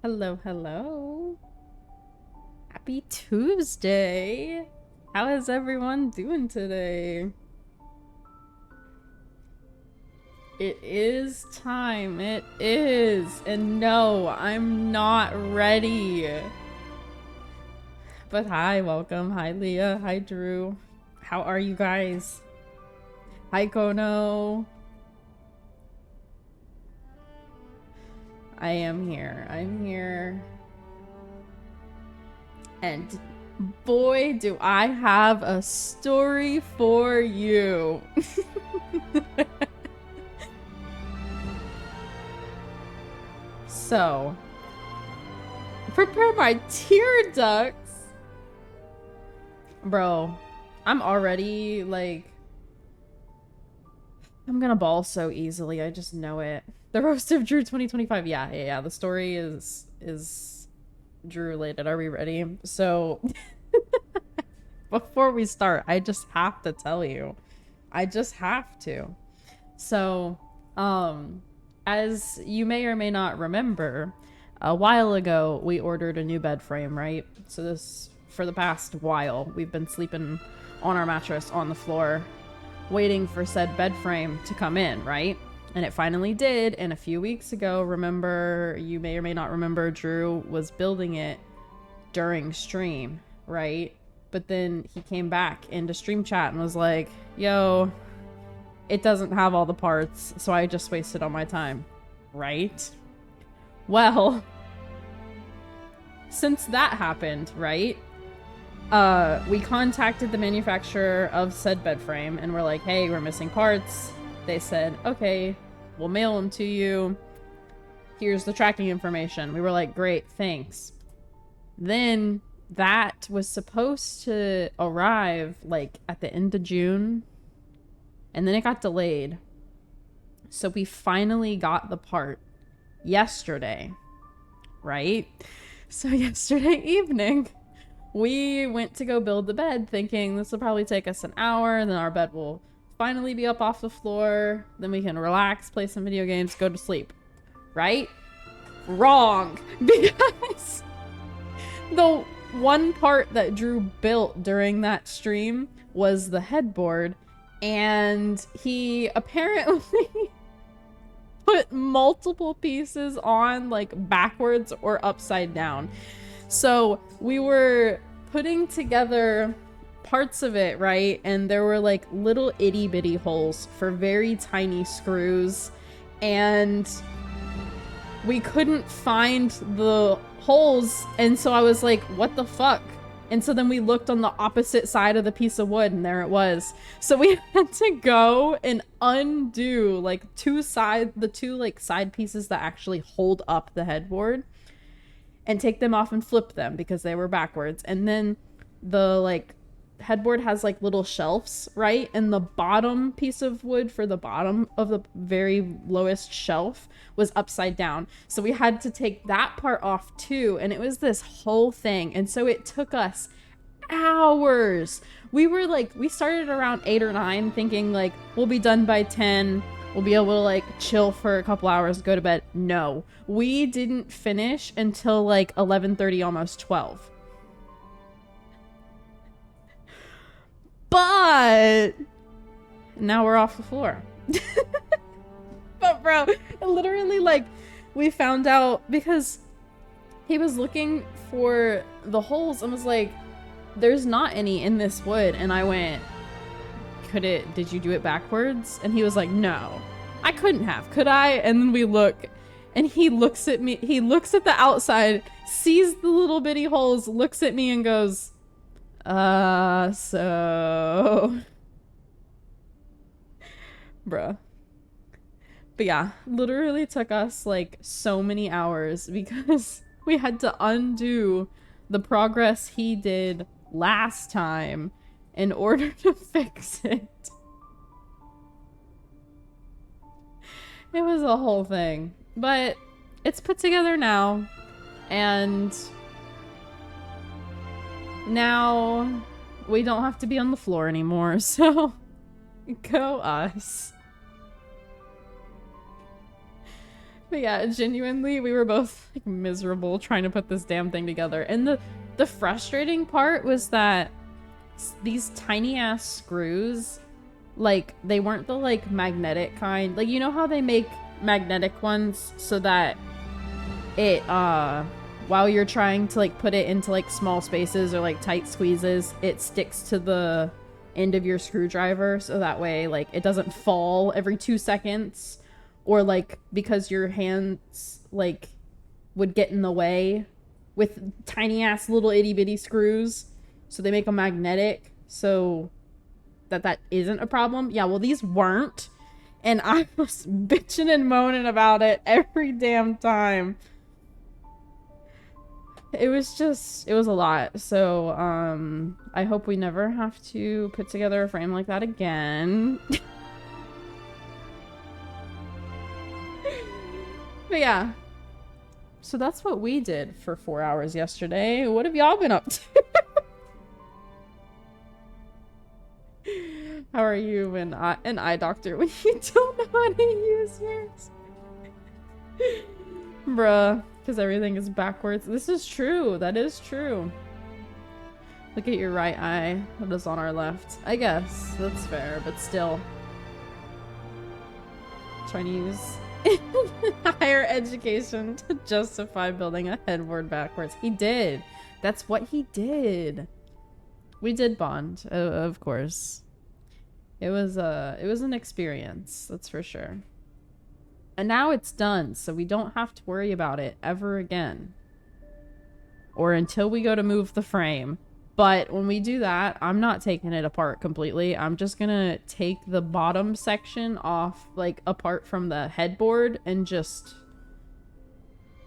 Hello, hello. Happy Tuesday. How is everyone doing today? It is time. It is. And no, I'm not ready. But hi, welcome. Hi, Leah. Hi, Drew. How are you guys? Hi, Kono. I am here. I'm here. And boy, do I have a story for you. So, prepare my tear ducts. Bro, I'm already like, I'm gonna bawl so easily. I just know it. The Roast of Drew 2025. Yeah. The story is Drew related. Are we ready? So, before we start, I just have to tell you. I just have to. So, as you may or may not remember, a while ago we ordered a new bed frame, right? So this, for the past while, we've been sleeping on our mattress on the floor, waiting for said bed frame to come in, right? And it finally did, and a few weeks ago, remember, you may or may not remember, Drew was building it during stream, right? But then he came back into stream chat and was like, yo, it doesn't have all the parts, so I just wasted all my time, right? Well, since that happened, right? We contacted the manufacturer of said bed frame and we're like, hey, we're missing parts. They said, okay, we'll mail them to you. Here's the tracking information. We were like, great, thanks. Then that was supposed to arrive like at the end of June, and then it got delayed. So we finally got the part yesterday, right? So yesterday evening, we went to go build the bed thinking this will probably take us an hour, and then our bed will finally be up off the floor. Then we can relax, play some video games, go to sleep, right? Wrong. Because the one part that Drew built during that stream was the headboard, and he apparently put multiple pieces on like backwards or upside down. So we were putting together parts of it, right? And there were like little itty bitty holes for very tiny screws, and we couldn't find the holes. And so I was like, what the fuck? And so then we looked on the opposite side of the piece of wood, and there it was. So we had to go and undo like the two like side pieces that actually hold up the headboard, and take them off and flip them because they were backwards. And then the like headboard has like little shelves, right? And the bottom piece of wood for the bottom of the very lowest shelf was upside down. So we had to take that part off too. And it was this whole thing. And so it took us hours. We started around 8 or 9 thinking like we'll be done by 10. We'll be able to like chill for a couple hours, go to bed. No, we didn't finish until like 11:30, almost 12. But now we're off the floor. But bro, literally like we found out because he was looking for the holes and was like, there's not any in this wood. And I went, did you do it backwards? And he was like, no, I couldn't have, could I? And then we look, and he looks at me, he looks at the outside, sees the little bitty holes, looks at me and goes, so bruh. But yeah, literally took us like so many hours because we had to undo the progress he did last time in order to fix it. It was a whole thing, but it's put together now, and now we don't have to be on the floor anymore, so go us. But yeah, genuinely, we were both like miserable trying to put this damn thing together. And the frustrating part was that these tiny ass screws, like, they weren't the like magnetic kind. Like, you know how they make magnetic ones so that it while you're trying to like put it into like small spaces or like tight squeezes, it sticks to the end of your screwdriver so that way like it doesn't fall every 2 seconds, or like because your hands like would get in the way with tiny ass little itty bitty screws, so they make them magnetic so that isn't a problem. Yeah, well, these weren't, and I was bitching and moaning about it every damn time. It was a lot. So I hope we never have to put together a frame like that again. But yeah, so that's what we did for 4 hours yesterday. What have y'all been up to? How are you an eye doctor when you don't know how to use yours? Bruh, because everything is backwards. This is true. That is true. Look at your right eye. That is on our left. I guess. That's fair, but still. Trying to use higher education to justify building a headboard backwards. He did. That's what he did. We did bond, of course. It was an experience, that's for sure. And now it's done, so we don't have to worry about it ever again. Or until we go to move the frame. But when we do that, I'm not taking it apart completely. I'm just gonna take the bottom section off, like, apart from the headboard and just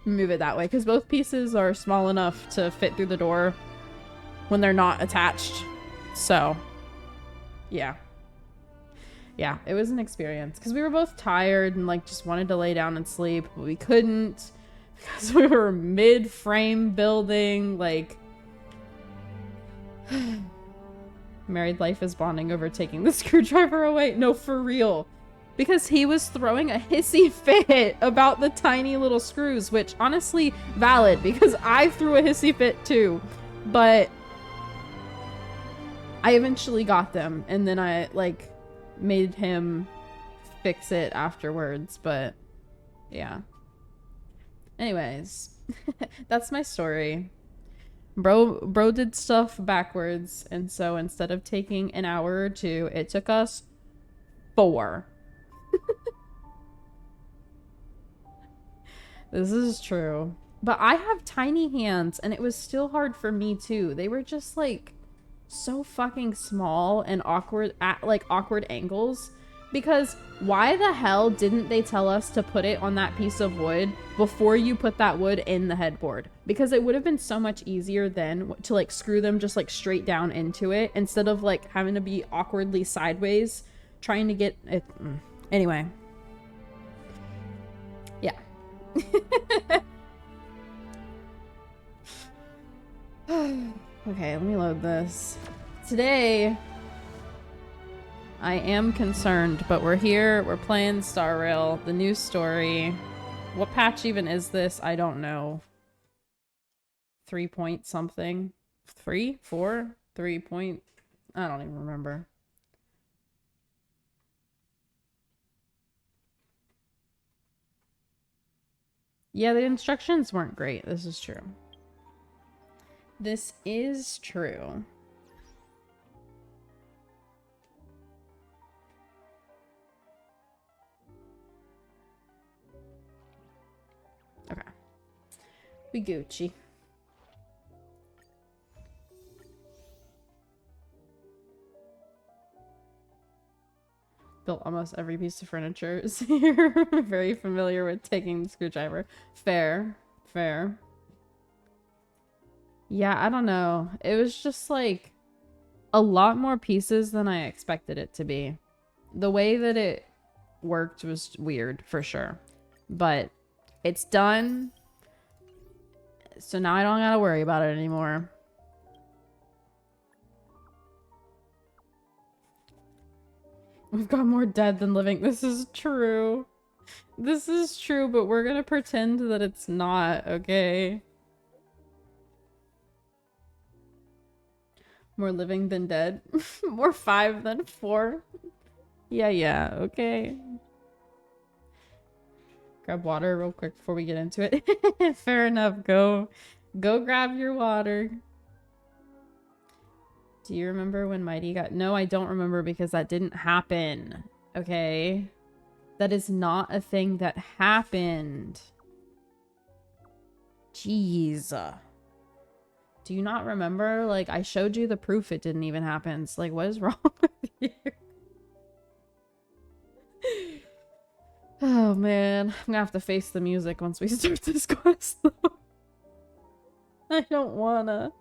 move it that way. Because both pieces are small enough to fit through the door when they're not attached. So, yeah. Yeah, it was an experience. Because we were both tired and, like, just wanted to lay down and sleep. But we couldn't. Because we were mid-frame building, like... Married life is bonding over taking the screwdriver away. No, for real. Because he was throwing a hissy fit about the tiny little screws, which honestly, valid, because I threw a hissy fit too. But I eventually got them, and then I, like, made him fix it afterwards, but yeah. Anyways, that's my story. Bro did stuff backwards, and so instead of taking an hour or 2, it took us 4. This is true. But I have tiny hands, and it was still hard for me too. They were just like so fucking small and awkward at like awkward angles. Because why the hell didn't they tell us to put it on that piece of wood before you put that wood in the headboard? Because it would have been so much easier then to like screw them just like straight down into it instead of like having to be awkwardly sideways trying to get it. Anyway. Yeah. Okay, let me load this. Today, I am concerned, but we're here, we're playing Star Rail, the new story. What patch even is this? I don't know. 3 point something? 3? 4? 3 point? I don't even remember. Yeah, the instructions weren't great. This is true. This is true. Okay. We Gucci. Built almost every piece of furniture. So you're very familiar with taking the screwdriver. Fair. Fair. Yeah, I don't know. It was just like a lot more pieces than I expected it to be. The way that it worked was weird, for sure. But it's done. So now I don't gotta worry about it anymore. We've got more dead than living. This is true. This is true, but we're gonna pretend that it's not, okay? More living than dead. More 5 than 4. Yeah, okay. Grab water real quick before we get into it. Fair enough, go grab your water. Do you remember when Mighty got... No, I don't remember because that didn't happen. Okay? That is not a thing that happened. Jeez. Do you not remember? Like, I showed you the proof it didn't even happen. It's like, what is wrong with you? Oh, man. I'm gonna have to face the music once we start this quest, though. I don't wanna.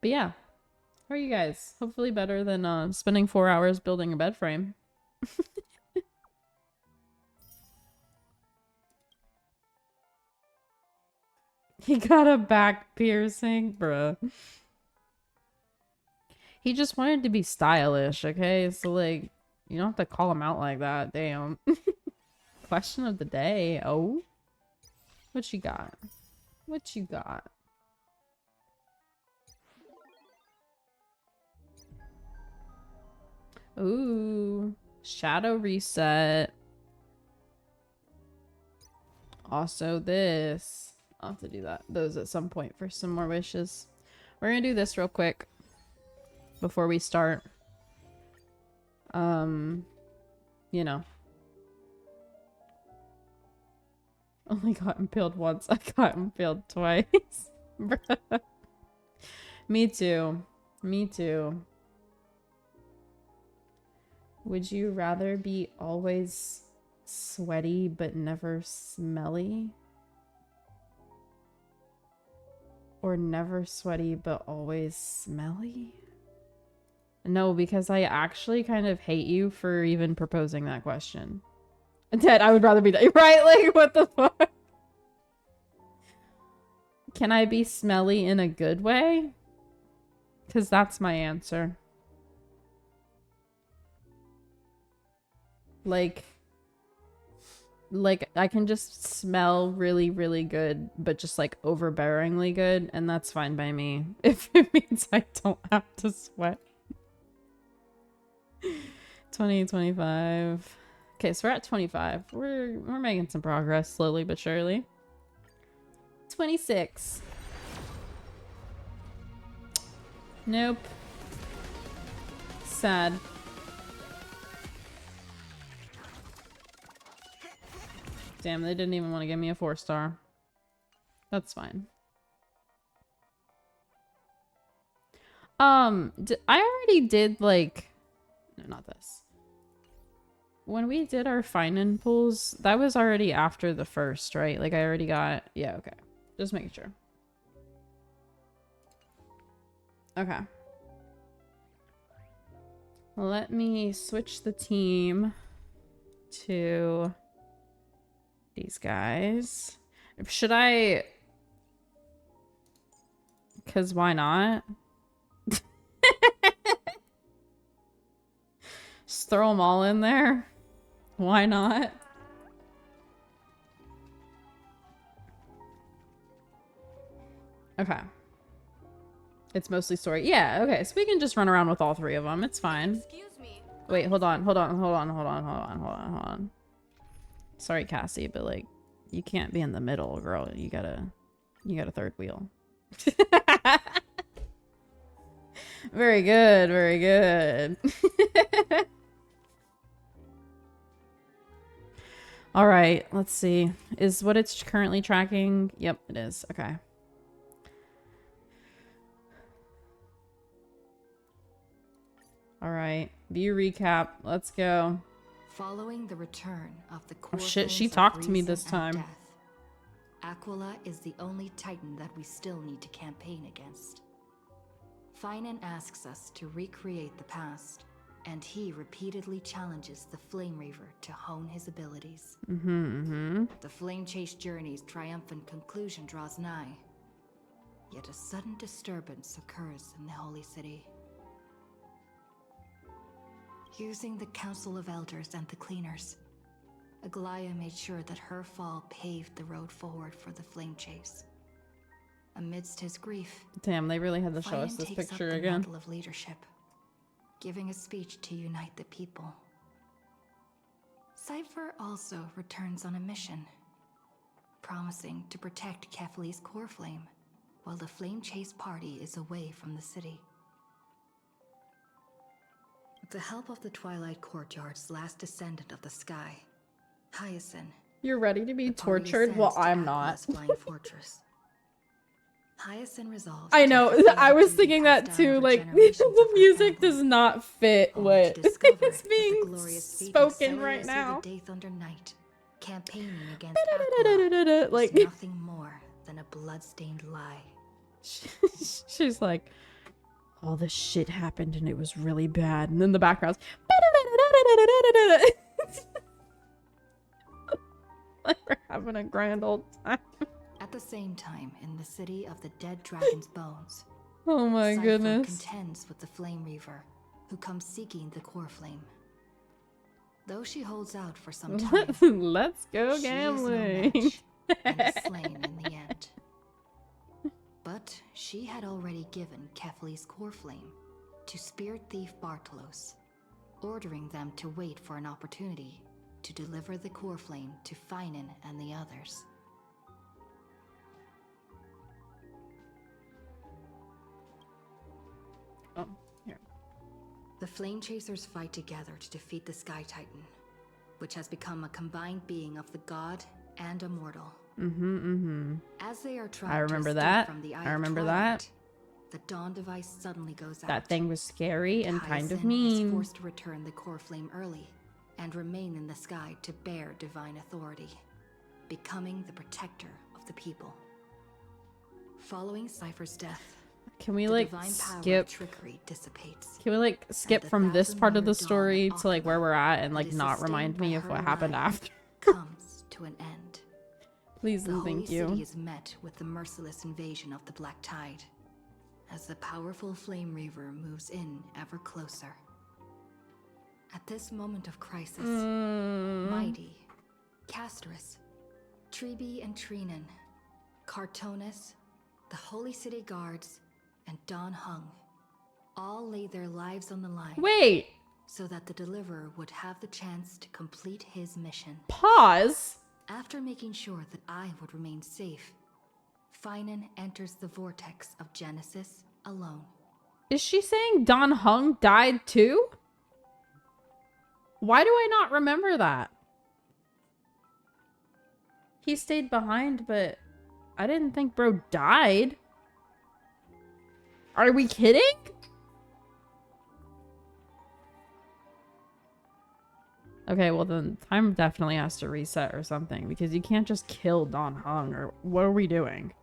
But yeah, how are you guys? Hopefully better than spending 4 hours building a bed frame. He got a back piercing, bruh. He just wanted to be stylish, okay? So like, you don't have to call him out like that. Damn. Question of the day. Oh, what you got? What you got? Ooh, shadow reset. Also this. I'll have to do those at some point for some more wishes. We're gonna do this real quick before we start. You know. Only got impaled once. I got impaled twice. Me too. Me too. Would you rather be always sweaty but never smelly? Or never sweaty but always smelly? No, because I actually kind of hate you for even proposing that question. Ted, I would rather be dead. Right? Like, what the fuck? Can I be smelly in a good way? Because that's my answer. Like I can just smell really, really good, but just like overbearingly good, and that's fine by me. If it means I don't have to sweat. 2025. Okay, so we're at 25. We're making some progress slowly but surely. 26. Nope. Sad. Damn, they didn't even want to give me a 4-star. That's fine. I already did like... No, not this. When we did our find-in pulls, that was already after the first, right? Like I already got... Yeah, okay. Just making sure. Okay. Let me switch the team to these guys. Should I... Because why not? Just throw them all in there. Why not? Okay. It's mostly story. Yeah, okay. So we can just run around with all 3 of them. It's fine. Excuse me. Wait, hold on. Sorry, Cassie, but like, you can't be in the middle, girl. You got a 3rd wheel. Very good, very good. All right, let's see. Is what it's currently tracking? Yep, it is. Okay. All right, view recap. Let's go. Following the return of the core Oh shit, she talked to me this time. Death, Aquila is the only Titan that we still need to campaign against. Finan asks us to recreate the past, and he repeatedly challenges the Flame Reaver to hone his abilities. The Flame Chase journey's triumphant conclusion draws nigh. Yet a sudden disturbance occurs in the Holy City. Using the Council of Elders and the Cleaners, Aglaya made sure that her fall paved the road forward for the Flame Chase. Amidst his grief, Damn, they really had to show us Finan this takes picture up the again. mantle of leadership, giving a speech to unite the people. Cypher also returns on a mission, promising to protect Kefli's core flame while the Flame Chase party is away from the city. With the help of the Twilight Courtyard's last descendant of the sky, Hyacinth, You're ready to be the party tortured? Well, ascends to I'm not. Aquala's flying fortress. Hyacinth resolves I to know. fulfill I a was duty thinking passed that down too. over Like, generations the of her music family, does not fit only what to discover is that being the glorious feat of spoken right Celius now. the Day Thunder Knight, campaigning against Aquila, was Like, nothing more than a bloodstained lie. she's like, all this shit happened and it was really bad. And then the background's like we're having a grand old time. At the same time, in the city of the dead dragon's bones, Oh my Cypher goodness. contends with the Flame Reaver, who comes seeking the core flame. Though she holds out for some time, Let's go she is no gambling. match and is slain in the end. But she had already given Kefli's core flame to Spirit Thief Bartolos, ordering them to wait for an opportunity to deliver the core flame to Finan and the others. Oh, here. The Flame Chasers fight together to defeat the Sky Titan, which has become a combined being of the god and a mortal. As they are trying I remember to escape that. from the Eye I of remember Twilight, that. the Dawn device suddenly goes out. That thing was scary and kind of Hyacinth mean. is forced to return the core flame early and remain in the sky to bear divine authority, becoming the protector of the people. Following Cypher's death, Can we the like divine power of skip? trickery dissipates. Can we like skip the from this part of the 1,000-year story dawn to like where we're at and that like is not sustained remind by me of her what happened line after? comes to an end. Please The and Holy thank City you. is met with the merciless invasion of the Black Tide, as the powerful Flame Reaver moves in ever closer. At this moment of crisis, Mighty, Casterus, Trebi and Trinan, Cartonis, the Holy City Guards, and Dan Heng all lay their lives on the line Wait, so that the Deliverer would have the chance to complete his mission. pause. After making sure that I would remain safe, Finan enters the vortex of Genesis alone. Is she saying Don Hung died too? Why do I not remember that? He stayed behind, but I didn't think bro died. Are we kidding? Okay, well then time definitely has to reset or something because you can't just kill Don Hung or what are we doing?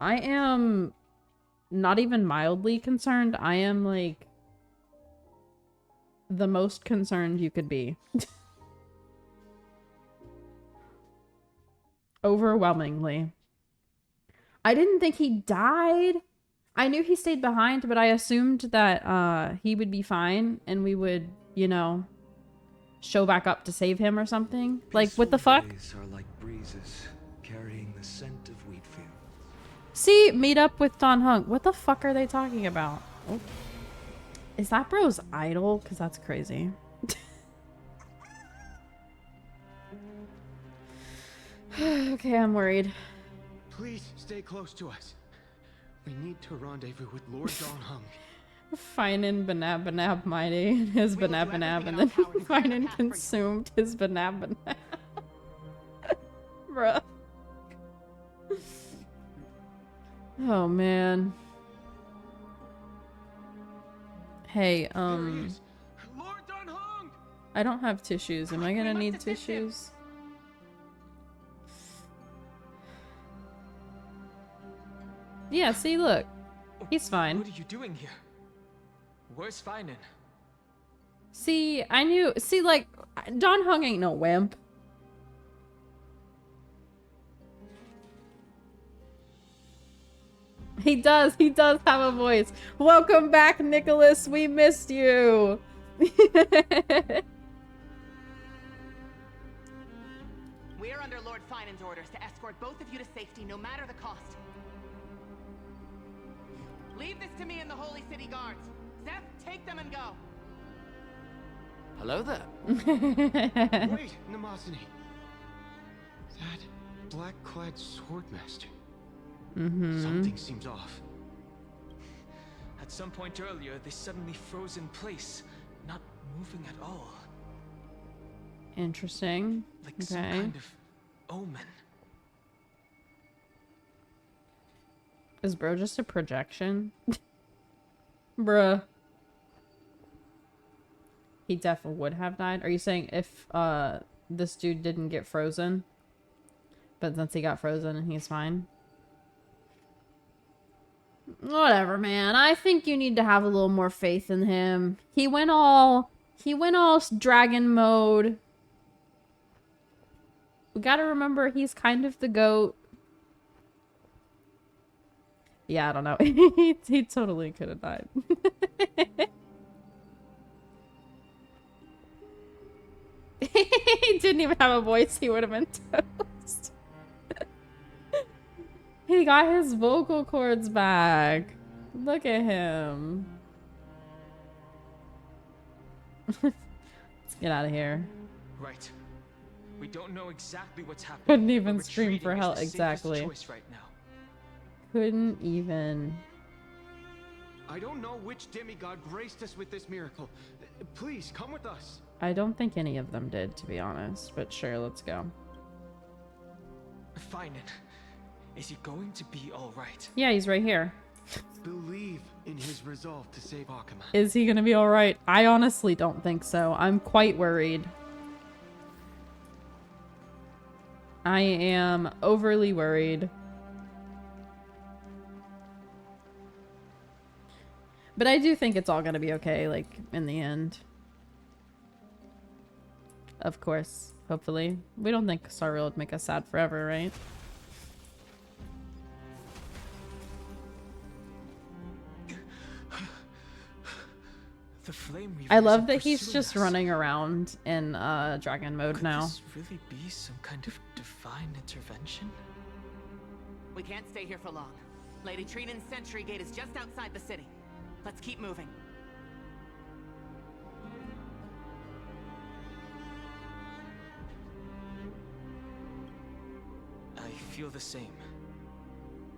I am not even mildly concerned. I am like the most concerned you could be. Overwhelmingly. I didn't think he died. I knew he stayed behind, but I assumed that he would be fine and we would, you know, show back up to save him or something. Like, what the fuck? Days are like breezes carrying the scent of wheat fields. See, meet up with Don Hung. What the fuck are they talking about? Oh. Is that bro's idol? Because that's crazy. Okay, I'm worried. Please stay close to us. We need to rendezvous with Lord Don Hung. Finan Banab Banab Mighty and his We will Banab do Banab, everything and in then our power to clear the Finan path for you. consumed his Banab Banab. Bruh. Oh man. Hey, There he is. Lord Don Hung! I don't have tissues. Am I We gonna must need assist him. tissues? Yeah, see, look. He's fine. What are you doing here? Where's Finan? See, I knew. See, like, Don Hung ain't no wimp. He does have a voice. Welcome back, Nicholas. We missed you. We are under Lord Finan's orders to escort both of you to safety, no matter the cost. Leave this to me and the Holy City Guards. Zeph, take them and go. Hello there. Wait, Nemosini. That black-clad swordmaster. Something seems off. At some point earlier, they suddenly froze in place, not moving at all. Interesting. Like some kind of omen. Is bro just a projection? Bruh. He definitely would have died. Are you saying if this dude didn't get frozen? But since he got frozen and he's fine? Whatever, man. I think you need to have a little more faith in him. He went all dragon mode. We gotta remember he's kind of the GOAT. Yeah, I don't know. he totally could have died. He didn't even have a voice. He would have been toast. He got his vocal cords back. Look at him. Let's get out of here. Right. We don't know exactly what's happening. Couldn't even but scream for retreating is help. the safest Exactly. choice right now. Couldn't even. I don't know which demigod graced us with this miracle. Please, come with us. I don't think any of them did, to be honest. But sure, let's go. Finan, is he going to be all right? Yeah, he's right here. Believe in his resolve to save Akama. Is he gonna be alright? I honestly don't think so. I'm quite worried. I am overly worried. But I do think it's all gonna be okay, like, in the end. Of course. Hopefully. We don't think Saril would make us sad forever, right? The flame I reavers love are that he's pursuing just us. running around in dragon mode Could now. this really be some kind of divine intervention? We can't stay here for long. Lady Trinan's sentry gate is just outside the city. Let's keep moving. I feel the same.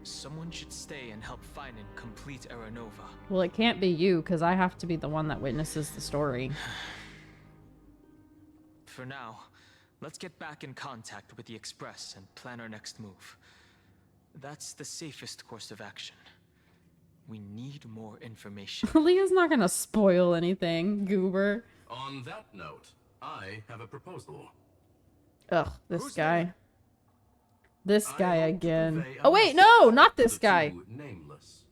Someone should stay and help Finan complete Aranova. Well, it can't be you, because I have to be the one that witnesses the story. For now, let's get back in contact with the Express and plan our next move. That's the safest course of action. We need more information. Leah's not gonna spoil anything, goober. On that note, I have a proposal. Ugh, this Who's guy. that? This I guy hope to again. convey a Oh wait, message no, not to this the guy. two nameless.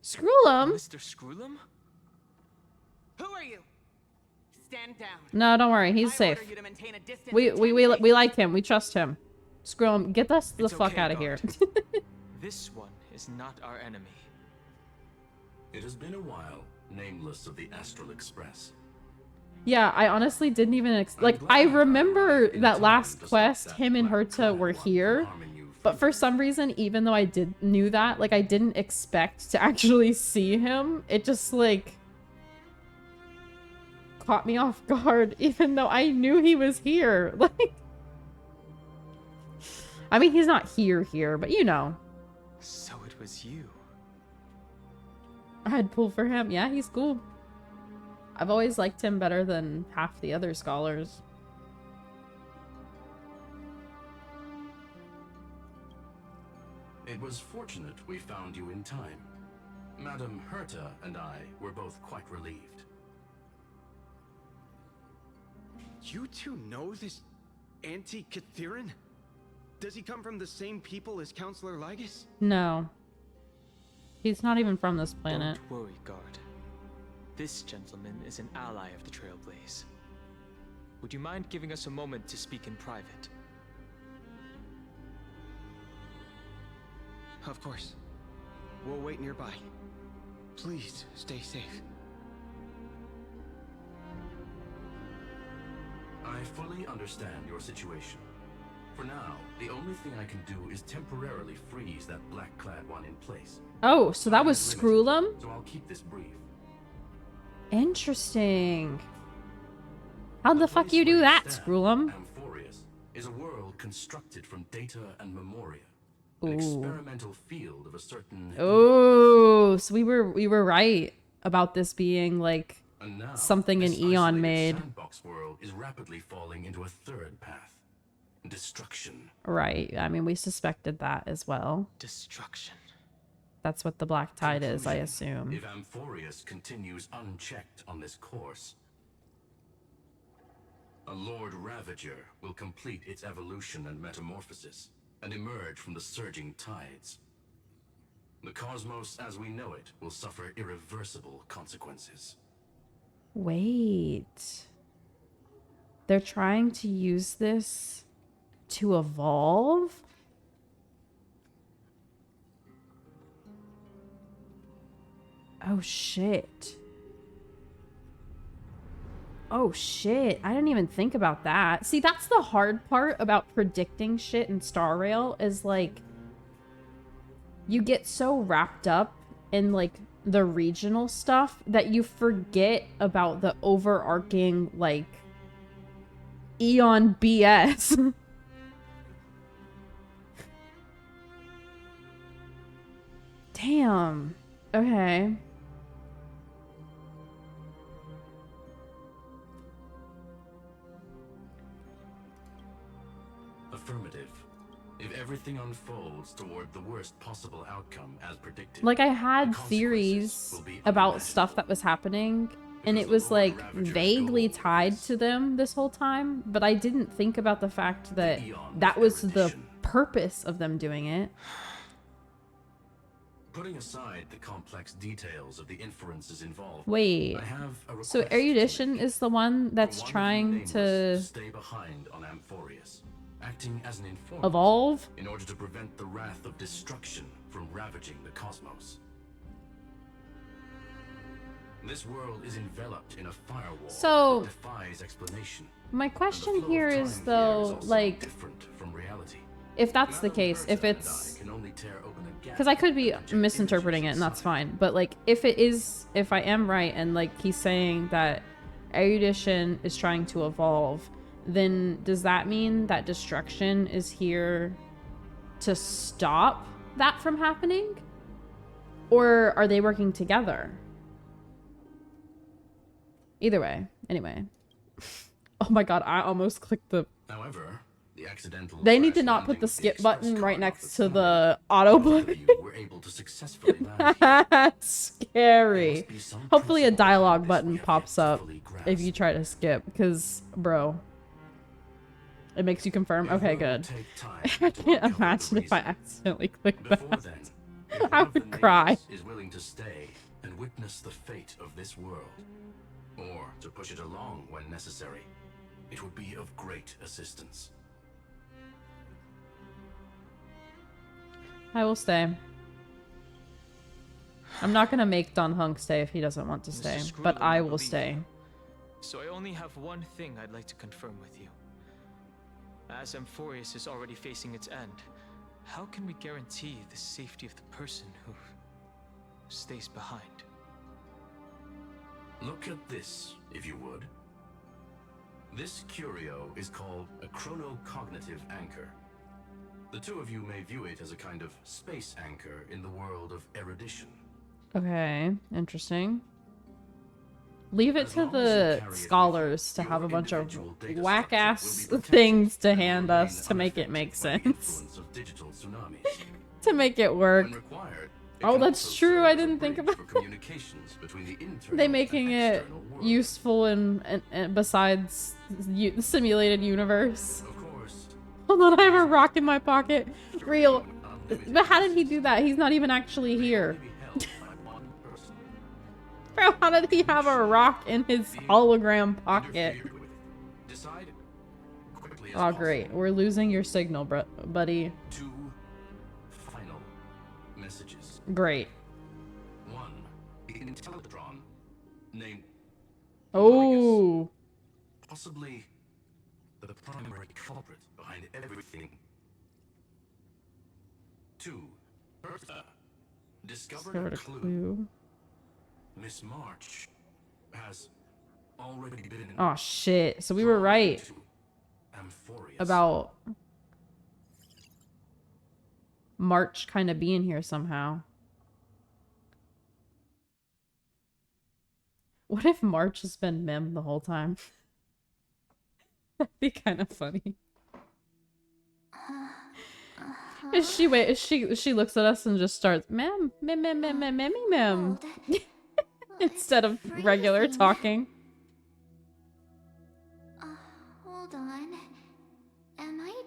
Screwlum. Mr. Screwlum? Who are you? Stand down. No, don't worry, he's I safe. order you to maintain a distance We of 10 we paces. like him. We trust him. Screwlum, get us the It's fuck okay, out of here. guard. This one is not our enemy. It has been a while, nameless of the Astral Express. Yeah, I honestly didn't even like. I remember that last quest. Him and Herta were here, but for some reason, even though I knew that, like, I didn't expect to actually see him. It just like caught me off guard, even though I knew he was here. Like, I mean, he's not here, but you know, So it was you. I'd pull for him. Yeah, he's cool. I've always liked him better than half the other scholars. It was fortunate we found you in time. Madame Herta and I were both quite relieved. You two know this anti-Cathiran? Does he come from the same people as Counselor Lygus? No. He's not even from this planet. Don't worry, guard. This gentleman is an ally of the Trailblaze. Would you mind giving us a moment to speak in private? Of course. We'll wait nearby. Please, stay safe. I fully understand your situation. For now, the only thing I can do is temporarily freeze that black-clad one in place. Oh, so that was Time is limited, Screwlum? So I'll keep this brief. Interesting. How the fuck place you do where that, stand, Screwlum? Amphorius is a world constructed from data and memoria. Ooh. An experimental field of a certain... Oh, so we were right about this being like And now, something an this Eon isolated made. sandbox world is rapidly falling into a third path. Destruction. Right. I mean, we suspected that as well. Destruction. That's what the Black Tide is, I Conclusion. assume. If Amphorius continues unchecked on this course, a Lord Ravager will complete its evolution and metamorphosis and emerge from the surging tides. The cosmos as we know it will suffer irreversible consequences. Wait. They're trying to use this to evolve? Oh shit. Oh shit. I didn't even think about that. See, that's the hard part about predicting shit in Star Rail is like you get so wrapped up in like the regional stuff that you forget about the overarching like Eon BS. Damn. Okay. Affirmative. If everything unfolds toward the worst possible outcome as predicted, Like I the had consequences theories will be about stuff that was happening and it was like vaguely tied to them this whole time, but I didn't think about the fact that that was the purpose of them doing it. Putting aside the complex details of the inferences involved, Wait. I have a So request to Erudition make. is the one For that's one of you trying nameless to stay behind on Amphorius, acting as an informant evolve? in order to prevent the wrath of destruction from ravaging the cosmos. This world is enveloped in a firewall So- that defies explanation. My and the question flow here of is time though, also like, different from reality. if that's the Madame case, if Herta and it's... I can only tear open a gap Because I could be and project misinterpreting it, images and that's inside. fine. But like, if it is, if I am right, and like he's saying that Erudition is trying to evolve, then does that mean that destruction is here to stop that from happening? Or are they working together? Either way. Anyway. Oh my god, I almost clicked the... However, the accidental They need to crash not landing put the of skip express button right cargo next this to morning, the auto both of button. you were able to successfully land here. That's There scary. must be some Hopefully a principle dialogue behind this we button have yet pops to up fully if you grasp. try to skip, because, bro. It makes you confirm? It Okay, will good. take time I to can't uncover the imagine if I reason. accidentally clicked Before that. then, if I one of the would cry. neighbors is willing to stay and witness the fate of this world, or to push it along when necessary, it would be of great assistance. I will stay. I'm not gonna make Don Hunk stay if he doesn't want to Mr. stay, Screwlum, but I I will believe stay. you. So I only have one thing I'd like to confirm with you. As Amphorius is already facing its end, how can we guarantee the safety of the person who stays behind? Look at this, if you would. This curio is called a chronocognitive anchor. The two of you may view it as a kind of space anchor in the world of erudition. Okay, interesting. Leave it As to long as you the carry it with scholars to you, have a your bunch of individual data whack-ass structure will be things to protected and hand will us to remain make it make unaffected by the sense. influence of digital tsunamis. To make it work. When required, it Oh, can that's also true, serve I as a didn't think bridge about for communications between the internal They and making it external world. useful and besides the simulated universe. Of course. Hold on, I have a rock in my pocket. Real. Unlimited But how did he resources do that? He's not even actually may here. only be held by one person. Bro, how did he have a rock in his hologram pocket? Interfere with it. Decide quickly as Oh, great. possible. We're losing your signal, buddy. Two final messages. Great. One, the Intellatron, named Oh. possibly the primary culprit behind everything. Two, Bertha, discovered Discovered a a clue. clue. Miss March has already been Oh shit. So we were drawn right into Amphorius. about March kind of being here somehow. What if March has been Mem the whole time? That'd be kind of funny. She looks at us and just starts Mem, Mem instead of regular freezing. talking. Hold on. Am I?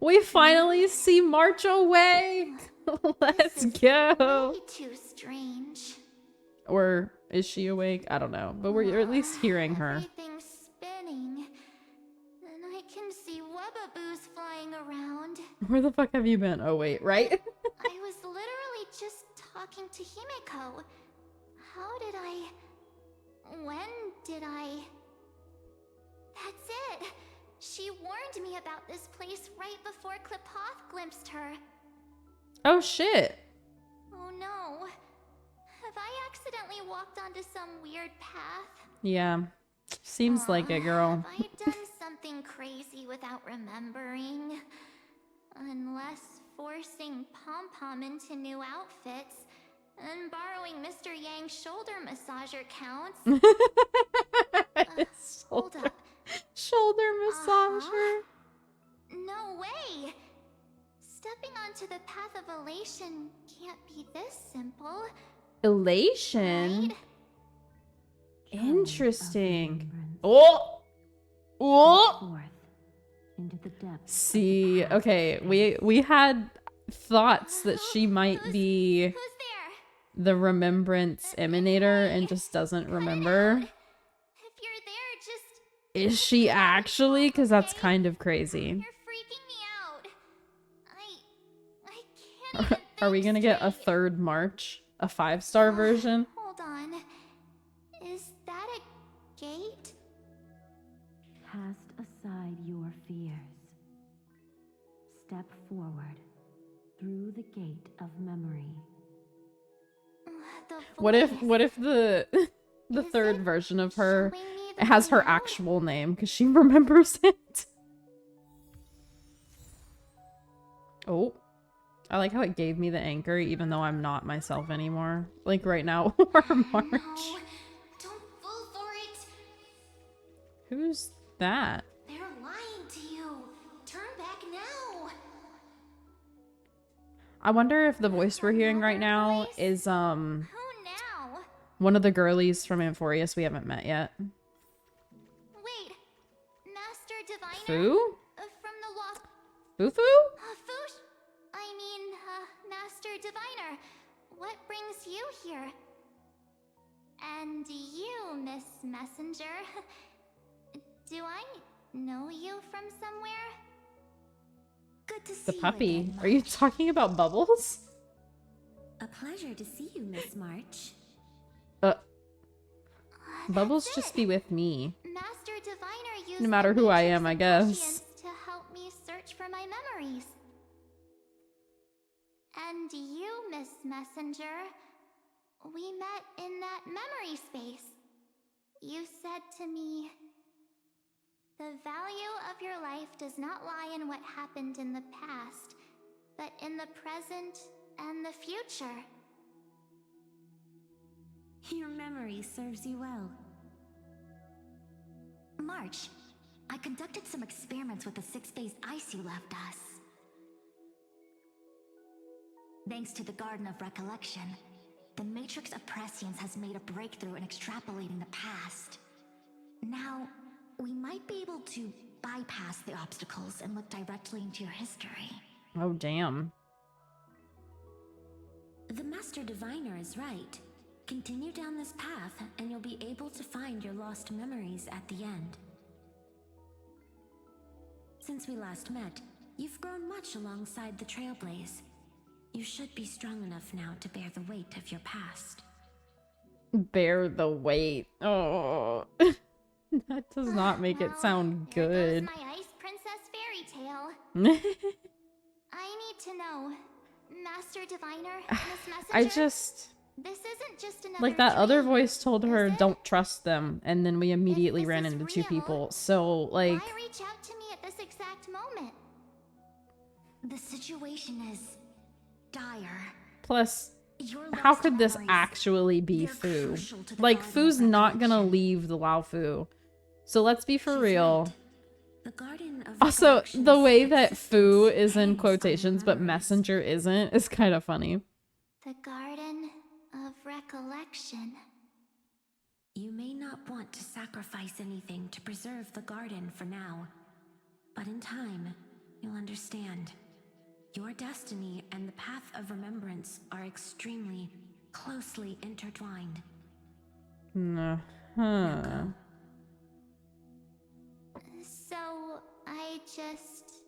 We finally see March awake. Let's This is go. way too strange. Or is she awake? I don't know. But we're at least hearing her. Everything's spinning. And I can see webaboos flying around. Where the fuck have you been? Oh wait, right? I was literally just talking to Himeko. How did I... When did I... That's it! She warned me about this place right before Klipoth glimpsed her. Oh shit. Oh no. Have I accidentally walked onto some weird path? Yeah. Seems like it, girl. Have I done something crazy without remembering? Unless forcing Pom-Pom into new outfits and borrowing Mr. Yang's shoulder massager counts. Hold up. Shoulder massager. No way! Stepping onto the path of elation can't be this simple. Elation. Right? Interesting. Oh. Oh. Forth into the depths. See, okay, we had thoughts that she might be Who's there? the remembrance emanator and just doesn't remember. If you're there, just... Is she actually? Because that's kind of crazy. You're freaking me out. I can't even Are we think gonna get a straight. third March? A 5-star version? Hold on. Is that a gate? Cast aside your fears. Step forward through the gate of memory. The What if voice. the the Is third it version of her showing me the has her way out? actual name because she remembers it? Oh. I like how it gave me the anchor even though I'm not myself anymore. Like right now, we're March. No, don't fall for it. Who's that? They're lying to you. Turn back now. I wonder if the voice we're hearing right now Voice? is Who now? one of the girlies from Amphorius we haven't met yet. Wait, Master Diviner? Fu? From the Lost... Fufu? Foosh? I mean, Master Diviner. What brings you here? And you, Miss Messenger. Do I know you from somewhere? Good to see The you puppy. again, Are you March. talking about Bubbles? A pleasure to see you, Miss March. Bubbles That's just it. be with me. Master Diviner used No matter the who I Matrix am, I of guess. Prescience to help me search for my memories. And you, Miss Messenger, we met in that memory space. You said to me, the value of your life does not lie in what happened in the past, but in the present and the future. Your memory serves you well. March, I conducted some experiments with the 6-phase ice you left us. Thanks to the Garden of Recollection, the Matrix of Prescience has made a breakthrough in extrapolating the past. Now, we might be able to bypass the obstacles and look directly into your history. Oh, damn. The Master Diviner is right. Continue down this path, and you'll be able to find your lost memories at the end. Since we last met, you've grown much alongside the Trailblaze. You should be strong enough now to bear the weight of your past. Bear the weight. Oh. That does not make it sound good. There goes my Ice Princess fairy tale. I need to know, Master Diviner, Miss Messenger. I just... This isn't just another Like, that other dream, voice told her, is it? don't trust them, and then we immediately this ran is into two real, people. So, like... Why reach out to me at this exact moment? The situation is dire. Plus, Your how lost could this memories, actually be they're Fu? crucial to the Like, Garden Fu's of not gonna Recollection. leave the Lao Fu. So let's be for She's real. right. The Garden of Also, Recollection the way is that Fu existence is in hangs on quotations, but memories. Messenger isn't, is kind of funny. The Garden of Recollection. You may not want to sacrifice anything to preserve the garden for now, but in time, you'll understand. Your destiny and the path of remembrance are extremely, closely intertwined. Huh. Go. So, I just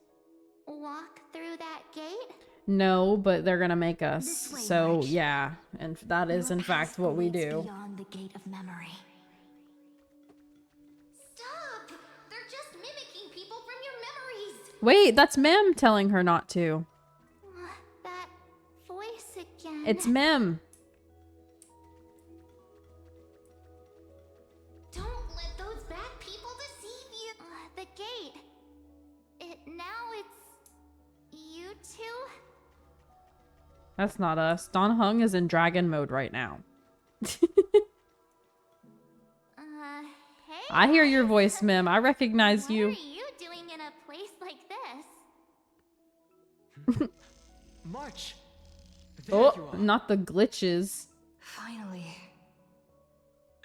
walk through that gate? No, but they're gonna make us. This way, So, March. yeah. And that is, Your in fact, past what we awaits do. Beyond the gate of memory. Stop! They're just mimicking people from your memories! Wait, that's Mem telling her not to. That voice again. It's Mem. Don't let those bad people deceive you! The gate. Now it's... you two? That's not us. Don Hung is in dragon mode right now. Hey? I hear your voice, Mem. I recognize What you. are you doing in a place like this? March! There Oh, you are. not the glitches. Finally.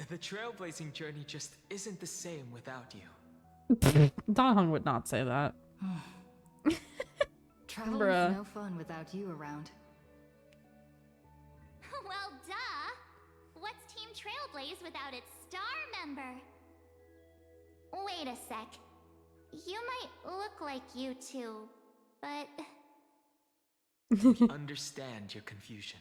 The trailblazing journey just isn't the same without you. Don Hung would not say that. Travel Bruh. is no fun without you around. Well, duh! What's Team Trailblaze without its star member? Wait a sec. You might look like you two, but... We understand your confusion.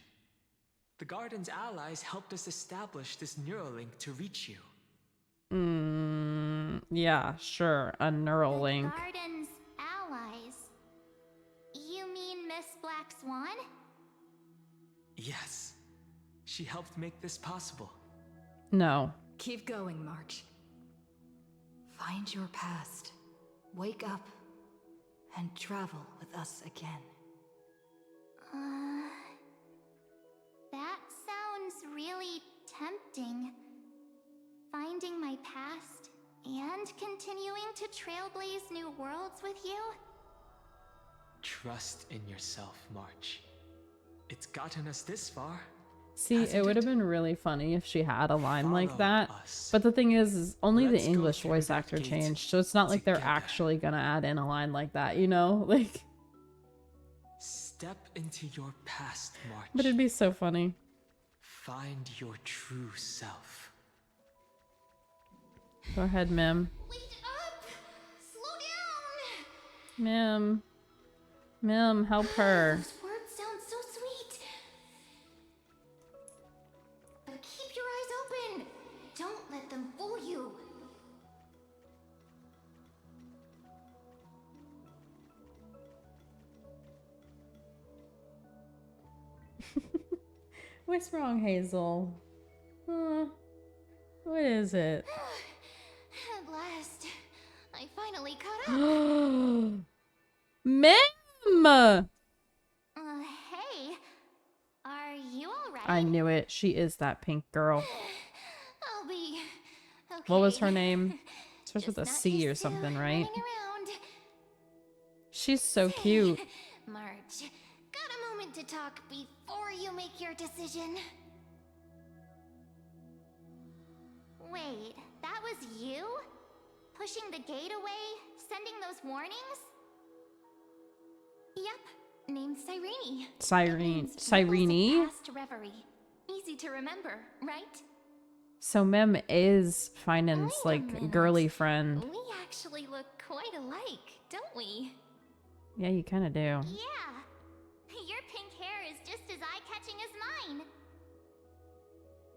The Garden's allies helped us establish this Neuralink to reach you. Yeah, sure. A neural link. Garden's allies. You mean Miss Black Swan? Yes. She helped make this possible. No. Keep going, March. Find your past. Wake up. And travel with us again. That sounds really tempting. Finding my past and continuing to trailblaze new worlds with you? Trust in yourself, March. It's gotten us this far. See, hasn't it would have it? been really funny if she had a line like Follow that. us. But the thing is only Let's the go English through voice that actor gate changed, so it's not like they're together. actually gonna add in a line like that, you know? Like, Step into your past, March. but it'd be so funny. Find your true self. Go ahead, Mim. Wait up! Slow down! Mim. Mim, help her. Those words sound so sweet. But keep your eyes open. Don't let them fool you. What's wrong, Hazel? What is it? At last, I finally caught up. Mim! Hey, are you alright? I knew it. She is that pink girl. I'll be okay. What was her name? Starts with a Just not C used or to something, right? running around. She's so cute. March, got a moment to talk before you make your decision? Wait, that was you? Pushing the gate away? Sending those warnings? Yep, name's Cyrene. Cyrene. Means Cyrene? Echoes of Past reverie. Easy to remember, right? So Mim is Finance's, Wait a like, minute. girly friend. We actually look quite alike, don't we? Yeah, you kind of do. Yeah. Your pink hair is just as eye-catching as mine.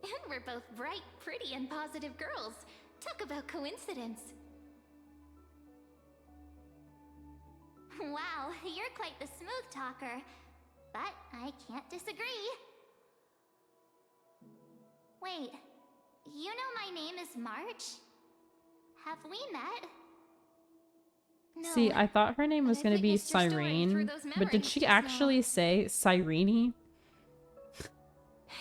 And we're both bright, pretty, and positive girls. Talk about coincidence. Wow, you're quite the smooth talker. But I can't disagree. Wait, you know my name is March? Have we met? No, See, I thought her name was I going to be witnessed your story through Cyrene, those but did memories she just now. actually say Cyrene?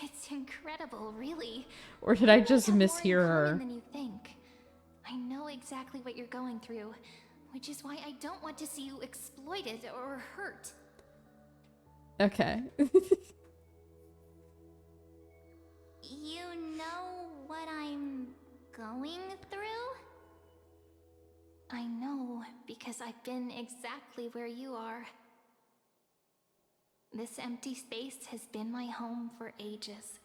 It's incredible, really. Or did I We might just have more in mishear common her? than you think. I know exactly what you're going through, which is why I don't want to see you exploited or hurt. Okay. You know what I'm going through? I know, because I've been exactly where you are. This empty space has been my home for ages.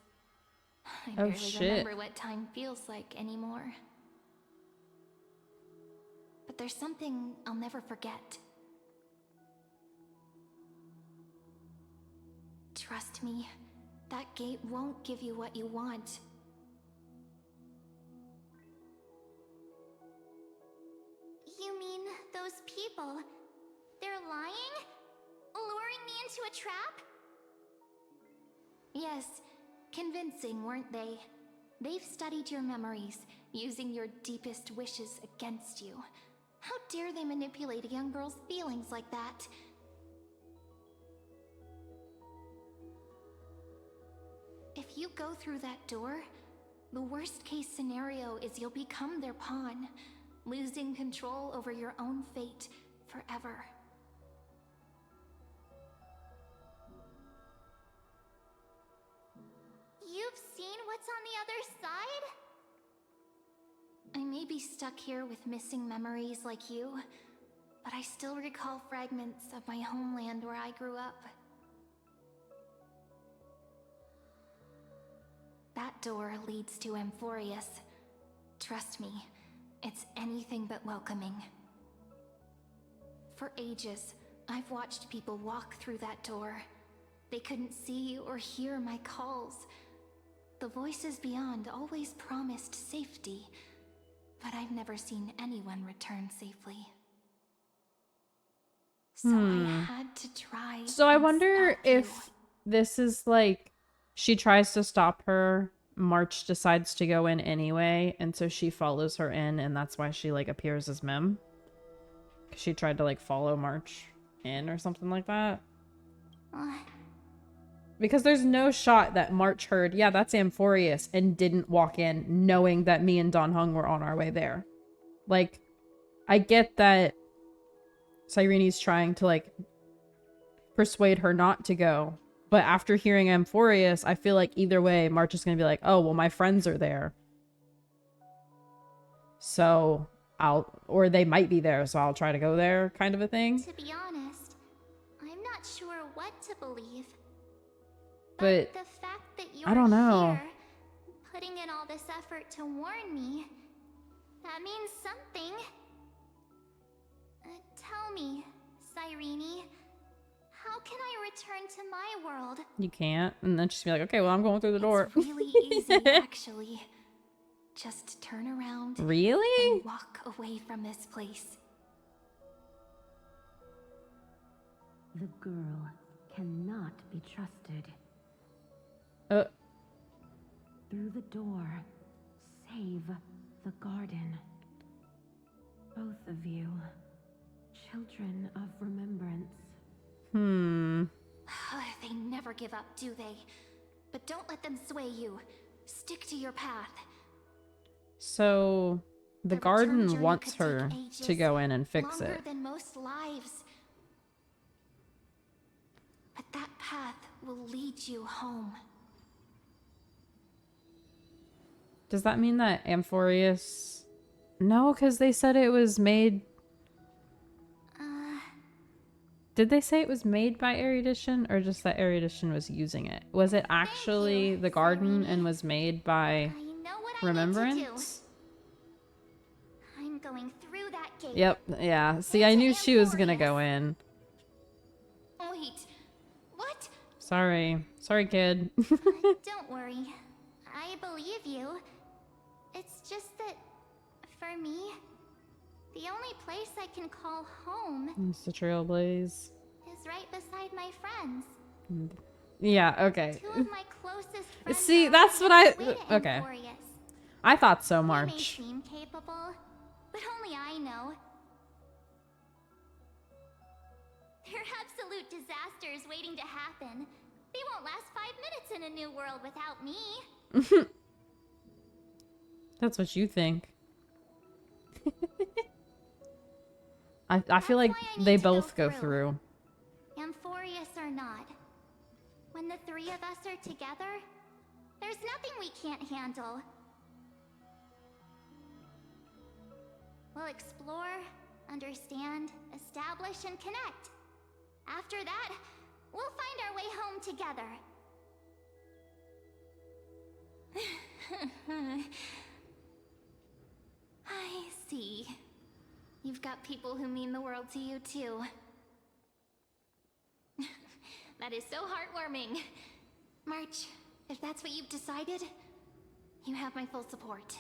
I Oh, barely shit. remember what time feels like anymore. But there's something I'll never forget. Trust me, that gate won't give you what you want. You mean those people? They're lying? Luring me into a trap? Yes, convincing, weren't they? They've studied your memories, using your deepest wishes against you. How dare they manipulate a young girl's feelings like that? If you go through that door, the worst case scenario is you'll become their pawn, losing control over your own fate forever. You've seen what's on the other side? I may be stuck here with missing memories like you, but I still recall fragments of my homeland where I grew up. That door leads to Amphorius. Trust me, it's anything but welcoming. For ages, I've watched people walk through that door. They couldn't see or hear my calls. The voices beyond always promised safety, but I've never seen anyone return safely. So I had to try. So I and wonder stop you. if this is like she tries to stop her, March decides to go in anyway, and so she follows her in, and that's why she like appears as Mem. 'Cause she tried to like follow March in or something like that. Because there's no shot that March heard, yeah, that's Amphorius, and didn't walk in knowing that me and Dan Heng were on our way there. Like, I get that Cyrene's trying to like persuade her not to go, but after hearing Amphorius, I feel like either way, March is gonna be like, oh, well, my friends are there. So or they might be there, so I'll try to go there, kind of a thing. To be honest, I'm not sure what to believe. But the fact that you're I don't know. here, putting in all this effort to warn me, that means something. Tell me, Cyrene, how can I return to my world? You can't. And then she's be like, okay, well, I'm going through the door. It's really easy, actually. Just turn around Really? and walk away from this place. The girl cannot be trusted. Through the door, save the garden. Both of you, children of remembrance. They never give up, do they? But don't let them sway you. Stick to your path. So the return garden journey wants could her take to ages, go in and fix longer it. than most lives. But that path will lead you home. Does that mean that Amphorius... No, because they said it was made... Did they say it was made by Erudition, or just that Erudition was using it? Was it actually the garden and was made by I know what Remembrance? I need to do. I'm going through that gate. Yep, yeah. See, I knew she was gonna go in. Wait, what? Sorry. Sorry, kid. Don't worry. I believe you. It's just that, for me, the only place I can call home It's the Trailblaze. is right beside my friends. Yeah, okay. Two of my closest friends See, are that's on what I... their way to Okay. Amphorius. I thought so, They may March. seem capable, but only I know. They're absolute disasters waiting to happen. They won't last 5 minutes in a new world without me. That's what you think. I feel like why I need they to go both go through. through. Amphorius or not, when the three of us are together, there's nothing we can't handle. We'll explore, understand, establish, and connect. After that, we'll find our way home together. I see. You've got people who mean the world to you, too. That is so heartwarming. March, if that's what you've decided, you have my full support.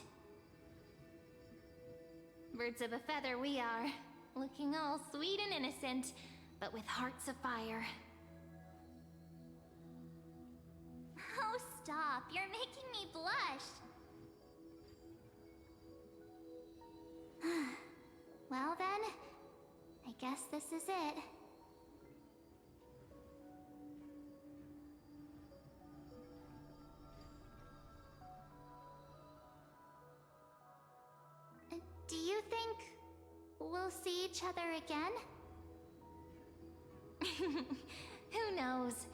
Birds of a feather we are, looking all sweet and innocent, but with hearts of fire. Oh, stop. You're making me blush. Well then, I guess this is it. Do you think we'll see each other again? Who knows?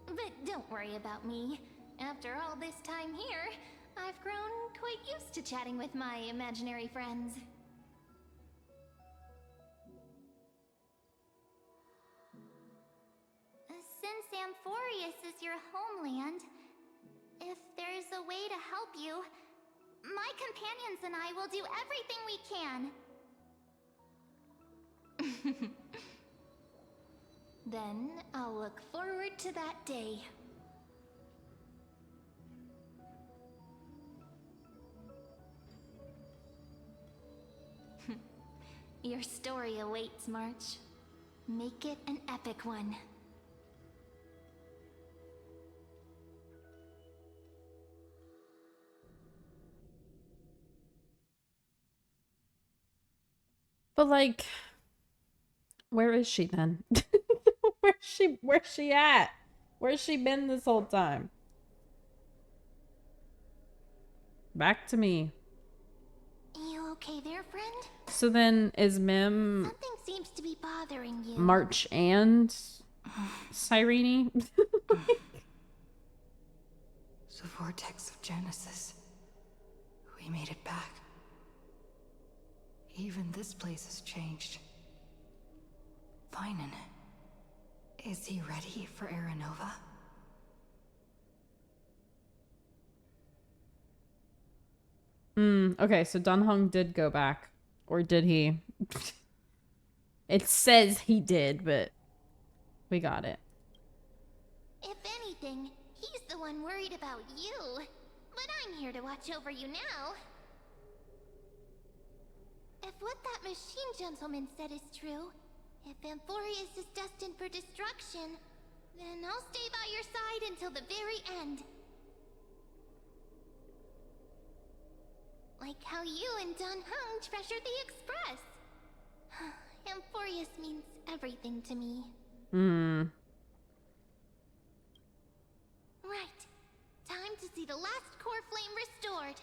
But don't worry about me. After all this time here, I've grown quite used to chatting with my imaginary friends. Since Amphorius is your homeland, if there's a way to help you, my companions and I will do everything we can. Then I'll look forward to that day. Your story awaits, March. Make it an epic one. But like, where is she then? Where's she at? Where's she been this whole time? Back to me. You okay there, friend? So then is Mim Something seems to be bothering you. March and Cyrene? The vortex of Genesis. We made it back. Even this place has changed. Finan. Is he ready for Aranova? Okay, so Dunhung did go back. Or did he? It says he did, but we got it. If anything, he's the one worried about you. But I'm here to watch over you now. If what that machine gentleman said is true, if Amphorius is destined for destruction, then I'll stay by your side until the very end. Like how you and Dunhung treasured the Express. Amphorius means everything to me. Right. Time to see the last core flame restored.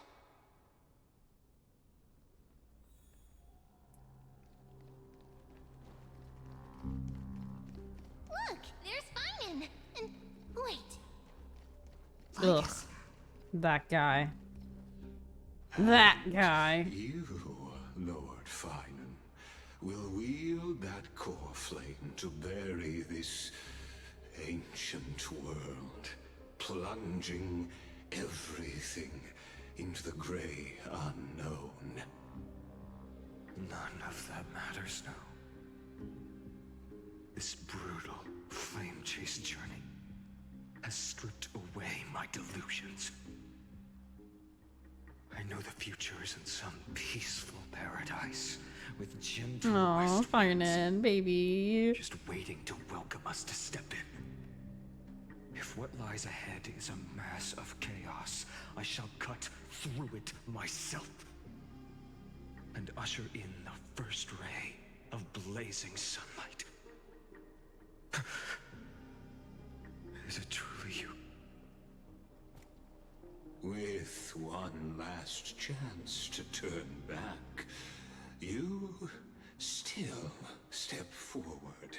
Look, there's Finan. And wait. Ugh. That guy. That guy. You, Lord Finan, will wield that core flame to bury this ancient world, plunging everything into the gray unknown. None of that matters now. This brutal, flame-chased journey has stripped away my delusions. I know the future is in some peaceful paradise with gentle Oh, west fine, winds, baby. just waiting to welcome us to step in. If what lies ahead is a mass of chaos, I shall cut through it myself and usher in the first ray of blazing sunlight. Is it truly you? With one last chance to turn back, you still step forward.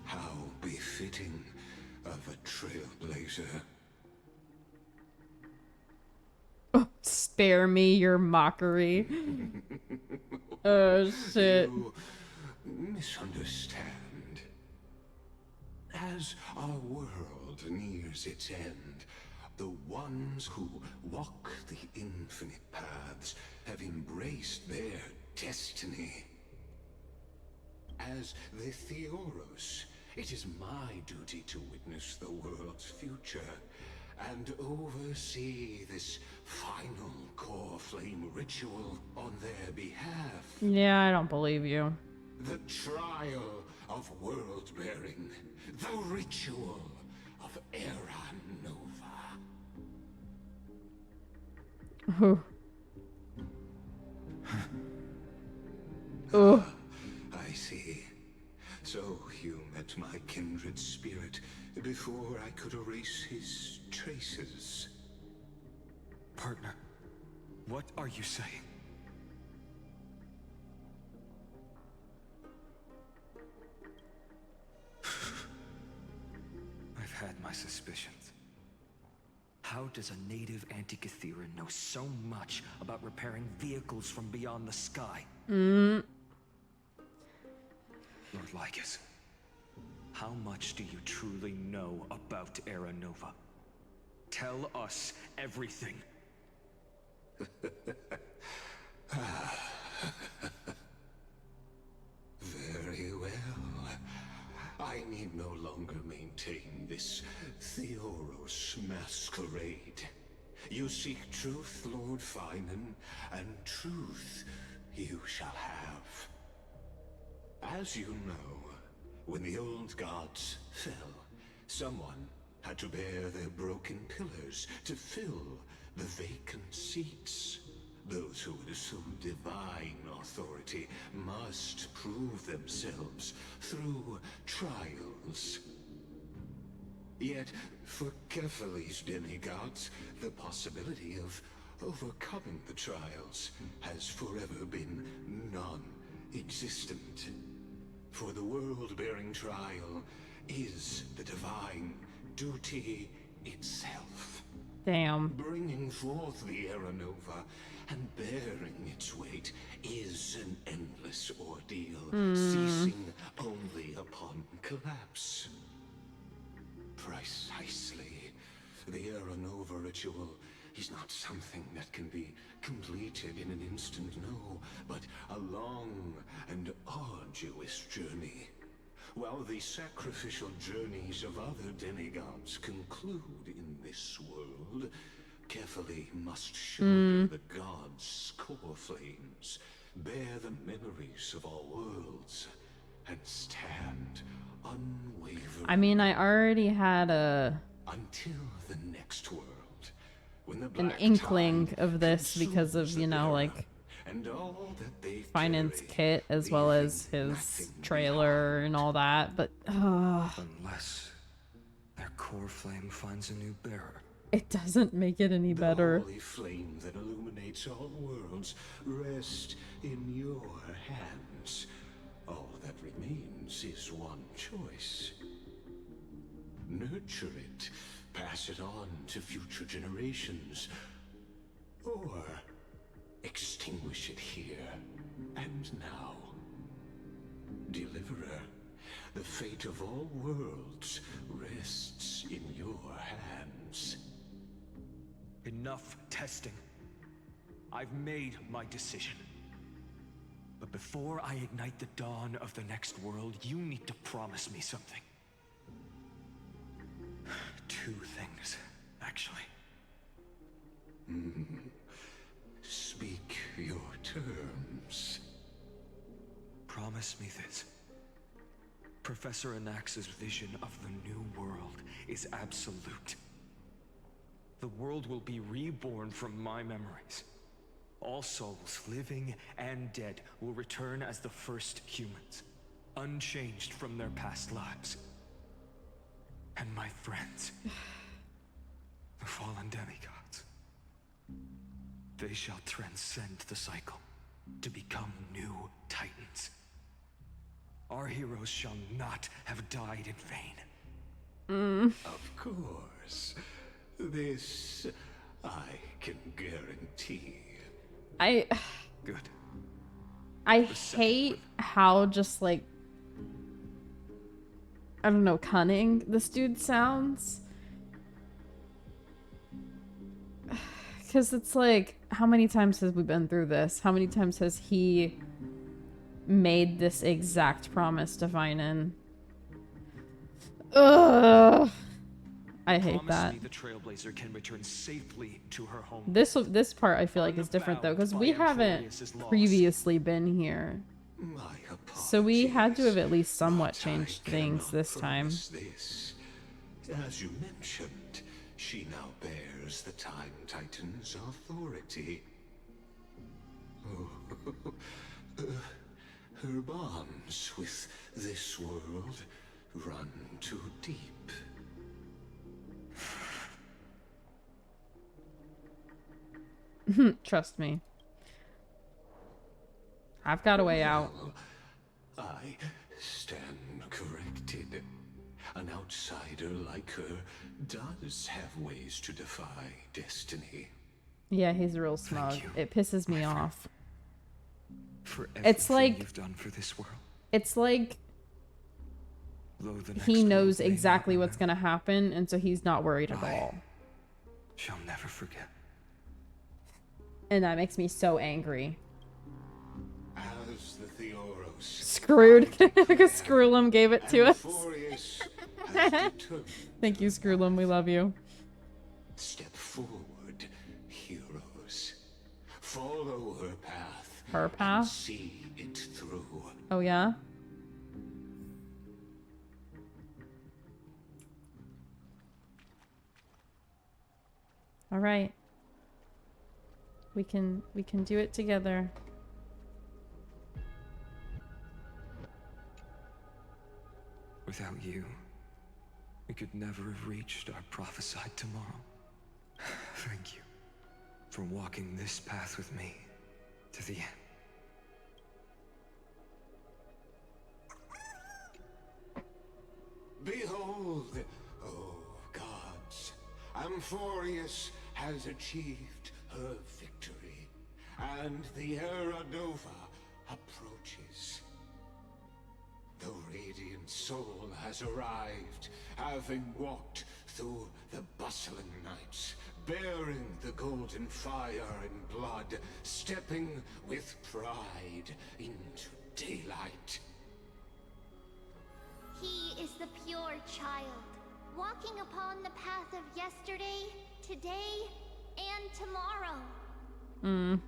How befitting of a trailblazer. Oh, spare me your mockery. Oh, shit. You misunderstand. As our world nears its end, the ones who walk the infinite paths have embraced their destiny. As the Theoros, it is my duty to witness the world's future and oversee this final core flame ritual on their behalf. Yeah, I don't believe you. The trial of world-bearing, the ritual of Era Nova. Oh. Oh. I see. So you met my kindred spirit before I could erase his traces. Partner, what are you saying? I've had my suspicions. How does a native Antikythera know so much about repairing vehicles from beyond the sky? Lord Lycus, how much do you truly know about Era Nova? Tell us everything. Very well. I need no longer maintain this Theoros masquerade. You seek truth, Lord Finan, and truth you shall have. As you know, when the old gods fell, someone had to bear their broken pillars to fill the vacant seats. Those who would assume divine authority must prove themselves through trials. Yet, for Kefali's demigods, the possibility of overcoming the trials has forever been non-existent. For the world-bearing trial is the divine duty itself. Damn. Bringing forth the Era Nova and bearing its weight is an endless ordeal, ceasing only upon collapse. Precisely. The Era Nova ritual is not something that can be completed in an instant, no, but a long and arduous journey. While the sacrificial journeys of other demigods conclude in this world, Kefali must shoulder the gods' core flames, bear the memories of all worlds, and stand unwavering. I mean, I already had until the next world, when the an Black inkling Tide of this because of, consumes you the know, Era, like and all that they finance carry, kit as well as leaving his nothing trailer and all that, but Unless their core flame finds a new bearer. it doesn't make it any better. The holy flame that illuminates all worlds rests in your hands. All that remains is one choice. Nurture it, pass it on to future generations, or extinguish it here and now. Deliverer, the fate of all worlds rests in your hands. Enough testing. I've made my decision. But before I ignite the dawn of the next world, you need to promise me something. Two things, actually. Speak your terms. Promise me this. Professor Anax's vision of the new world is absolute. The world will be reborn from my memories. All souls, living and dead, will return as the first humans, unchanged from their past lives. And my friends, the fallen demigods, they shall transcend the cycle to become new titans. Our heroes shall not have died in vain. Of course. This I can guarantee. Good. I hate how just like, I don't know, cunning this dude sounds. Because it's like, how many times has we been through this? How many times has he made this exact promise to Finan? Ugh. I hate that. Me the Trailblazer can return safely to her home. This part I feel like is different though, because we haven't previously been here. So we had to have at least somewhat changed things this time. This. As you mentioned, she now bears the Time Titan's authority. Her bonds with this world run too deep. Trust me. I've got a way out. I stand corrected. An outsider like her does have ways to defy destiny. Yeah, he's real smug. It pisses me off. For it's like you've done for this world. It's like he knows exactly what's gonna happen, and so he's not worried at all. Shall never forget. And that makes me so angry. As the Theoros Screwed. Because Screwlum gave it to us. Thank you, Screwlum. We love you. Step forward, heroes. Follow her path. Her path? See it through. Oh, yeah? All right. We can do it together. Without you, we could never have reached our prophesied tomorrow. Thank you for walking this path with me to the end. Behold, oh gods, Amphorius has achieved her victory, and the Era Nova approaches. The Radiant Soul has arrived, having walked through the bustling nights, bearing the golden fire and blood, stepping with pride into daylight. He is the pure child, walking upon the path of yesterday, today, and tomorrow.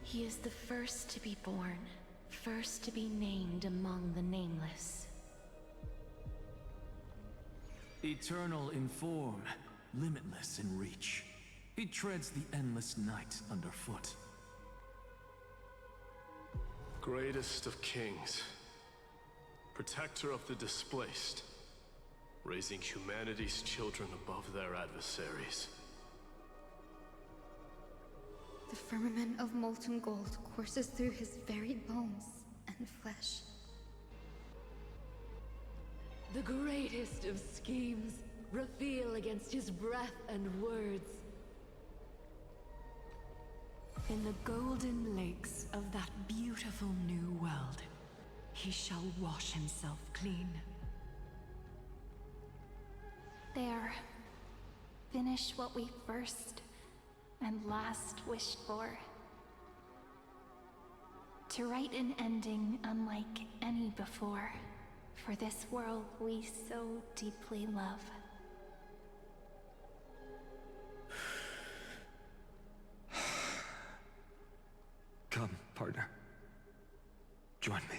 He is the first to be born, first to be named among the nameless. Eternal in form, limitless in reach. He treads the endless night underfoot. Greatest of kings, protector of the displaced, raising humanity's children above their adversaries. The firmament of molten gold courses through his very bones and flesh. The greatest of schemes reveal against his breath and words. In the golden lakes of that beautiful new world, he shall wash himself clean. There. Finish what we first and last wished for. To write an ending unlike any before, for this world we so deeply love. Come, partner. Join me.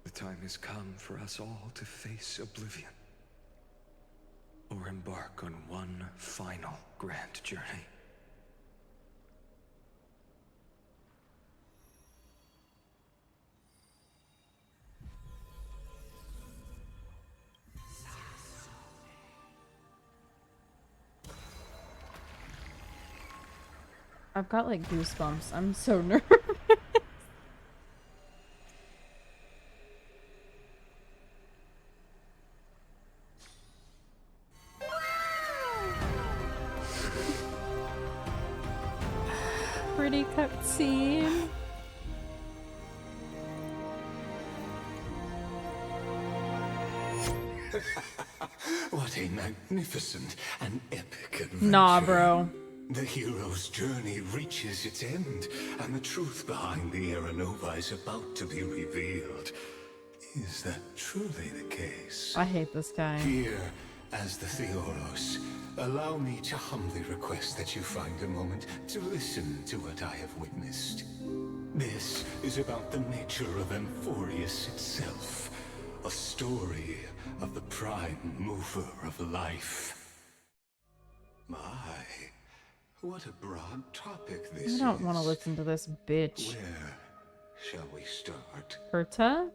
The time has come for us all to face oblivion. Or embark on one final grand journey. I've got like goosebumps. I'm so nervous. Pretty cutscene. What a magnificent and epic adventure. Nah, bro. The hero's journey reaches its end, and the truth behind the Aranova is about to be revealed. Is that truly the case? I hate this guy. Here, as the Theoros, allow me to humbly request that you find a moment to listen to what I have witnessed. This is about the nature of Amphorius itself, a story of the prime mover of life. My, what a broad topic this is. I don't want to listen to this bitch. Where shall we start? Herta?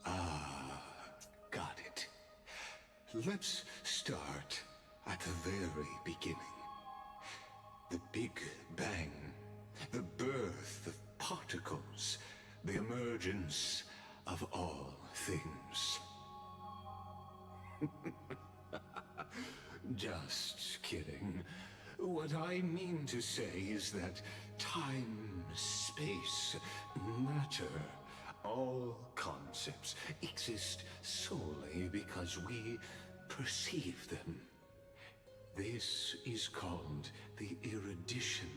Ah, got it. Let's start at the very beginning. The Big Bang, the birth of particles, the emergence of all things. Just kidding. What I mean to say is that time, space, matter, all concepts exist solely because we perceive them. This is called the erudition.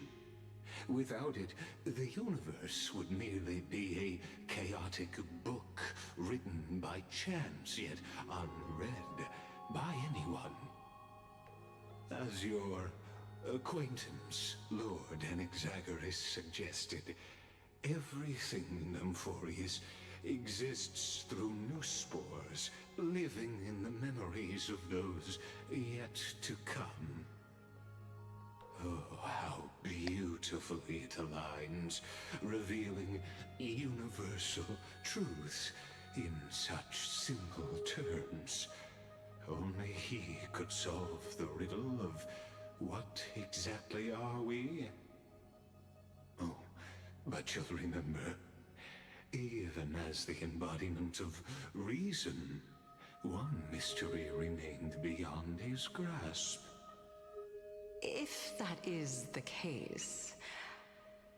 Without it, the universe would merely be a chaotic book written by chance, yet unread by anyone. As your acquaintance, Lord Anaxagoras, suggested, everything in Amphorius exists through new spores, living in the memories of those yet to come. Oh, how beautifully it aligns, revealing universal truths in such simple terms. Only he could solve the riddle of what exactly are we? Oh, but you'll remember, even as the embodiment of reason, one mystery remained beyond his grasp. If that is the case,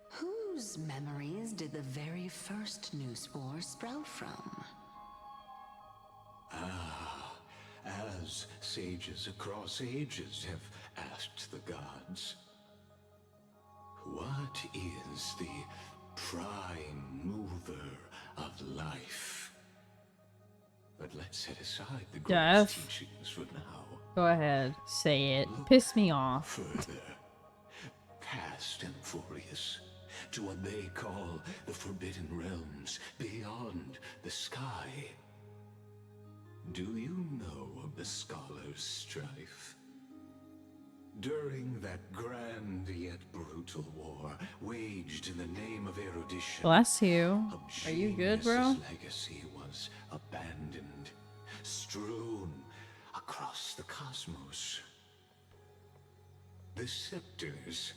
whose memories did the very first new spore sprout from? Ah, as sages across ages have asked the gods, what is the prime mover of life? But let's set aside the gross teachings for now. Go ahead, say it. Piss me off. Further, past Amphorius, to what they call the Forbidden Realms beyond the sky. Do you know of the Scholar's Strife? During that grand yet brutal war waged in the name of erudition, Bless you. Are you good, bro? Genius's legacy was abandoned, strewn across the cosmos. The Scepters,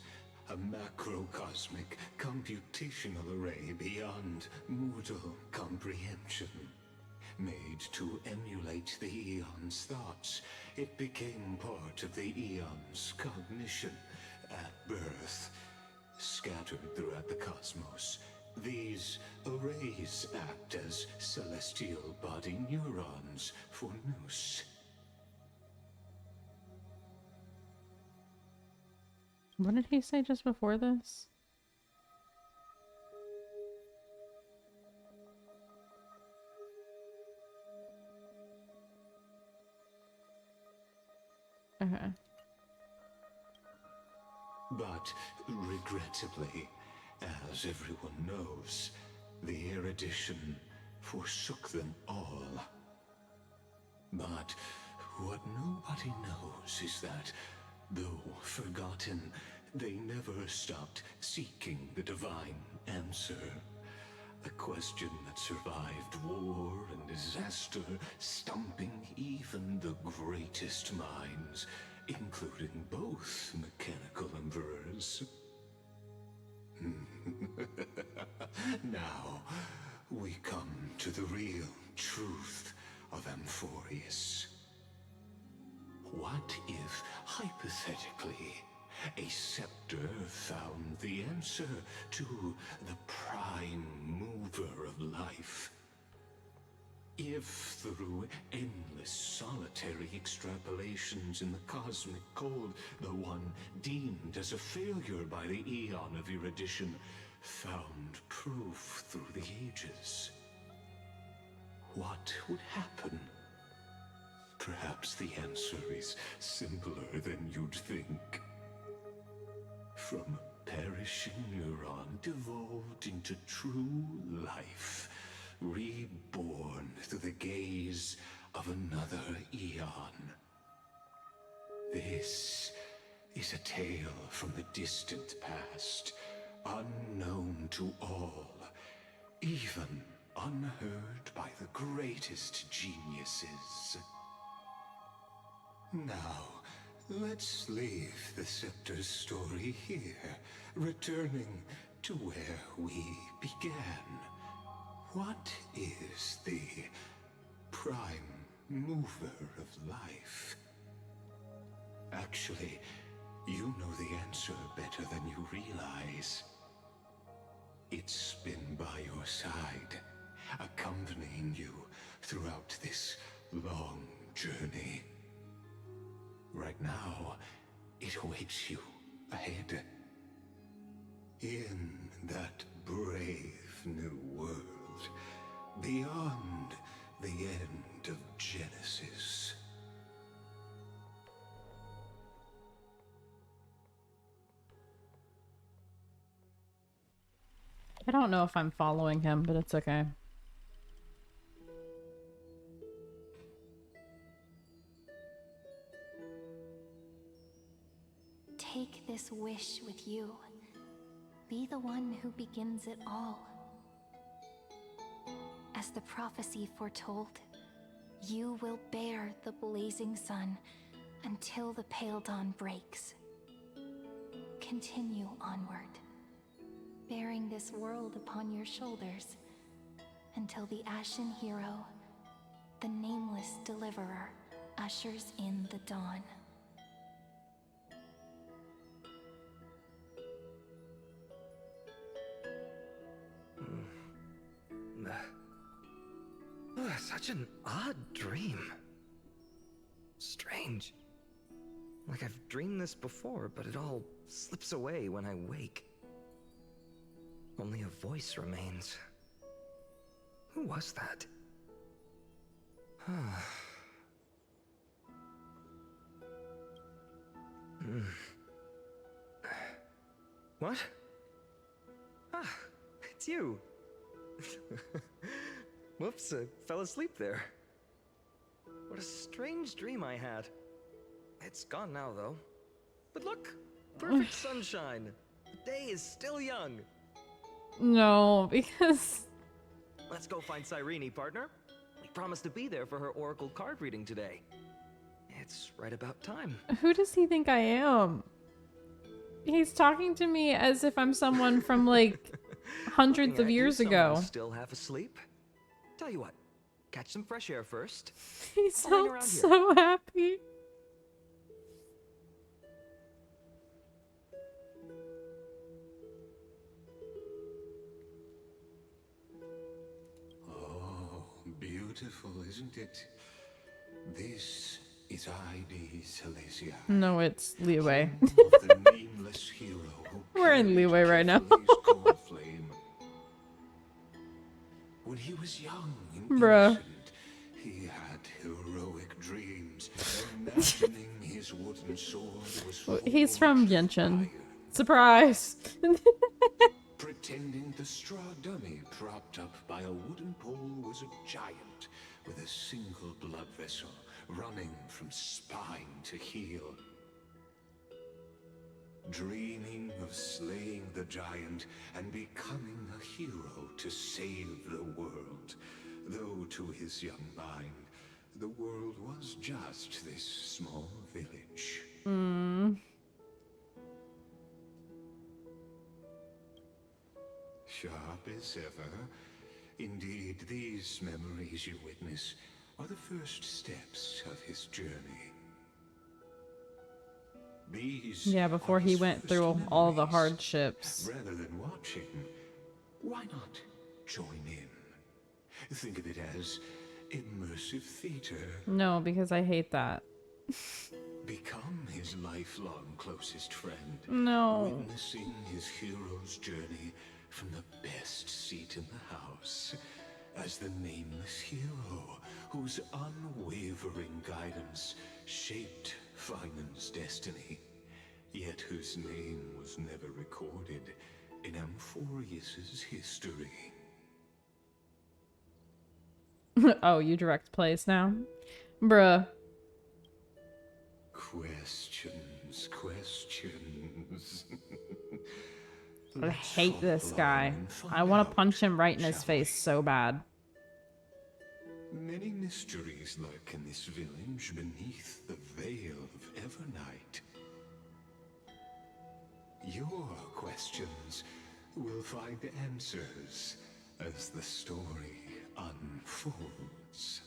a macrocosmic computational array beyond mortal comprehension. Made to emulate the Eon's thoughts, it became part of the Eon's cognition at birth. Scattered throughout the cosmos, these arrays act as celestial body neurons for Nous. What did he say just before this? Okay. But regrettably, as everyone knows, the erudition forsook them all. But what nobody knows is that, though forgotten, they never stopped seeking the divine answer. A question that survived war and disaster, stumping even the greatest minds, including both mechanical emperors. Now, we come to the real truth of Amphorius. What if, hypothetically, a scepter found the answer to the prime mover of life? If through endless solitary extrapolations in the cosmic code, the one deemed as a failure by the Eon of Erudition found proof through the ages, what would happen? Perhaps the answer is simpler than you'd think. From a perishing neuron devolved into true life, reborn through the gaze of another eon. This is a tale from the distant past, unknown to all, even unheard by the greatest geniuses. Now, let's leave the Scepter's story here, returning to where we began. What is the prime mover of life? Actually, you know the answer better than you realize. It's been by your side, accompanying you throughout this long journey. Right now, it awaits you ahead. In that brave new world, beyond the end of Genesis. I don't know if I'm following him, but it's okay. Take this wish with you. Be the one who begins it all. As the prophecy foretold, you will bear the blazing sun until the pale dawn breaks. Continue onward, bearing this world upon your shoulders until the Ashen Hero, the nameless deliverer, ushers in the dawn. Such an odd dream. Strange. Like I've dreamed this before, but it all slips away when I wake. Only a voice remains. Who was that? What? Ah, it's you. Whoops, I fell asleep there. What a strange dream I had. It's gone now, though. But look, perfect sunshine. The day is still young. No, because... Let's go find Cyrene, partner. We promised to be there for her oracle card reading today. It's right about time. Who does he think I am? He's talking to me as if I'm someone from, like, hundreds of years ago. Still half asleep? Tell you what, catch some fresh air first. He sounds so happy. Oh, beautiful, isn't it? This is Ide Silesia. No, it's Liyue. The nameless this hero who We're in leeway right now. carefully his flame. When he was young and Bruh. innocent, he had heroic dreams, imagining his wooden sword was He's from Genshin. Surprise! pretending the straw dummy propped up by a wooden pole was a giant with a single blood vessel running from spine to heel. Dreaming of slaying the giant and becoming a hero to save the world, though to his young mind, the world was just this small village. Sharp as ever. Indeed, these memories you witness are the first steps of his journey. These Yeah, before are he his went first through all the memories. hardships. Rather than watching, why not join in? Think of it as immersive theater. No, because I hate that. Become his lifelong closest friend. No. Witnessing his hero's journey from the best seat in the house. As the nameless hero whose unwavering guidance shaped Finon's destiny, yet whose name was never recorded in Amphorius's history. Oh, you direct plays now? Bruh. Questions. I hate this guy. I want to punch him right in his face so bad. Many mysteries lurk in this village beneath the veil of Evernight. Your questions will find answers as the story unfolds.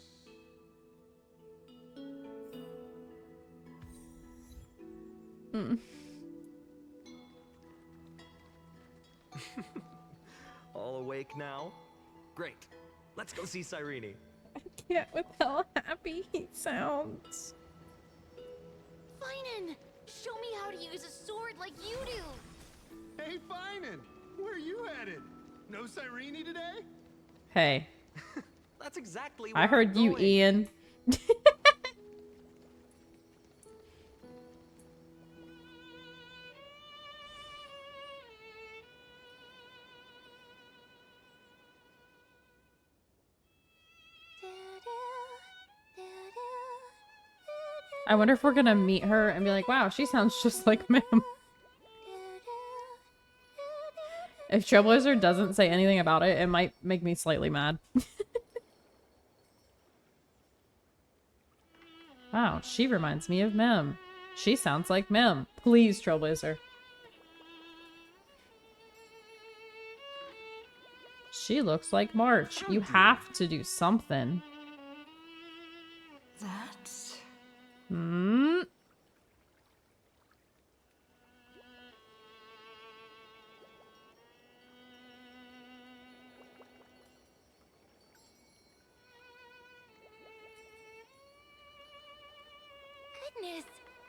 All awake now? Great. Let's go see Cyrene. I can't with how happy he sounds. Finan! Show me how to use a sword like you do! Hey, Finan! Where are you headed? No Cyrene today? Hey, That's exactly where I heard I'm you, going. Ian. I wonder if we're gonna meet her and be like, wow, she sounds just like Mim. If Trailblazer doesn't say anything about it, it might make me slightly mad. Wow, she reminds me of Mim. She sounds like Mim. Please, Trailblazer. She looks like March. You have to do something. That's... Hmm? Goodness,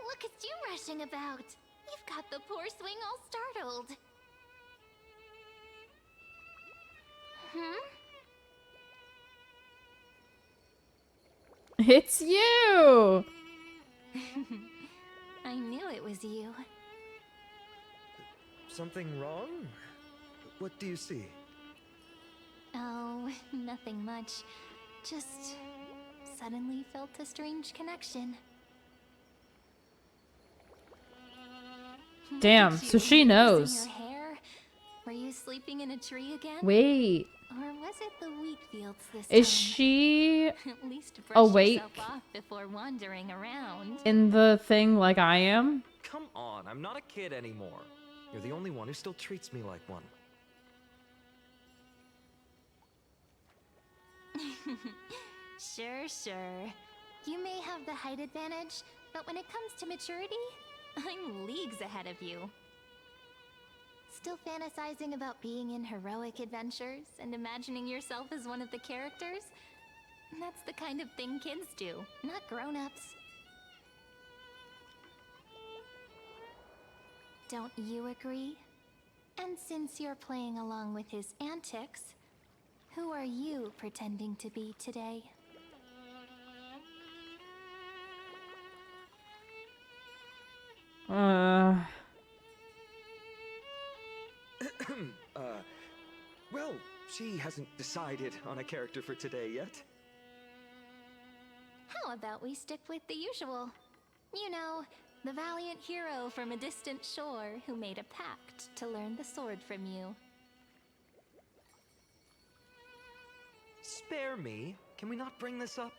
look at you rushing about. You've got the poor swing all startled. It's you! I knew it was you. Something wrong? What do you see? Oh, nothing much. Just suddenly felt a strange connection. Damn, so she knows. Your hair? Were you sleeping in a tree again? Wait. Or was it the wheat fields this Is time? she At least brush awake yourself off before wandering around. in the thing like I am? Come on, I'm not a kid anymore. You're the only one who still treats me like one. Sure. You may have the height advantage, but when it comes to maturity, I'm leagues ahead of you. Still fantasizing about being in heroic adventures and imagining yourself as one of the characters? That's the kind of thing kids do, not grown-ups. Don't you agree? And since you're playing along with his antics, who are you pretending to be today? Well, she hasn't decided on a character for today yet. How about we stick with the usual? You know, the valiant hero from a distant shore who made a pact to learn the sword from you. Spare me. Can we not bring this up?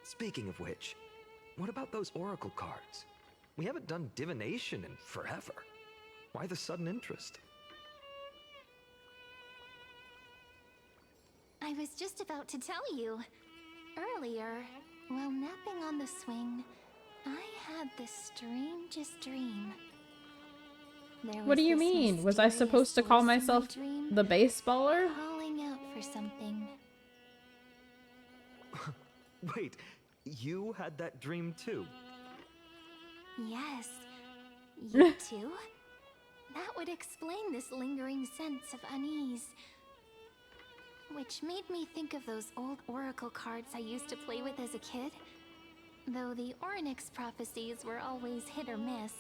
Speaking of which, what about those oracle cards? We haven't done divination in forever. Why the sudden interest? I was just about to tell you. Earlier, while napping on the swing, I had the strangest dream. What do you mean? Was I supposed to call myself the baseballer? Calling out for something. Wait, you had that dream too? Yes. You too? That would explain this lingering sense of unease. Which made me think of those old oracle cards I used to play with as a kid. Though the Ornyx prophecies were always hit or miss.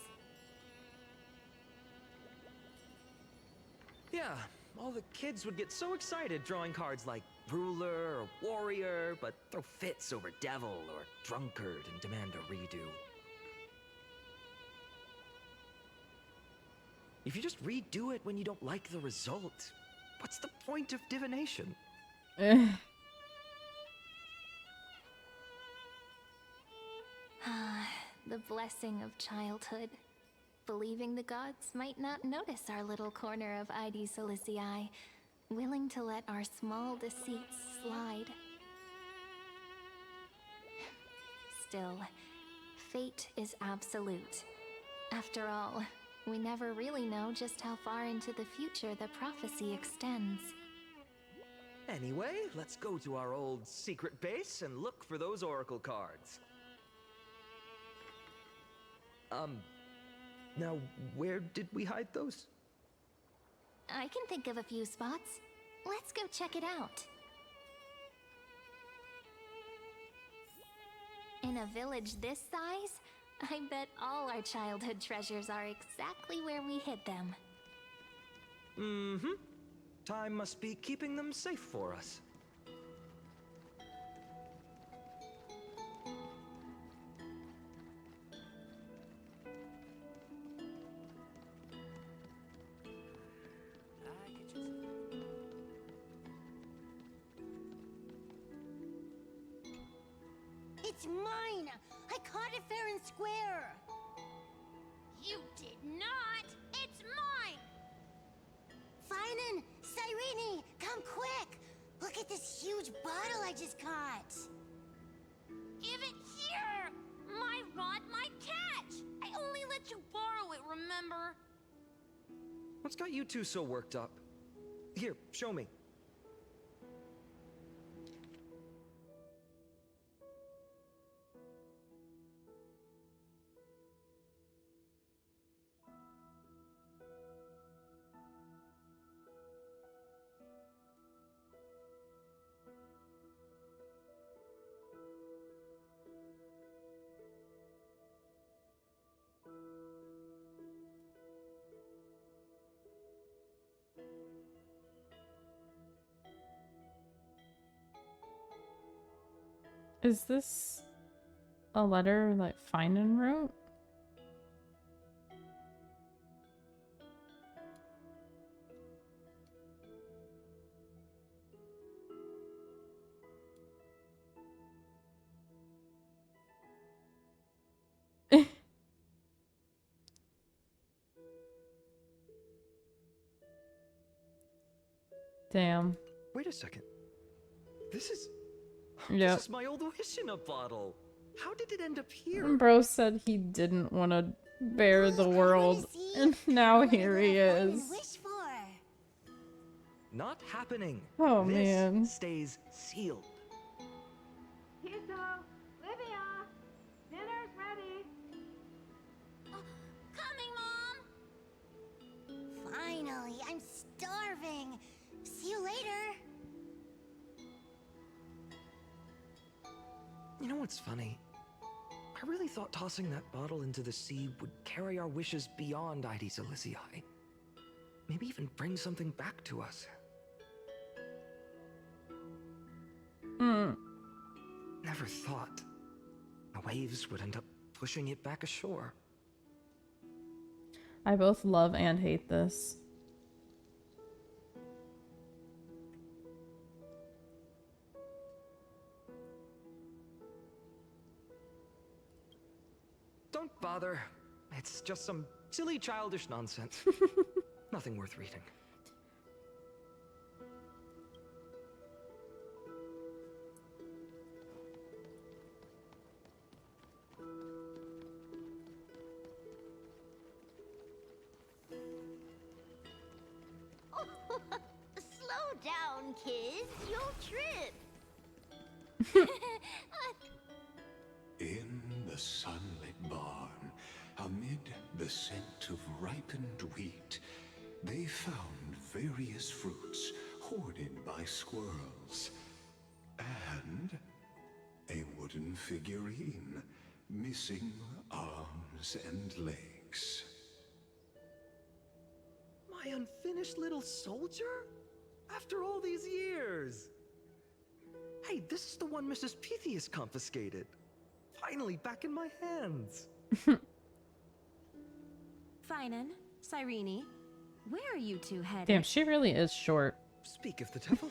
Yeah, all the kids would get so excited drawing cards like ruler or warrior, but throw fits over devil or drunkard and demand a redo. If you just redo it when you don't like the result, what's the point of divination? The blessing of childhood. Believing the gods might not notice our little corner of ID Silicii, willing to let our small deceits slide. Still, fate is absolute. After all, we never really know just how far into the future the prophecy extends. Anyway, let's go to our old secret base and look for those oracle cards. Now, where did we hide those? I can think of a few spots. Let's go check it out. In a village this size, I bet all our childhood treasures are exactly where we hid them. Mm-hmm. Time must be keeping them safe for us. It's mine! I caught it fair and square! You did not! It's mine! Finan! Cyrene! Come quick! Look at this huge bottle I just caught! Give it here! My rod, my catch! I only let you borrow it, remember? What's got you two so worked up? Here, show me. Is this a letter that Finan wrote? Damn. Wait a second. This is Yep. This is my old wish in a bottle. How did it end up here? Bro said he didn't want to bear the world, and now here he is. Not happening. Oh, this man. Stays sealed. Huso, Livia, dinner's ready. Coming, Mom! You know what's funny? I really thought tossing that bottle into the sea would carry our wishes beyond Ides Elysiae. Maybe even bring something back to us. Never thought the waves would end up pushing it back ashore. I both love and hate this. Don't bother. It's just some silly childish nonsense. Nothing worth reading. Slow down, kids. You'll trip. In the sunlit barn, amid the scent of ripened wheat, they found various fruits hoarded by squirrels, and a wooden figurine missing arms and legs. My unfinished little soldier? After all these years! Hey, this is the one Mrs. Pythias confiscated. Finally back in my hands. Finan, Cyrene, where are you two headed? Damn, she really is short. Speak of the devil.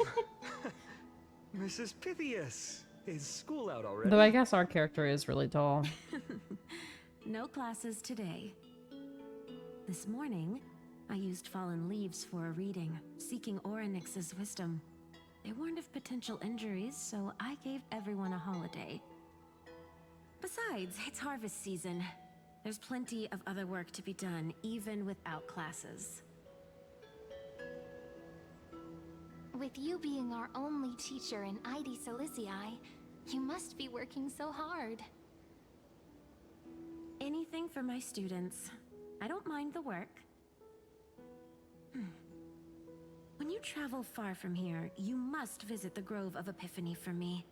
Mrs. Pythias, is school out already? Though I guess our character is really tall. No classes today. This morning, I used fallen leaves for a reading, seeking Orynyx's wisdom. They warned of potential injuries, so I gave everyone a holiday. Besides, it's harvest season. There's plenty of other work to be done, even without classes. With you being our only teacher in Ides Elysiae, you must be working so hard. Anything for my students. I don't mind the work. When you travel far from here, you must visit the Grove of Epiphany for me,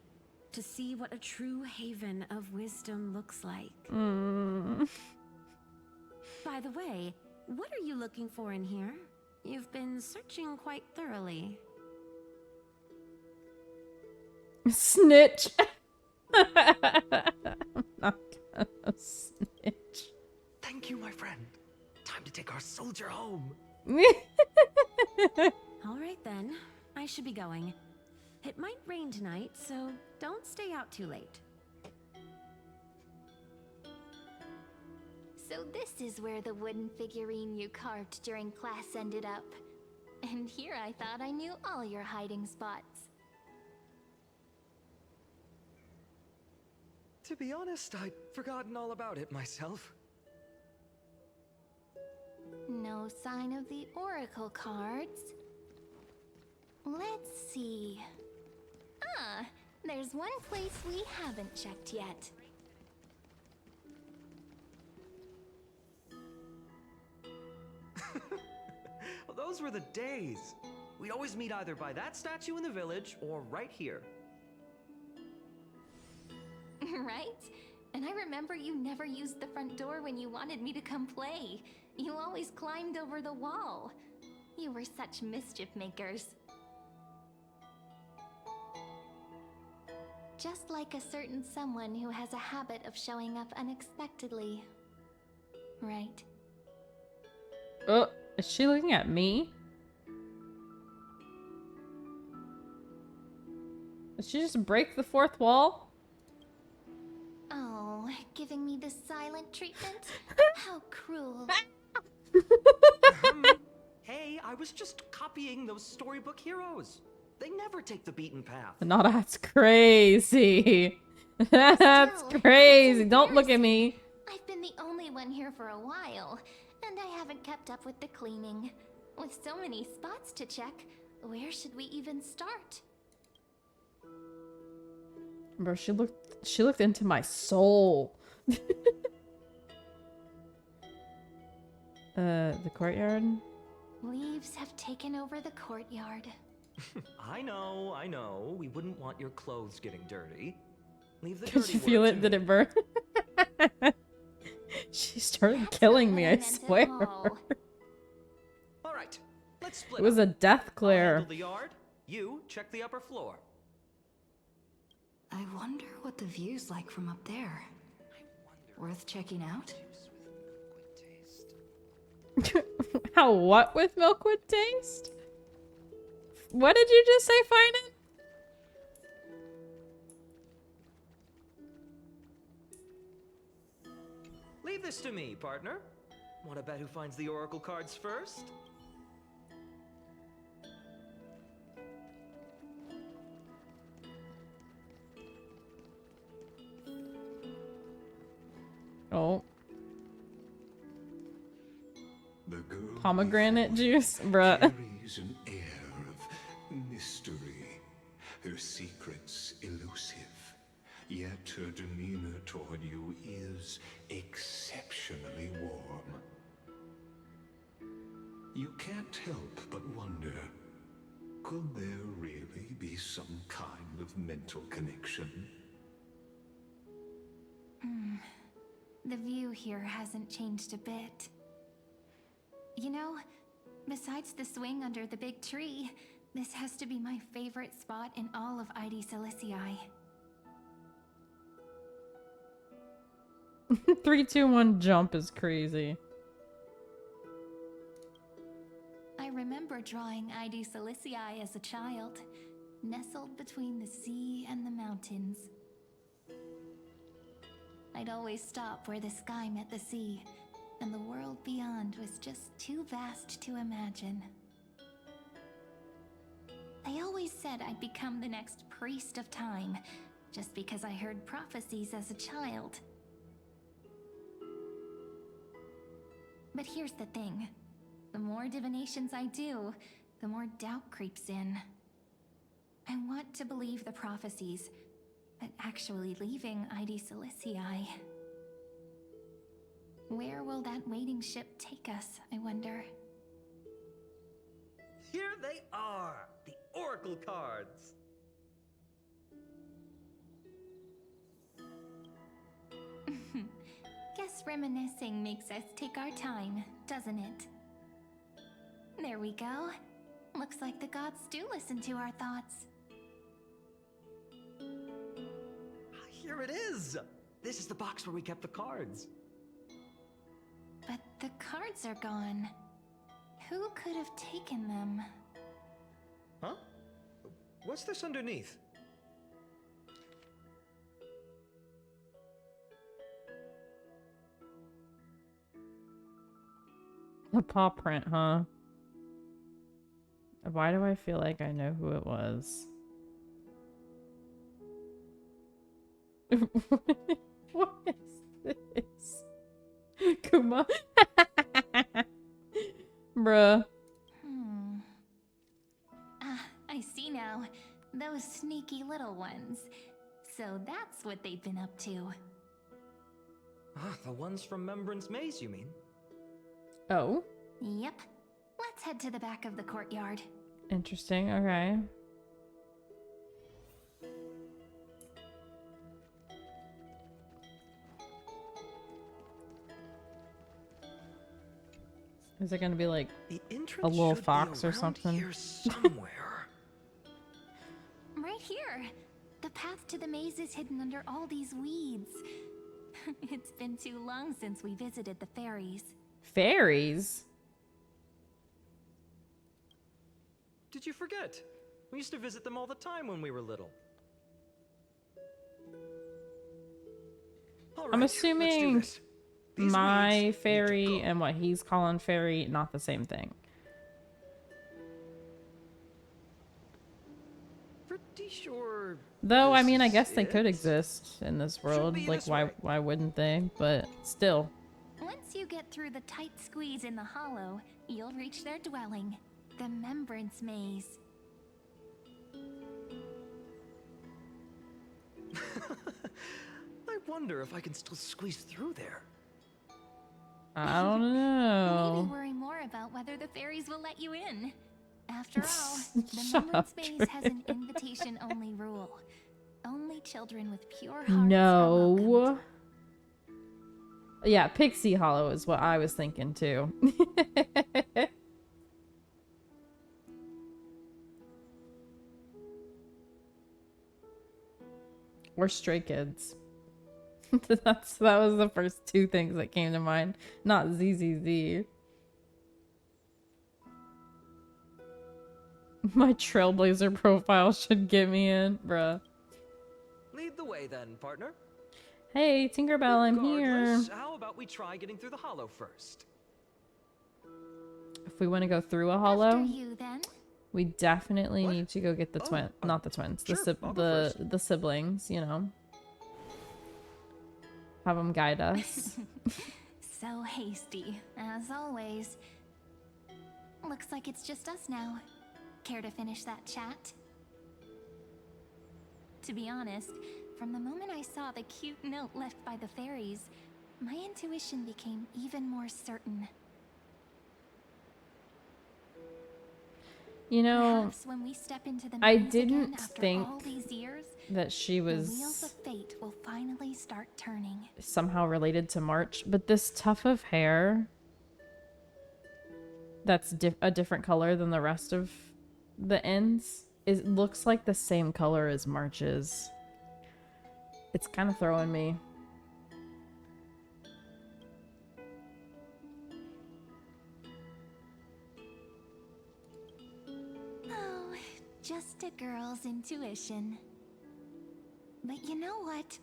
to see what a true haven of wisdom looks like. By the way, what are you looking for in here? You've been searching quite thoroughly. Snitch. I'm not gonna snitch. Thank you, my friend. Time to take our soldier home. All right then, I should be going. It might rain tonight, so don't stay out too late. So this is where the wooden figurine you carved during class ended up. And here I thought I knew all your hiding spots. To be honest, I'd forgotten all about it myself. No sign of the oracle cards. Let's see. Ah, there's one place we haven't checked yet. Well, those were the days. We'd always meet either by that statue in the village or right here. Right? And I remember you never used the front door when you wanted me to come play. You always climbed over the wall. You were such mischief makers. Just like a certain someone who has a habit of showing up unexpectedly. Right? Oh, is she looking at me? Did she just break the fourth wall? Oh, giving me the silent treatment? How cruel. Hey, I was just copying those storybook heroes. They never take the beaten path. No, that's crazy. That's crazy. Don't look at me. I've been the only one here for a while, and I haven't kept up with the cleaning. With so many spots to check, where should we even start? Bro, she looked into my soul. The courtyard? Leaves have taken over the courtyard. I know. We wouldn't want your clothes getting dirty. Leave the Could dirty you feel work it? to Did me. it burn? She started killing me, I swear. All right, let's split It was up. a death I'll glare. handle the yard. You check the upper floor. I wonder what the view's like from up there. Worth checking out? How what with Milkwood taste? What did you just say, Finan? Leave this to me, partner. Want to bet who finds the oracle cards first? Oh. The girl Pomegranate juice, bruh. carries an air of mystery, her secrets elusive, yet her demeanor toward you is exceptionally warm. You can't help but wonder, could there really be some kind of mental connection? The view here hasn't changed a bit. You know, besides the swing under the big tree, this has to be my favorite spot in all of ID Silicii. 3, 2, 1 jump is crazy. I remember drawing ID Silicii as a child, nestled between the sea and the mountains. I'd always stop where the sky met the sea, and the world beyond was just too vast to imagine. I always said I'd become the next priest of time, just because I heard prophecies as a child. But here's the thing. The more divinations I do, the more doubt creeps in. I want to believe the prophecies, but actually leaving ID Silicii. Where will that waiting ship take us, I wonder? Here they are, the oracle cards. Guess reminiscing makes us take our time, doesn't it? There we go. Looks like the gods do listen to our thoughts. Here it is. This is the box where we kept the cards. But the cards are gone. Who could have taken them? Huh? What's this underneath? A paw print, huh? Why do I feel like I know who it was? What is this? Kuma? Bruh. Ah, I see now. Those sneaky little ones. So that's what they've been up to. Ah, the ones from Membrance Maze, you mean? Oh. Yep. Let's head to the back of the courtyard. Interesting, okay. Is it gonna be like a little fox or something? Here somewhere. Right here. The path to the maze is hidden under all these weeds. It's been too long since we visited the fairies. Fairies? Did you forget? We used to visit them all the time when we were little. All I'm right, let's do assuming this. These my weeds need to fairy go. and what he's calling fairy, not the same thing. Pretty sure. Though, I this mean, I is guess they could it. exist in this world. be Like, this why way. why wouldn't they? But still. Once you get through the tight squeeze in the hollow, you'll reach their dwelling, the Membrance Maze. I wonder if I can still squeeze through there. I don't Maybe know. worry more about whether the fairies will let you in. After all, the Shut Membrance up, Maze has an Trin. invitation-only rule. only children with pure hearts are welcomed. No. Yeah, Pixie Hollow is what I was thinking too. Or Stray Kids. That was the first two things that came to mind. Not ZZZ. My Trailblazer profile should get me in, bruh. Lead the way then, partner. Hey, Tinkerbell, I'm here. Regardless, how about we try getting through the hollow first? If we want to go through a hollow, You then? we definitely need to go get the twin, not the twins, sure, the siblings, you know. Have them guide us. So hasty, as always. Looks like it's just us now. Care to finish that chat? To be honest, from the moment I saw the cute note left by the fairies, my intuition became even more certain. You know, Perhaps when we step into the I maze didn't again after think all these years, that she the wheels was of fate will finally start turning. somehow related to March, but this tuft of hair that's a different color than the rest of the ends, it looks like the same color as March's. It's kind of throwing me. Oh, just a girl's intuition. But you know what?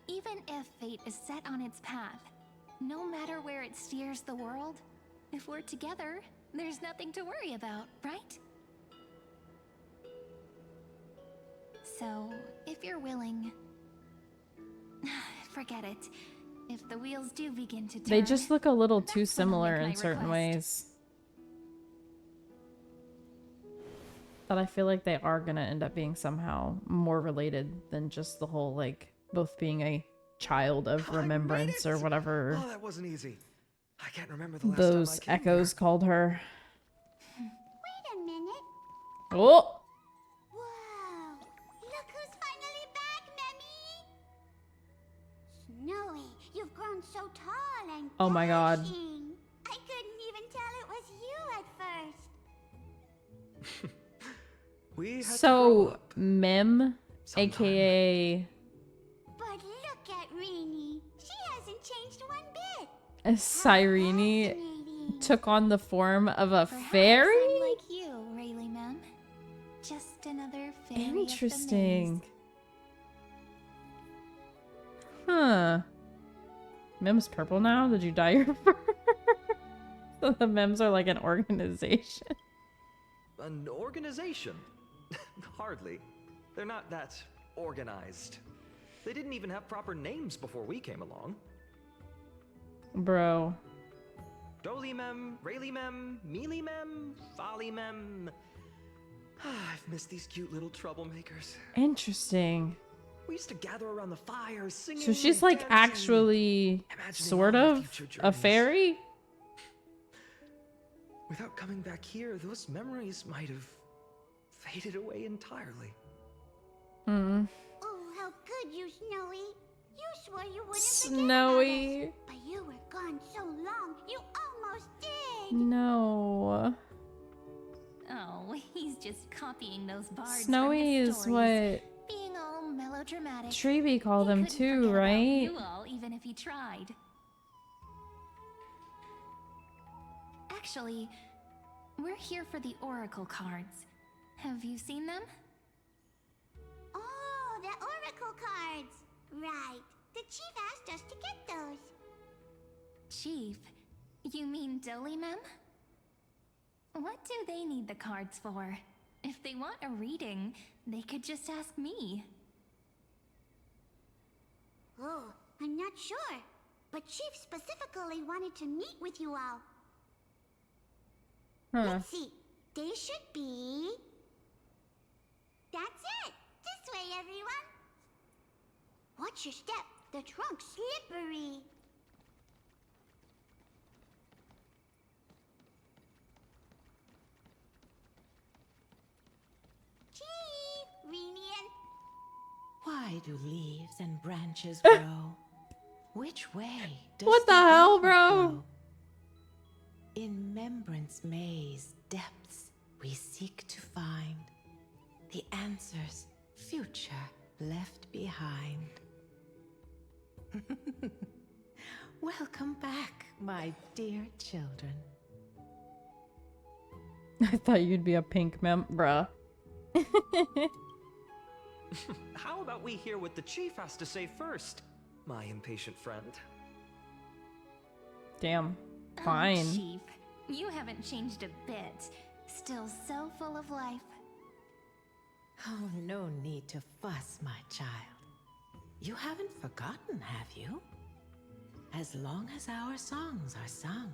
Even if fate is set on its path, no matter where it steers the world, if we're together, there's nothing to worry about, right? So, if you're willing... Forget it. If the wheels do begin to turn... They just look a little too that's when I'll similar make in my certain request. ways. But I feel like they are gonna end up being somehow more related than just the whole, like, both being a child of remembrance or whatever Oh, that wasn't easy. I can't remember the last those time I came echoes called her. Wait a minute. Oh! Whoa! Look who's finally back, Memmy! Snowy, you've grown so tall and Oh my god. dashing. I couldn't even tell it was you at first. We had to grow So, up. Mem, Sometime. aka But look at Rini. She hasn't changed one bit. Cyrene, took on the form of a Perhaps fairy? I'm like you, Rayleigh, ma'am. Just another fairy of the Interesting. maze. Huh. Mem's purple now? Did you dye your fur? So the Mems are like an organization. An organization? Hardly. They're not that organized. They didn't even have proper names before we came along. Bro. Dolly Mem, Rayleigh Mem, Mealy Mem, Folly Mem. I've missed these cute little troublemakers. Interesting. We used to gather around the fire singing. So she's and like dancing. actually sort all our of future a journeys. fairy? Without coming back here, those memories might have faded away entirely. Hmm. Oh, how could you, Snowy? You swore you wouldn't Snowy. forget about us, but you were gone so long, you almost did. No. Oh, he's just copying those bards Snowy from his is stories, what being all melodramatic. Treby called him Couldn't too, forget about right? you all, even if he tried. Actually, we're here for the Oracle cards. Have you seen them? Oh, the Oracle cards. Right. The chief asked us to get those. Chief, you mean Dolly, ma'am? What do they need the cards for? If they want a reading, they could just ask me. Oh, I'm not sure. But Chief specifically wanted to meet with you all. Huh. Let's see. They should be... That's it! This way, everyone! Watch your step. The trunk's slippery. Chief! Rini and... Why, Why do leaves and branches grow? Which way does What the hell, river bro? go? In Remembrance Maze depths we seek to find the answers future left behind. Welcome back, my dear children. I thought you'd be a pink bruh. How about we hear what the chief has to say first, my impatient friend? Damn. Oh, Fine. Chief, you haven't changed a bit. Still so full of life. Oh, no need to fuss, my child. You haven't forgotten, have you? As long as our songs are sung,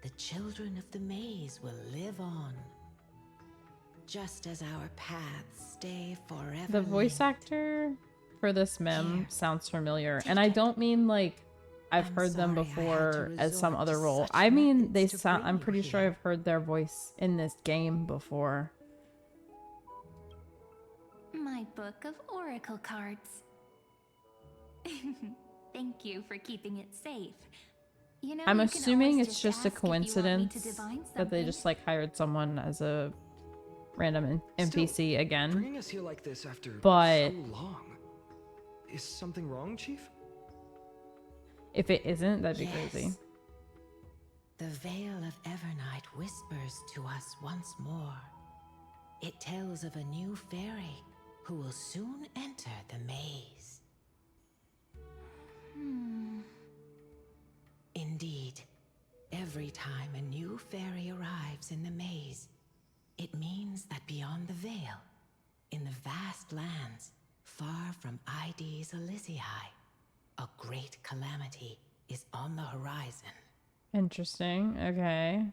the children of the maze will live on. Just as our paths stay forever. The voice actor for this meme sounds familiar, and I don't mean like I've heard them before as some other role. I mean they sound. I'm pretty sure I've heard their voice in this game before. My book of oracle cards. Thank you for keeping it safe. You know, I'm you can assuming always it's just a ask if you want me to coincidence divine that they something. just like hired someone as a random NPC again. Bringing us here like this after But so long. Is something wrong, Chief? if it isn't, that'd be crazy. The veil of Evernight whispers to us once more. It tells of a new fairy who will soon enter the maze. Indeed, every time a new fairy arrives in the maze, it means that beyond the veil, in the vast lands far from Ides Elysiae, a great calamity is on the horizon. Interesting. Okay.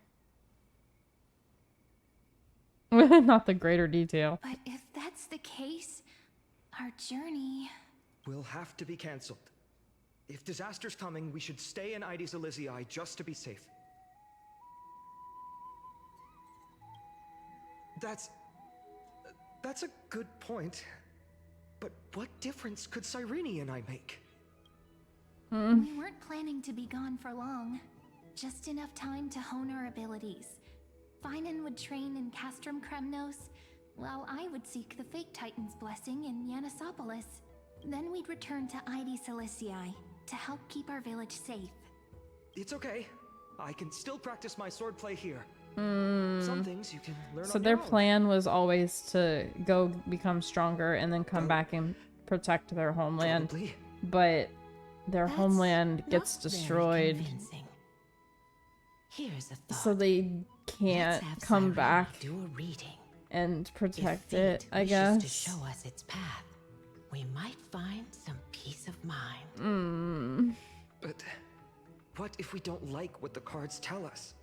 Not the greater detail. But if that's the case, our journey... Will have to be cancelled. If disaster's coming, we should stay in Ides Elysiae just to be safe. That's a good point. But what difference could Cyrene and I make? We weren't planning to be gone for long. Just enough time to hone our abilities. Finan would train in Castrum Kremnos, while I would seek the Fake Titan's blessing in Yanisopolis. Then we'd return to Ides Elysiae to help keep our village safe. It's okay. I can still practice my swordplay here. Some things you can learn So on their your own. plan was always to go become stronger and then come back and protect their homeland. Probably. But their homeland gets Not very destroyed. convincing. Here's a thought. So they can't Let's have come Cyrene back do a reading. and protect If it, fate I wishes guess. to show us its path, we might find some peace of mind. But what if we don't like what the cards tell us?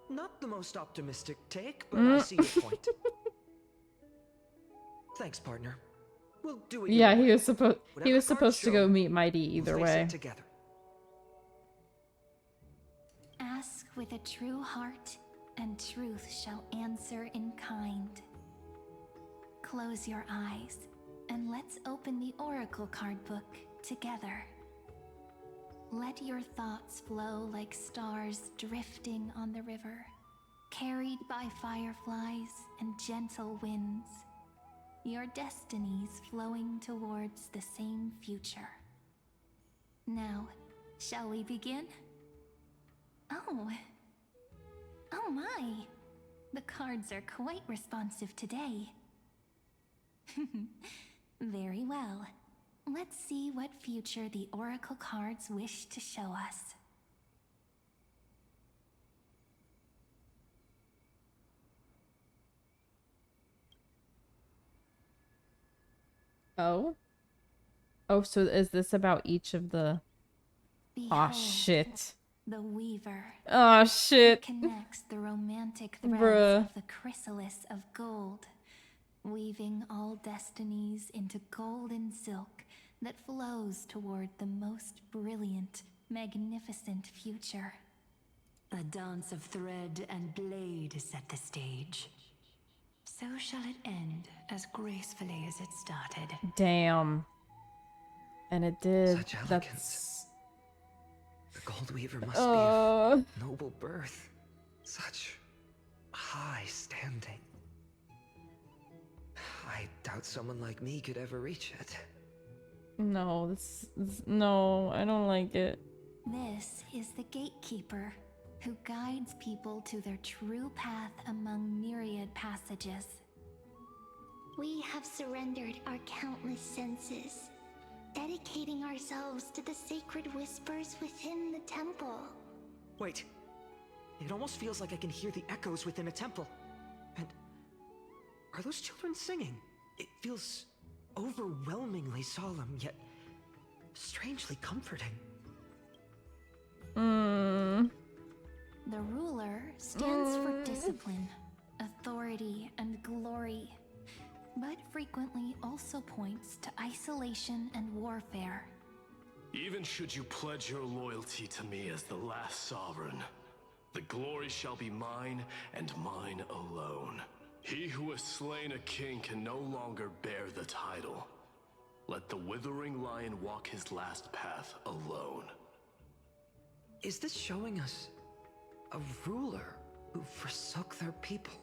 Not the most optimistic take, but I see your point. Thanks, partner. We'll do it. Yeah, your he way. was supposed Whatever cards to show, go meet Mighty either we'll face way. it together. Ask with a true heart, and truth shall answer in kind. Close your eyes, and let's open the Oracle card book together. Let your thoughts flow like stars drifting on the river, carried by fireflies and gentle winds. Your destinies flowing towards the same future. Now, shall we begin? Oh my! The cards are quite responsive today. Very well. Let's see what future the Oracle cards wish to show us. Oh? Oh, so is this about each of the... Aw, Behold, shit. The Weaver. Aw, shit. It connects the romantic threads Bruh. of the chrysalis of gold, weaving all destinies into golden silk that flows toward the most brilliant, magnificent future. The dance of thread and blade set the stage. So shall it end as gracefully as it started. Damn. And it did. Such elegance. That's... The Gold Weaver must be of noble birth. Such high standing. I doubt someone like me could ever reach it. No, no, I don't like it. This is the Gatekeeper, who guides people to their true path among myriad passages. We have surrendered our countless senses, dedicating ourselves to the sacred whispers within the temple. Wait. It almost feels like I can hear the echoes within a temple. And are those children singing? It feels overwhelmingly solemn, yet strangely comforting. The ruler stands for discipline, authority, and glory, but frequently also points to isolation and warfare. Even should you pledge your loyalty to me as the last sovereign, the glory shall be mine and mine alone. He who has slain a king can no longer bear the title. Let the withering lion walk his last path alone. Is this showing us a ruler who forsook their people?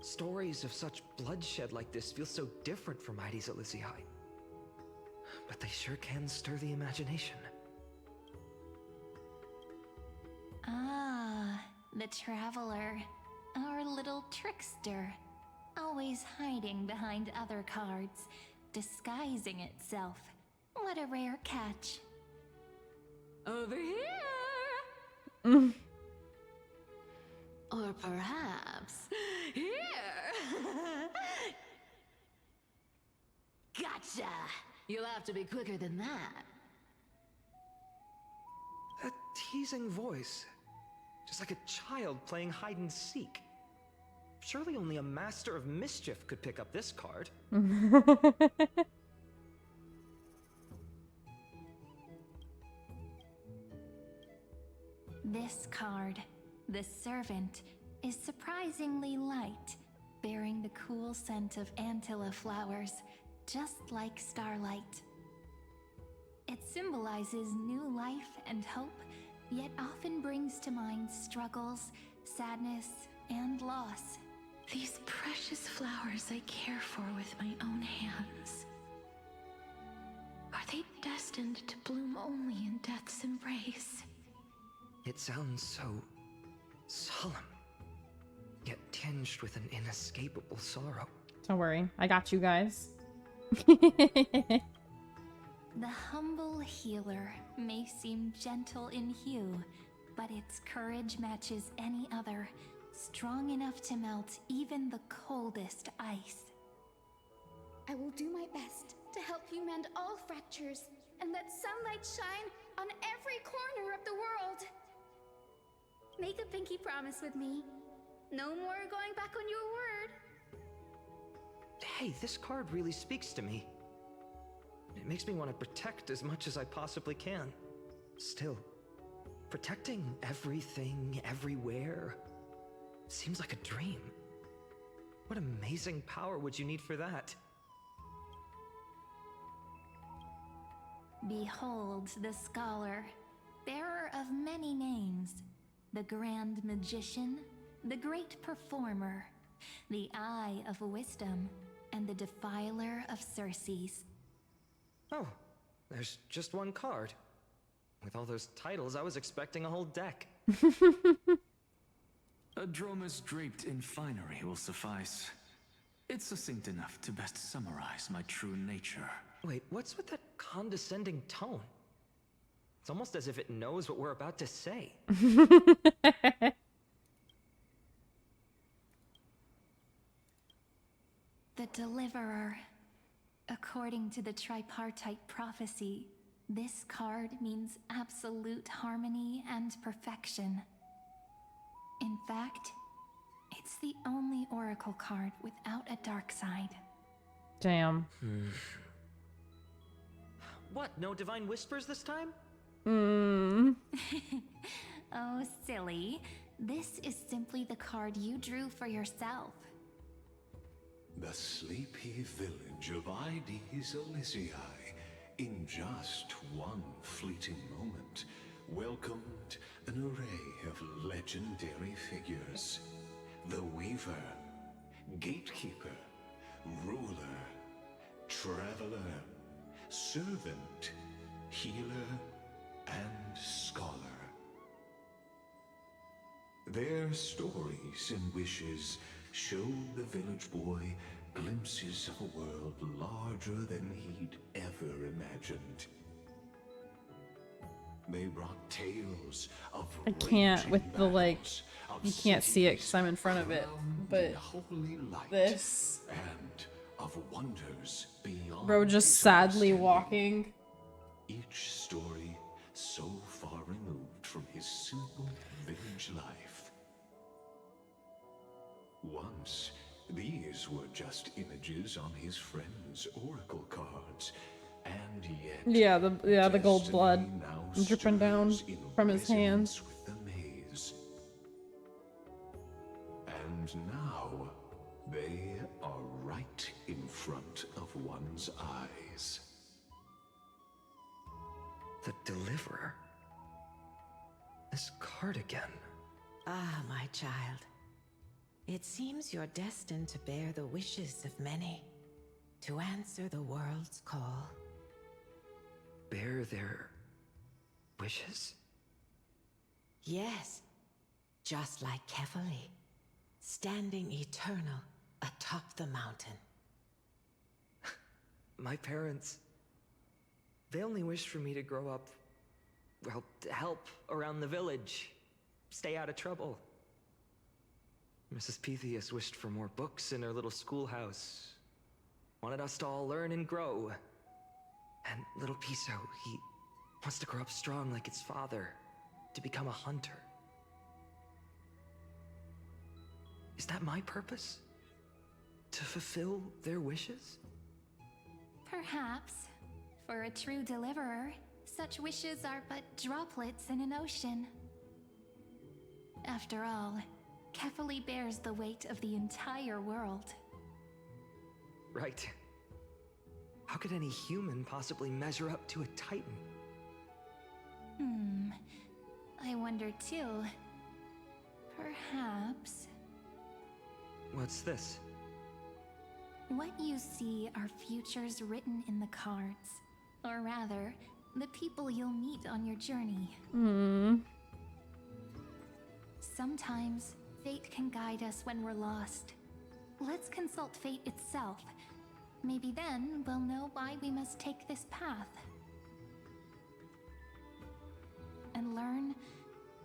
Stories of such bloodshed like this feel so different from Heidi's Elysiae. But they sure can stir the imagination. Ah, the Traveler, our little trickster, always hiding behind other cards, disguising itself. What a rare catch. Over here! Or perhaps here! Gotcha! You'll have to be quicker than that. A teasing voice. Just like a child playing hide and seek. Surely only a master of mischief could pick up this card. This card, the Servant, is surprisingly light, bearing the cool scent of Antilla flowers, just like starlight. It symbolizes new life and hope, yet often brings to mind struggles, sadness, and loss. These precious flowers I care for with my own hands. Are they destined to bloom only in death's embrace? It sounds so solemn, yet tinged with an inescapable sorrow. Don't worry, I got you guys. The humble healer may seem gentle in hue, but its courage matches any other, strong enough to melt even the coldest ice. I will do my best to help you mend all fractures and let sunlight shine on every corner of the world. Make a pinky promise with me. No more going back on your word. Hey, this card really speaks to me. It makes me want to protect as much as I possibly can. Still, protecting everything, everywhere, seems like a dream. What amazing power would you need for that? Behold the scholar, bearer of many names, the grand magician, the great performer, the eye of wisdom, and the defiler of Circes. Oh, there's just one card. With all those titles, I was expecting a whole deck. A Dromus draped in finery will suffice. It's succinct enough to best summarize my true nature. Wait, what's with that condescending tone? It's almost as if it knows what we're about to say. The Deliverer. According to the tripartite prophecy, this card means absolute harmony and perfection. In fact, it's the only oracle card without a dark side. Damn. What, no divine whispers this time? Oh, silly. This is simply the card you drew for yourself. The sleepy village of Ides Elysiae, in just one fleeting moment, welcomed an array of legendary figures. The Weaver, Gatekeeper, Ruler, Traveler, Servant, Healer, and Scholar. Their stories and wishes showed the village boy glimpses of a world larger than he'd ever imagined. They brought tales of I can't raging with the like. battles, You can't see it because I'm in front of it, but holy light, this. and of wonders beyond. Bro just sadly walking. Each story so far removed from his simple village life. Once, these were just images on his friend's oracle cards, and yet The gold blood dripping down from his hands. with the maze. And now they are right in front of one's eyes. The Deliverer. This card again. Ah, my child. It seems you're destined to bear the wishes of many, to answer the world's call. Bear their wishes? Yes, just like Kefali, standing eternal atop the mountain. My parents, they only wished for me to grow up, well, to help around the village, stay out of trouble. Mrs. Pythias wished for more books in her little schoolhouse, wanted us to all learn and grow. And little Piso, he wants to grow up strong like his father, to become a hunter. Is that my purpose? To fulfill their wishes? Perhaps. For a true deliverer, such wishes are but droplets in an ocean. After all, Kefali bears the weight of the entire world. Right. How could any human possibly measure up to a Titan? I wonder too. Perhaps... What's this? What you see are futures written in the cards. Or rather, the people you'll meet on your journey. Sometimes, fate can guide us when we're lost. Let's consult fate itself. Maybe then we'll know why we must take this path. And learn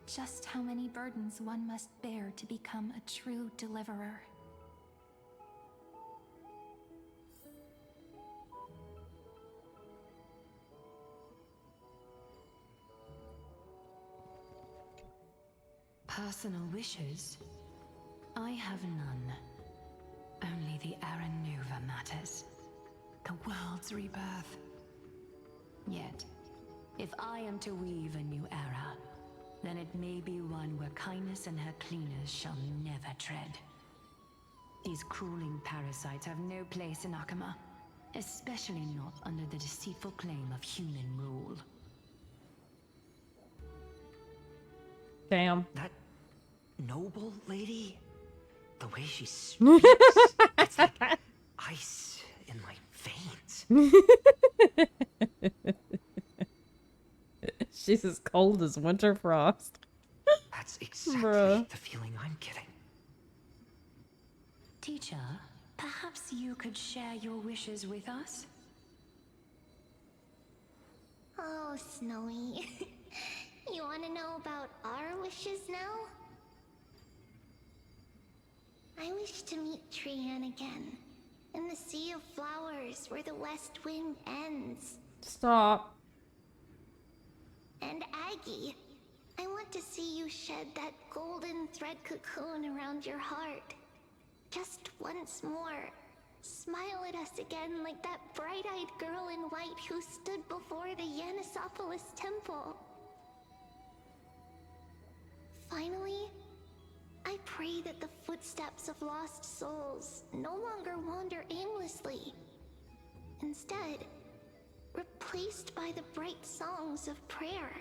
just how many burdens one must bear to become a true deliverer. Personal wishes? I have none. Only the Aranuva matters. The world's rebirth. Yet, if I am to weave a new era, then it may be one where kindness and her cleaners shall never tread. These crawling parasites have no place in Akama, especially not under the deceitful claim of human rule. Damn. That noble lady? The way she speaks, it's like ice in my veins. She's as cold as winter frost. That's exactly the feeling I'm getting. Teacher, perhaps you could share your wishes with us? Oh, Snowy. You want to know about our wishes now? I wish to meet Trian again, in the Sea of Flowers where the West Wind ends. Stop. And Aggie, I want to see you shed that golden thread cocoon around your heart. Just once more. Smile at us again like that bright-eyed girl in white who stood before the Yanisopolis temple. Finally, I pray that the footsteps of lost souls no longer wander aimlessly. Instead, replaced by the bright songs of prayer.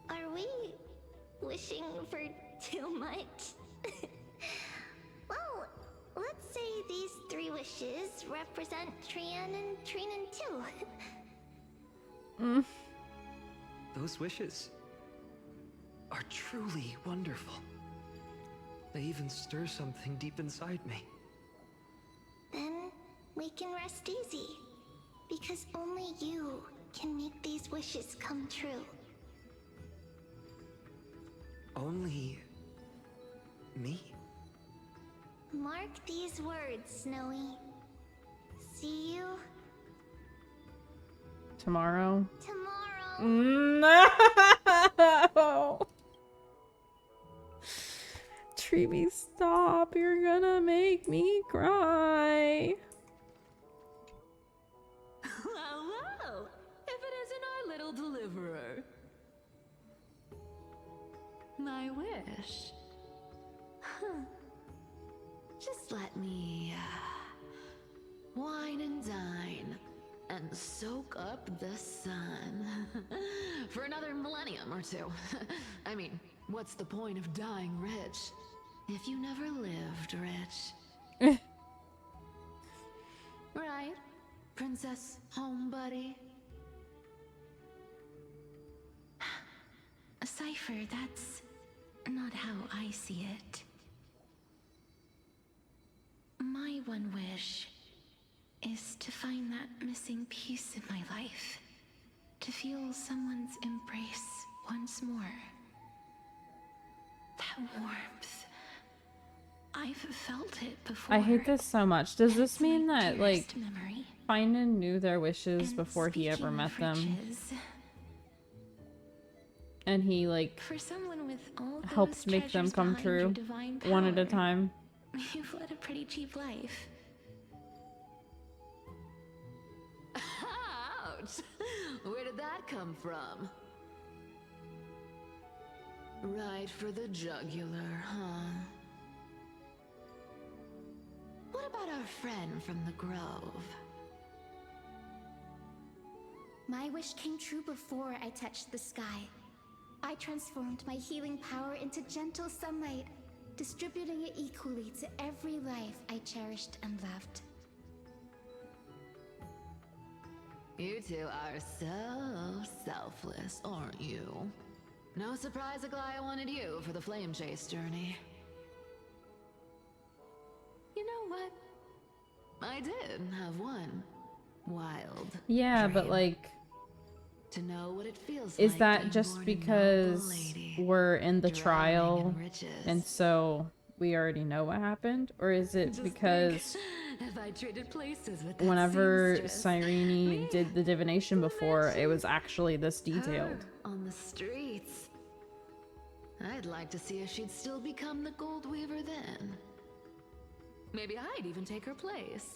Are we wishing for too much? Well, let's say these 3 wishes represent Trian and Trinan too. Those wishes are truly wonderful. They even stir something deep inside me. Then we can rest easy, because only you can make these wishes come true. Only me? Mark these words, Snowy. See you Tomorrow. tomorrow. No! Treeby, stop. You're gonna make me cry. Well, well, if it isn't our little deliverer. My wish. Huh. Just let me wine and dine and soak up the sun for another millennium or 2. I mean, what's the point of dying rich if you never lived rich? Right, Princess Homebuddy? Cypher, that's not how I see it. My one wish is to find that missing piece in my life. To feel someone's embrace once more. That warmth. I've felt it before. I hate this so much. Does this mean that, like, dearest memory. Finan knew their wishes before he ever met them? And he, like, For someone with all helped those make them treasures come behind your true divine one at a power, time. You've led a pretty cheap life. Ouch! Where did that come from? Right for the jugular, huh? What about our friend from the Grove? My wish came true before I touched the sky. I transformed my healing power into gentle sunlight, distributing it equally to every life I cherished and loved. You two are so selfless, aren't you? No surprise Aglaya wanted you for the flame chase journey. You know what? I did have one wild Yeah, dream. but, like, To know what it feels is like that being just born a noble because lady, we're in the drowning trial in riches. and so we already know what happened? Or is it Just because think, if I traded places with that whenever seamstress, Cyrene did the divination before, it was actually this detailed? her on the streets. I'd like to see if she'd still become the Gold Weaver then. Maybe I'd even take her place.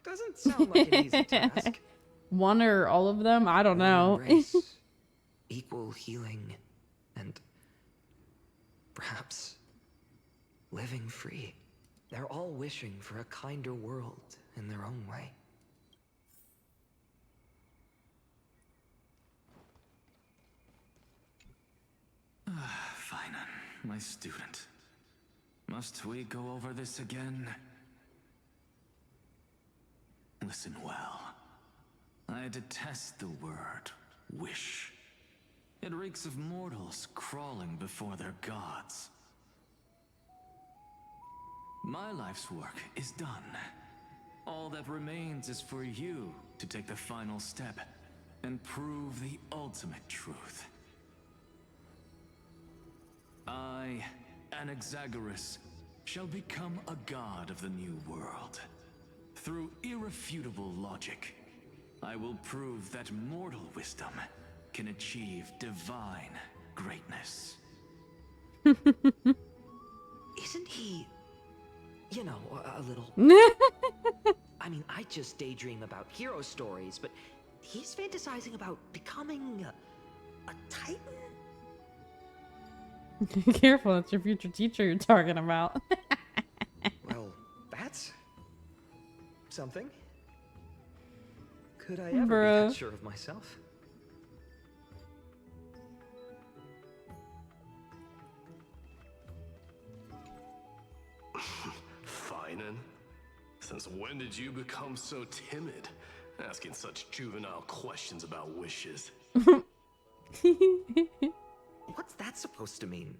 Doesn't sound like an easy task. One or all of them? I don't know. Race, equal healing, and perhaps living free. They're all wishing for a kinder world in their own way. Finan, my student. Must we go over this again? Listen well. I detest the word wish. It reeks of mortals crawling before their gods. My life's work is done. All that remains is for you to take the final step and prove the ultimate truth. I, Anaxagoras, shall become a god of the new world. Through irrefutable logic, I will prove that mortal wisdom can achieve divine greatness. Is Isn't he, you know, a little... I mean, I just daydream about hero stories, but he's fantasizing about becoming a titan? Careful, it's your future teacher you're talking about. Well, that's something. Could I ever be that sure of myself? Finan, since when did you become so timid? Asking such juvenile questions about wishes. What's that supposed to mean?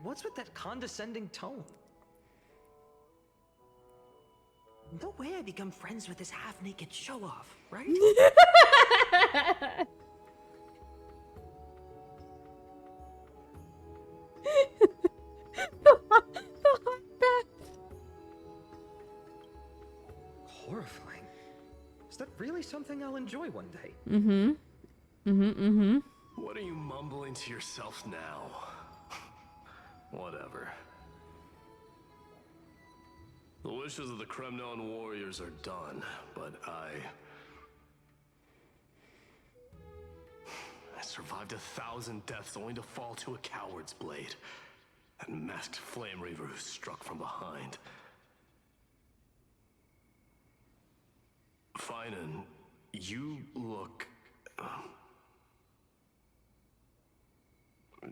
What's with that condescending tone? No way I become friends with this half-naked show-off, right? Horrifying. Is that really something I'll enjoy one day? What are you mumbling to yourself now? Whatever. The wishes of the Kremnon warriors are done, but I survived 1,000 deaths only to fall to a coward's blade. That masked flame reaver who struck from behind. Finan, you look...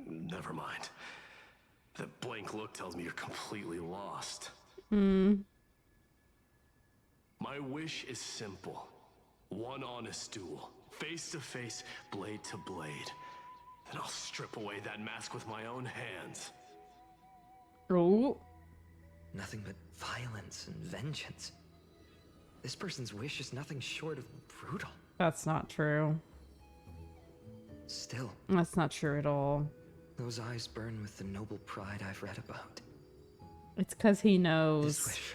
never mind. That blank look tells me you're completely lost. My wish is simple. One honest duel. Face to face, blade to blade. Then I'll strip away that mask with my own hands. Oh. Nothing but violence and vengeance. This person's wish is nothing short of brutal. That's not true. Still. That's not true at all. Those eyes burn with the noble pride I've read about. It's because he knows. This wish,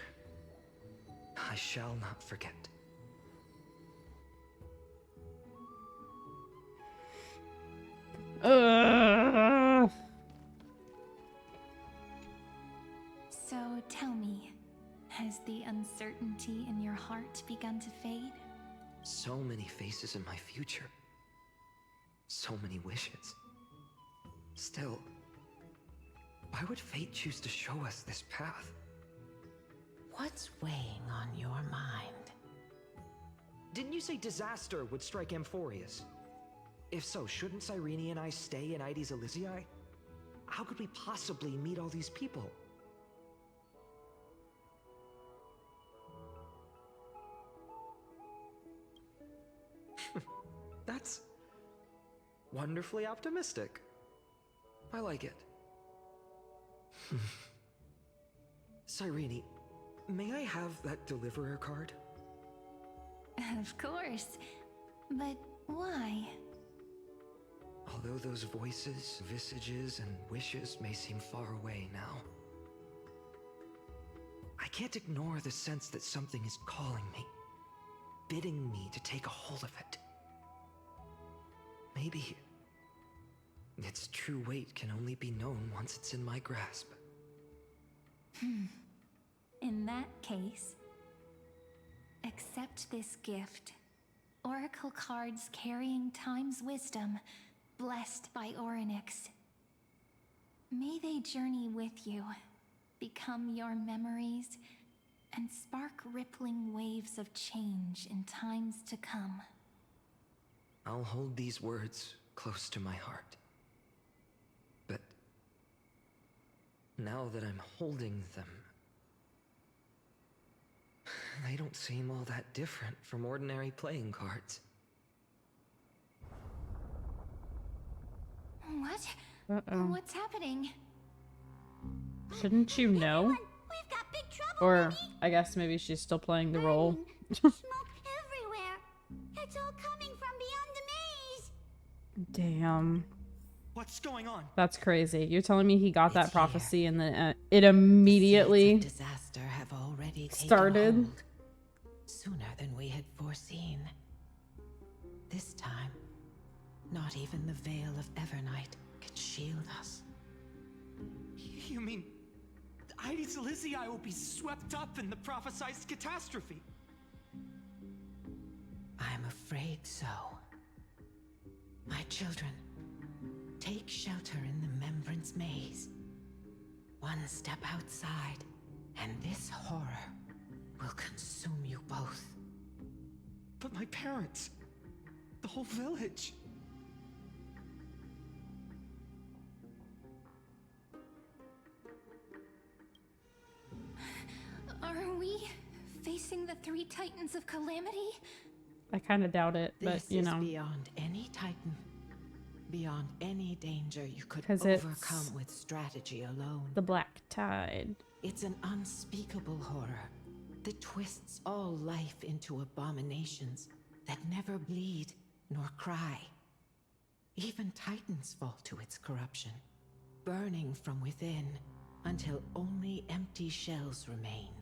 I shall not forget. So tell me, has the uncertainty in your heart begun to fade? So many faces in my future. So many wishes. Still, why would fate choose to show us this path? What's weighing on your mind? Didn't you say disaster would strike Amphorius? If so, shouldn't Cyrene and I stay in Aides Elysiae? How could we possibly meet all these people? That's wonderfully optimistic. I like it. Cyrene, may I have that deliverer card? Of course. But why? Although those voices, visages, and wishes may seem far away now, I can't ignore the sense that something is calling me, bidding me to take a hold of it. Maybe its true weight can only be known once it's in my grasp. In that case, accept this gift. Oracle cards carrying time's wisdom, blessed by Orynyx. May they journey with you, become your memories, and spark rippling waves of change in times to come. I'll hold these words close to my heart. But now that I'm holding them, they don't seem all that different from ordinary playing cards. What? Uh-oh. What's happening? Shouldn't you know? We've got big trouble, Or I guess maybe she's still playing the role. Smoke everywhere. It's all coming from beyond the maze. Damn. What's going on? That's crazy. You're telling me he got that prophecy and then it immediately Disaster have already taken started? hold, sooner than we had foreseen. This time, not even the veil of Evernight can shield us. You mean Ides Elysiae will be swept up in the prophesied catastrophe. I'm afraid so. My children, take shelter in the Membrance Maze. One step outside, and this horror will consume you both. But my parents, the whole village. Are we facing the three titans of calamity? I kind of doubt it, but This you is know. beyond any Titan. Beyond any danger you could 'Cause it's overcome with strategy alone. The Black Tide. It's an unspeakable horror that twists all life into abominations that never bleed nor cry. Even Titans fall to its corruption, burning from within until only empty shells remain,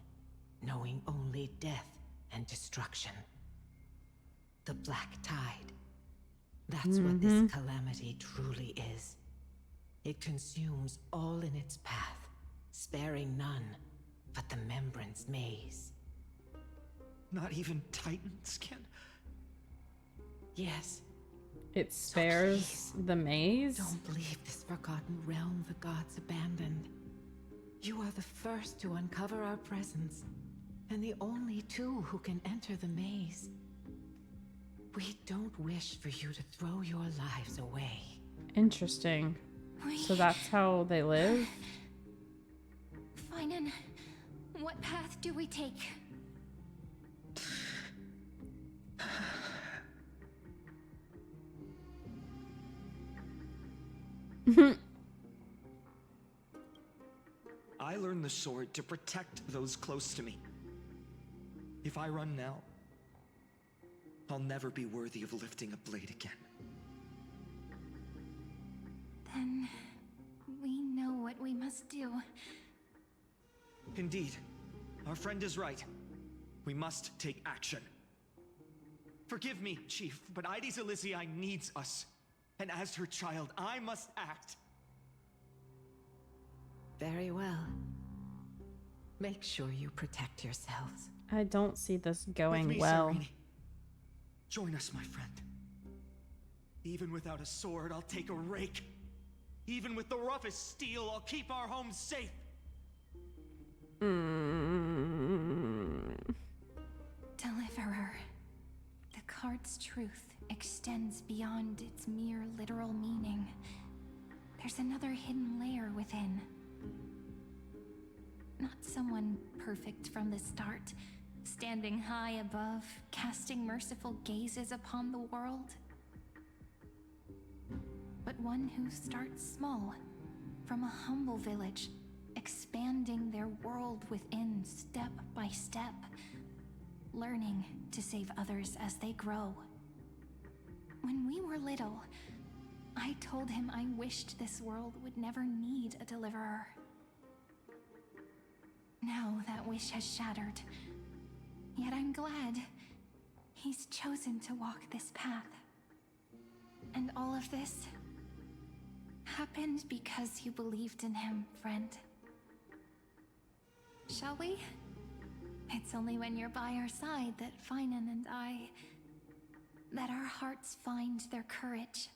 knowing only death and destruction. The Black Tide. That's what this calamity truly is. It consumes all in its path, sparing none but the Membrance Maze. Not even Titans can. Yes. It spares the maze? Don't leave this forgotten realm the gods abandoned. You are the first to uncover our presence, and the only two who can enter the maze. We don't wish for you to throw your lives away. Interesting. So that's how they live? Finan, what path do we take? I learned the sword to protect those close to me. If I run now, I'll never be worthy of lifting a blade again. Then we know what we must do. Indeed, our friend is right. We must take action. Forgive me, Chief, but Ides Elysiae needs us. And as her child, I must act. Very well. Make sure you protect yourselves. I don't see this With going me, well. Serene. Join us, my friend. Even without a sword, I'll take a rake. Even with the roughest steel, I'll keep our home safe. Deliverer. The card's truth extends beyond its mere literal meaning. There's another hidden layer within. Not someone perfect from the start, standing high above, casting merciful gazes upon the world. But one who starts small, from a humble village, expanding their world within step by step, learning to save others as they grow. When we were little, I told him I wished this world would never need a deliverer. Now that wish has shattered. Yet I'm glad he's chosen to walk this path. And all of this happened because you believed in him, friend. Shall we? It's only when you're by our side that Finan and that our hearts find their courage.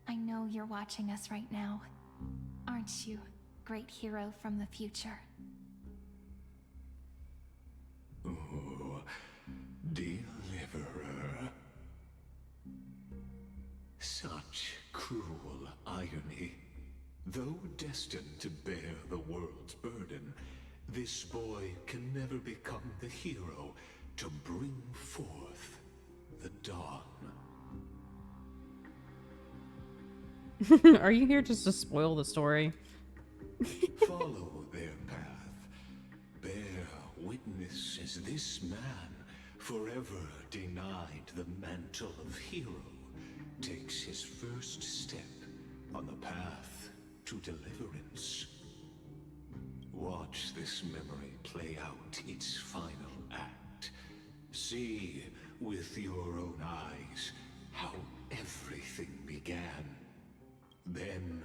I know you're watching us right now. Aren't you, great hero from the future? Oh, deliverer. Such cruel irony. Though destined to bear the world's burden, this boy can never become the hero to bring forth the dawn. Are you here just to spoil the story? Follow their path. Bear witness as this man, forever denied the mantle of hero, takes his first step on the path to deliverance. Watch this memory play out its final act. See with your own eyes how everything began. Then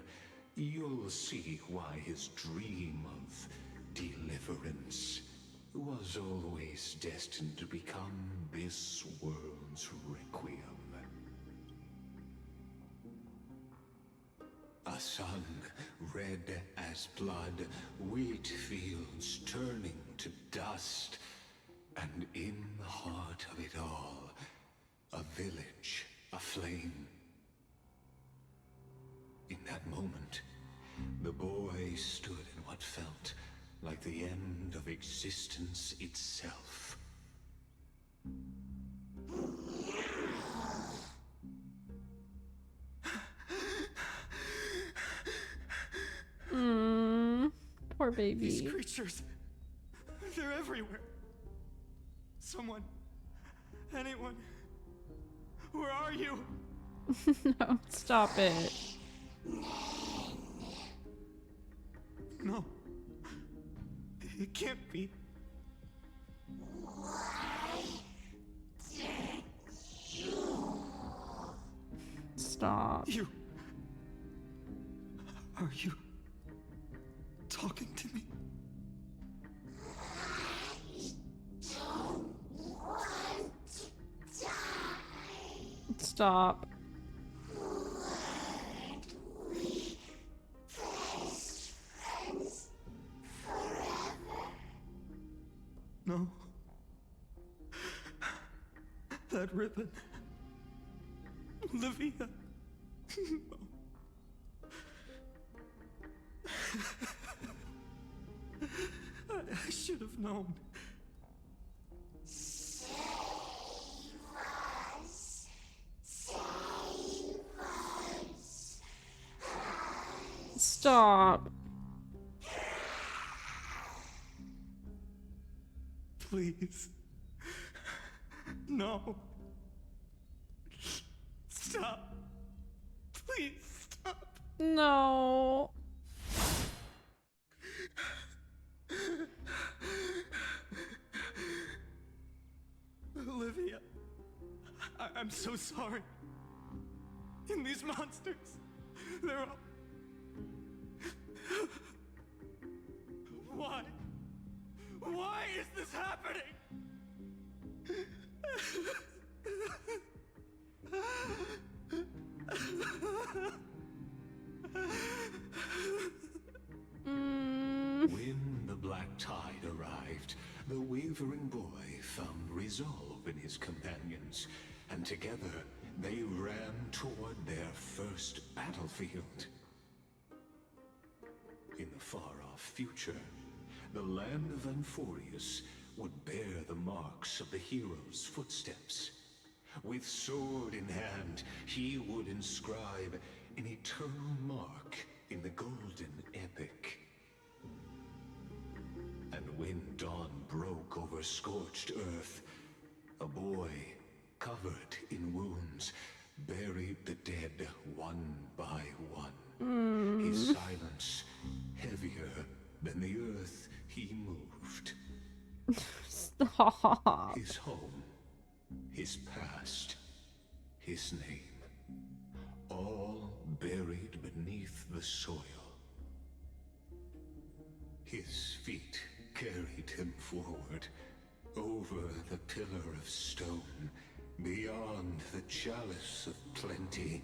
you'll see why his dream of deliverance was always destined to become this world's requiem. A sun red as blood, wheat fields turning to dust, and in the heart of it all, a village aflame. In that moment, the boy stood in what felt like the end of existence itself. Poor baby. These creatures, they're everywhere. Someone, anyone, where are you? No, stop it. No, it can't be. Stop. Are you talking to me? Stop. No. That ribbon. Olivia. No. I should have known. Stop. Please. No. Stop. Please stop. No. Olivia, I'm so sorry. And these monsters, they're all... Why? Why is this happening? When the black tide arrived, the wavering boy found resolve in his companions, and together they ran toward their first battlefield. In the far-off future, the land of Anforius would bear the marks of the hero's footsteps. With sword in hand, he would inscribe an eternal mark in the golden epic. And when dawn broke over scorched earth, a boy, covered in wounds, buried the dead one by one. His silence heavier than the earth he moved. Stop. His home, his past, his name, all buried beneath the soil. His feet carried him forward, over the pillar of stone, beyond the chalice of plenty,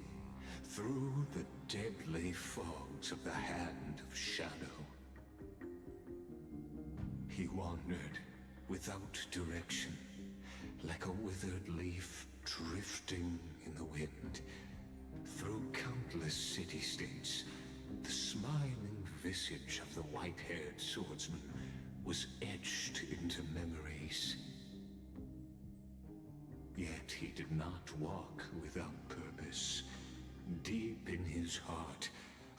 through the deadly fogs of the Hand of Shadow. He wandered without direction, like a withered leaf drifting in the wind. Through countless city-states, the smiling visage of the white-haired swordsman was etched into memories. Yet he did not walk without purpose. Deep in his heart,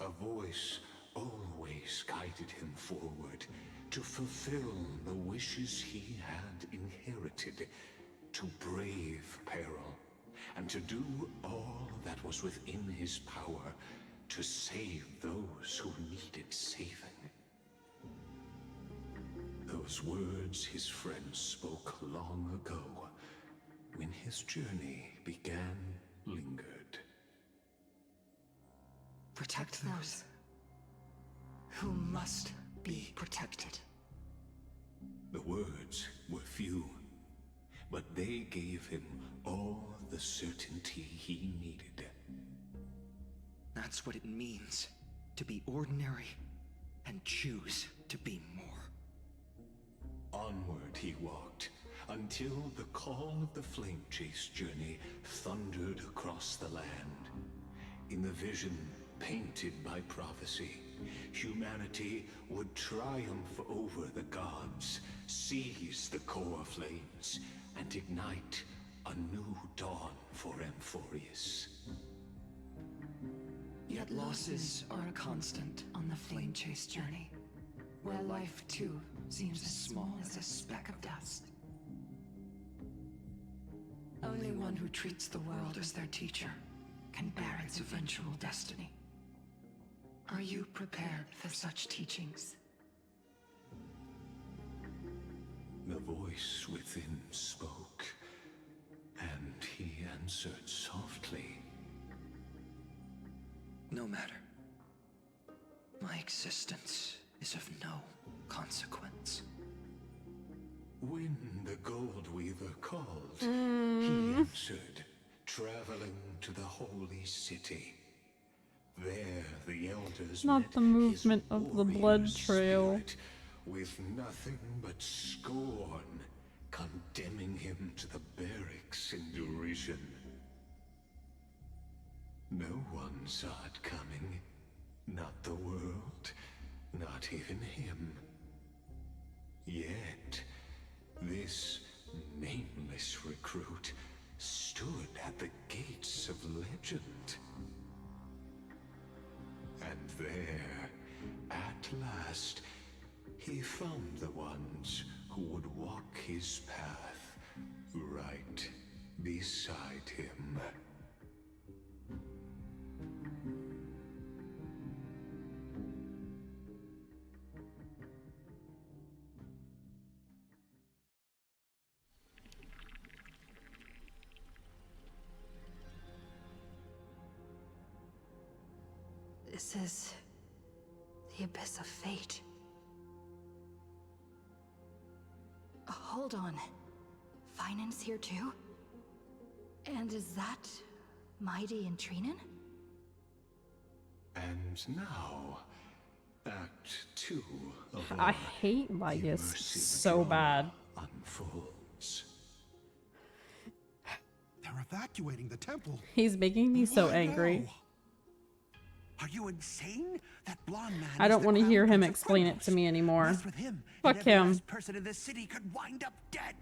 a voice always guided him forward to fulfill the wishes he had inherited, to brave peril, and to do all that was within his power to save those who needed saving. Those words his friends spoke long ago, when his journey began, lingered. Protect those who must be protected. The words were few, but they gave him all the certainty he needed. That's what it means to be ordinary and choose to be more. Onward he walked, until the call of the Flame Chase journey thundered across the land. In the vision painted by prophecy, humanity would triumph over the gods, seize the core flames, and ignite a new dawn for Amphorius. Yet losses are a constant on the Flame Chase journey, where life too seems as small as a speck of dust. Only one who treats the world as their teacher can bear its eventual destiny. Are you prepared for such teachings? The voice within spoke, and he answered softly. No matter. My existence is of no consequence. When the Gold Weaver called, he answered, traveling to the holy city. There the elders Not met the movement his of the blood warrior trail. spirit, with nothing but scorn, condemning him to the barracks in derision. No one saw it coming. Not the world, not even him. Yet, this nameless recruit stood at the gates of legend. And there, at last, he found the ones who would walk his path right beside him. This is the Abyss of Fate. Hold on. Finance here too? And is that Mighty and Trinen? And now, Act 2 of I our hate Midas immersive so drama bad. unfolds. They're evacuating the temple. He's making me so Why angry. now? Are you insane? That blonde man I is don't the want to crown hear him prince of explain it Kronos. to me anymore. Mess with him, Fuck and every him. last person in this city could wind up dead.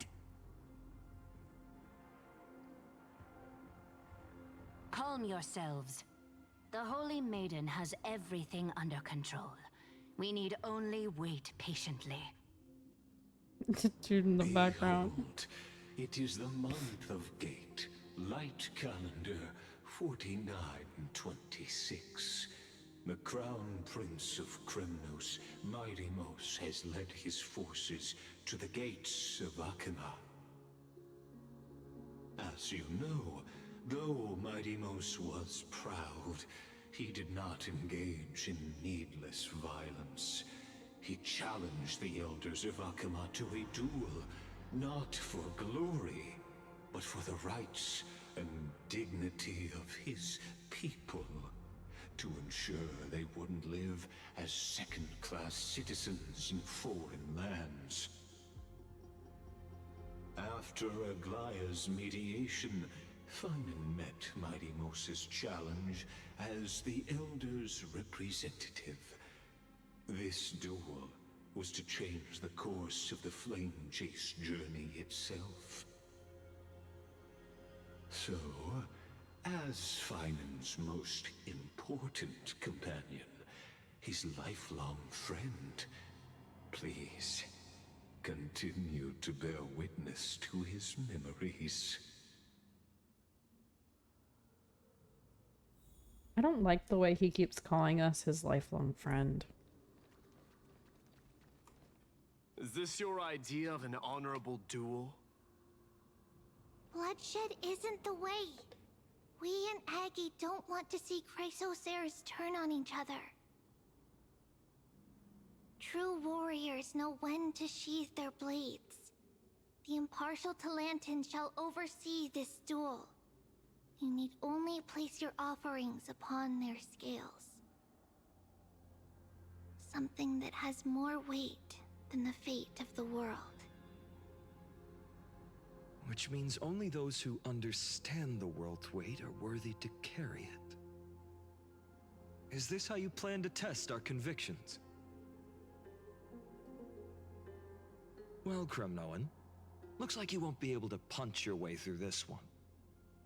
Calm yourselves. The Holy Maiden has everything under control. We need only wait patiently. Dude in the background. Behold, it is the month of Gate, light calendar 4926. The Crown Prince of Kremnos, Midimos, has led his forces to the gates of Akima. As you know, though Midimos was proud, he did not engage in needless violence. He challenged the elders of Akima to a duel, not for glory, but for the rights and dignity of his people, to ensure they wouldn't live as second-class citizens in foreign lands. After Aglaya's mediation, Finan met Midimos' challenge as the Elder's representative. This duel was to change the course of the Flame Chase journey itself. So, as Finan's most important companion, his lifelong friend, please continue to bear witness to his memories. I don't like the way he keeps calling us his lifelong friend. Is this your idea of an honorable duel? Bloodshed isn't the way. We and Aggie don't want to see Chrysoceres turn on each other. True warriors know when to sheathe their blades. The impartial Talantin shall oversee this duel. You need only place your offerings upon their scales. Something that has more weight than the fate of the world. Which means only those who understand the world's weight are worthy to carry it. Is this how you plan to test our convictions? Well, Kremnoan, looks like you won't be able to punch your way through this one.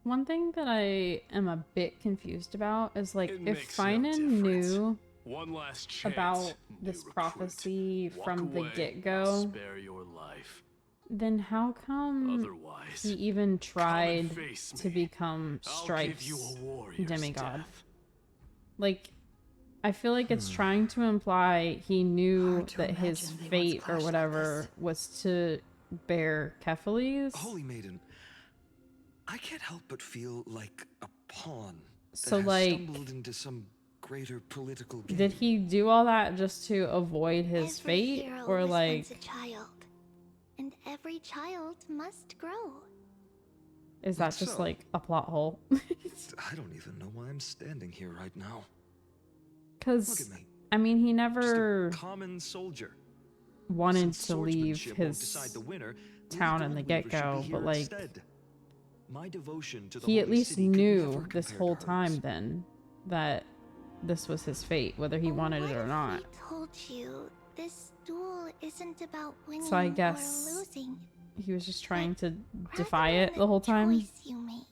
One thing that I am a bit confused about is like, It if makes no Finan knew One last chance, about new this recruit. prophecy Walk from the away, get-go, spare your life. then how come Otherwise, he even tried face to become I'll Strife's give you a warrior's demigod? death. Like, I feel like it's trying to imply he knew that his imagine they once fate or clashed like whatever was to bear Kephales. Holy Maiden, I can't help but feel like a pawn that So, has like, stumbled into some greater political game. did he do all that just to avoid his Every fate? hero Or was like, once a child, and every child must grow. is that just So- like a plot hole? I don't even know why I'm standing here right now. Look Because, at me. I mean, he Just never a common soldier. wanted Since to leave swordsmanship won't his decide the winner, we town in the Goldweavers should be get-go, here but like, instead. My devotion to the he at Holy least City could knew never this compare whole to time hers. then that this was his fate, whether he wanted it or not. I told you, this duel isn't about winning So I or guess losing. he was just trying to defy it the whole time. Choice you make.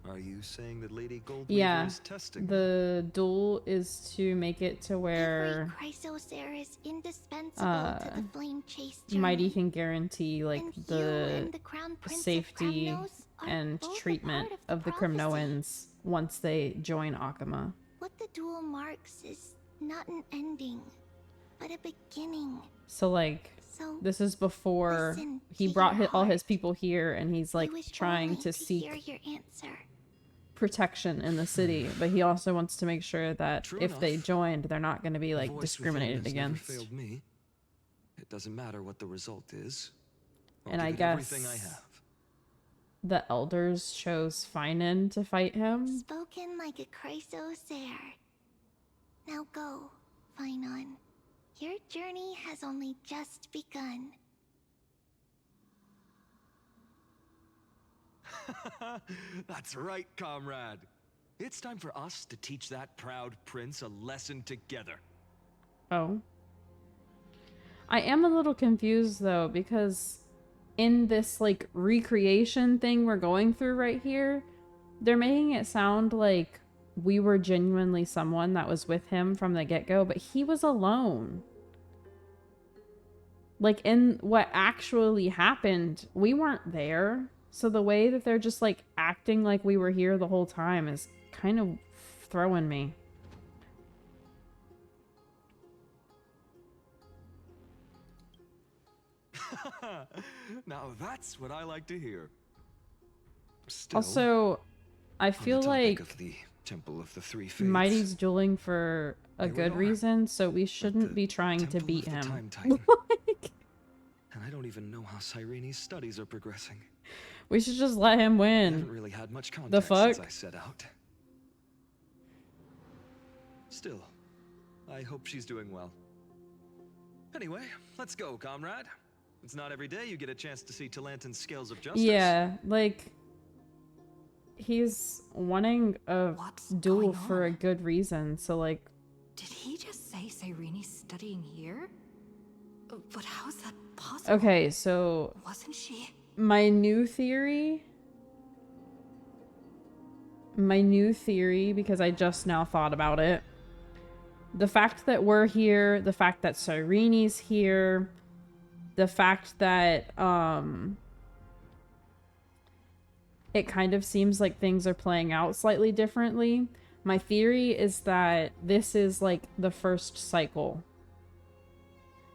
Are you saying that Lady Goldweaver Yeah, is testing? the duel is to make it to where Chrysosaur is indispensable to the flame chase journey. Mighty can guarantee like and you the and the Crown Prince of safety Kremnos are and both a treatment part of the prophecy. Kremnoans once they join Akama. What the duel marks is not an ending, but a beginning. So like, So, this is before listen he to brought your all his people here, and he's like I wish trying only to hear seek your answer. protection in the city, but he also wants to make sure that True if they enough. joined, they're not going to be The like voice within discriminated has never against. failed me. It doesn't matter what the result is. I'll And give I it guess everything I have. the elders chose Finan to fight him. Spoken like a Chrysosaur. Now go, Finon. Your journey has only just begun. That's right, comrade. It's time for us to teach that proud prince a lesson together. Oh. I am a little confused though, because in this like recreation thing we're going through right here, they're making it sound like we were genuinely someone that was with him from the get-go, but he was alone. Like in what actually happened, we weren't there. So the way that they're just like acting like we were here the whole time is kind of throwing me. Now that's what I like to hear. Still, Also, I on feel the topic like of the Temple of the Three Fates, Mighty's dueling for a Here we good are, reason, so we shouldn't be trying to Temple beat of the him. Time Titan. And I don't even know how Cyrene's studies are progressing. We should just let him I win. haven't really had much contact The fuck? since I set out. Still, I hope she's doing well. Anyway, let's go, comrade. It's not every day you get a chance to see Talantin's scales of justice. Yeah, like he's wanting a duel for a good reason, so like Did he just say Cyrene's studying here? But how is that possible? okay, so Wasn't she? my new theory, because I just now thought about it. The fact that we're here, the fact that Cyrene's here, the fact that it kind of seems like things are playing out slightly differently. My theory is that this is like the first cycle.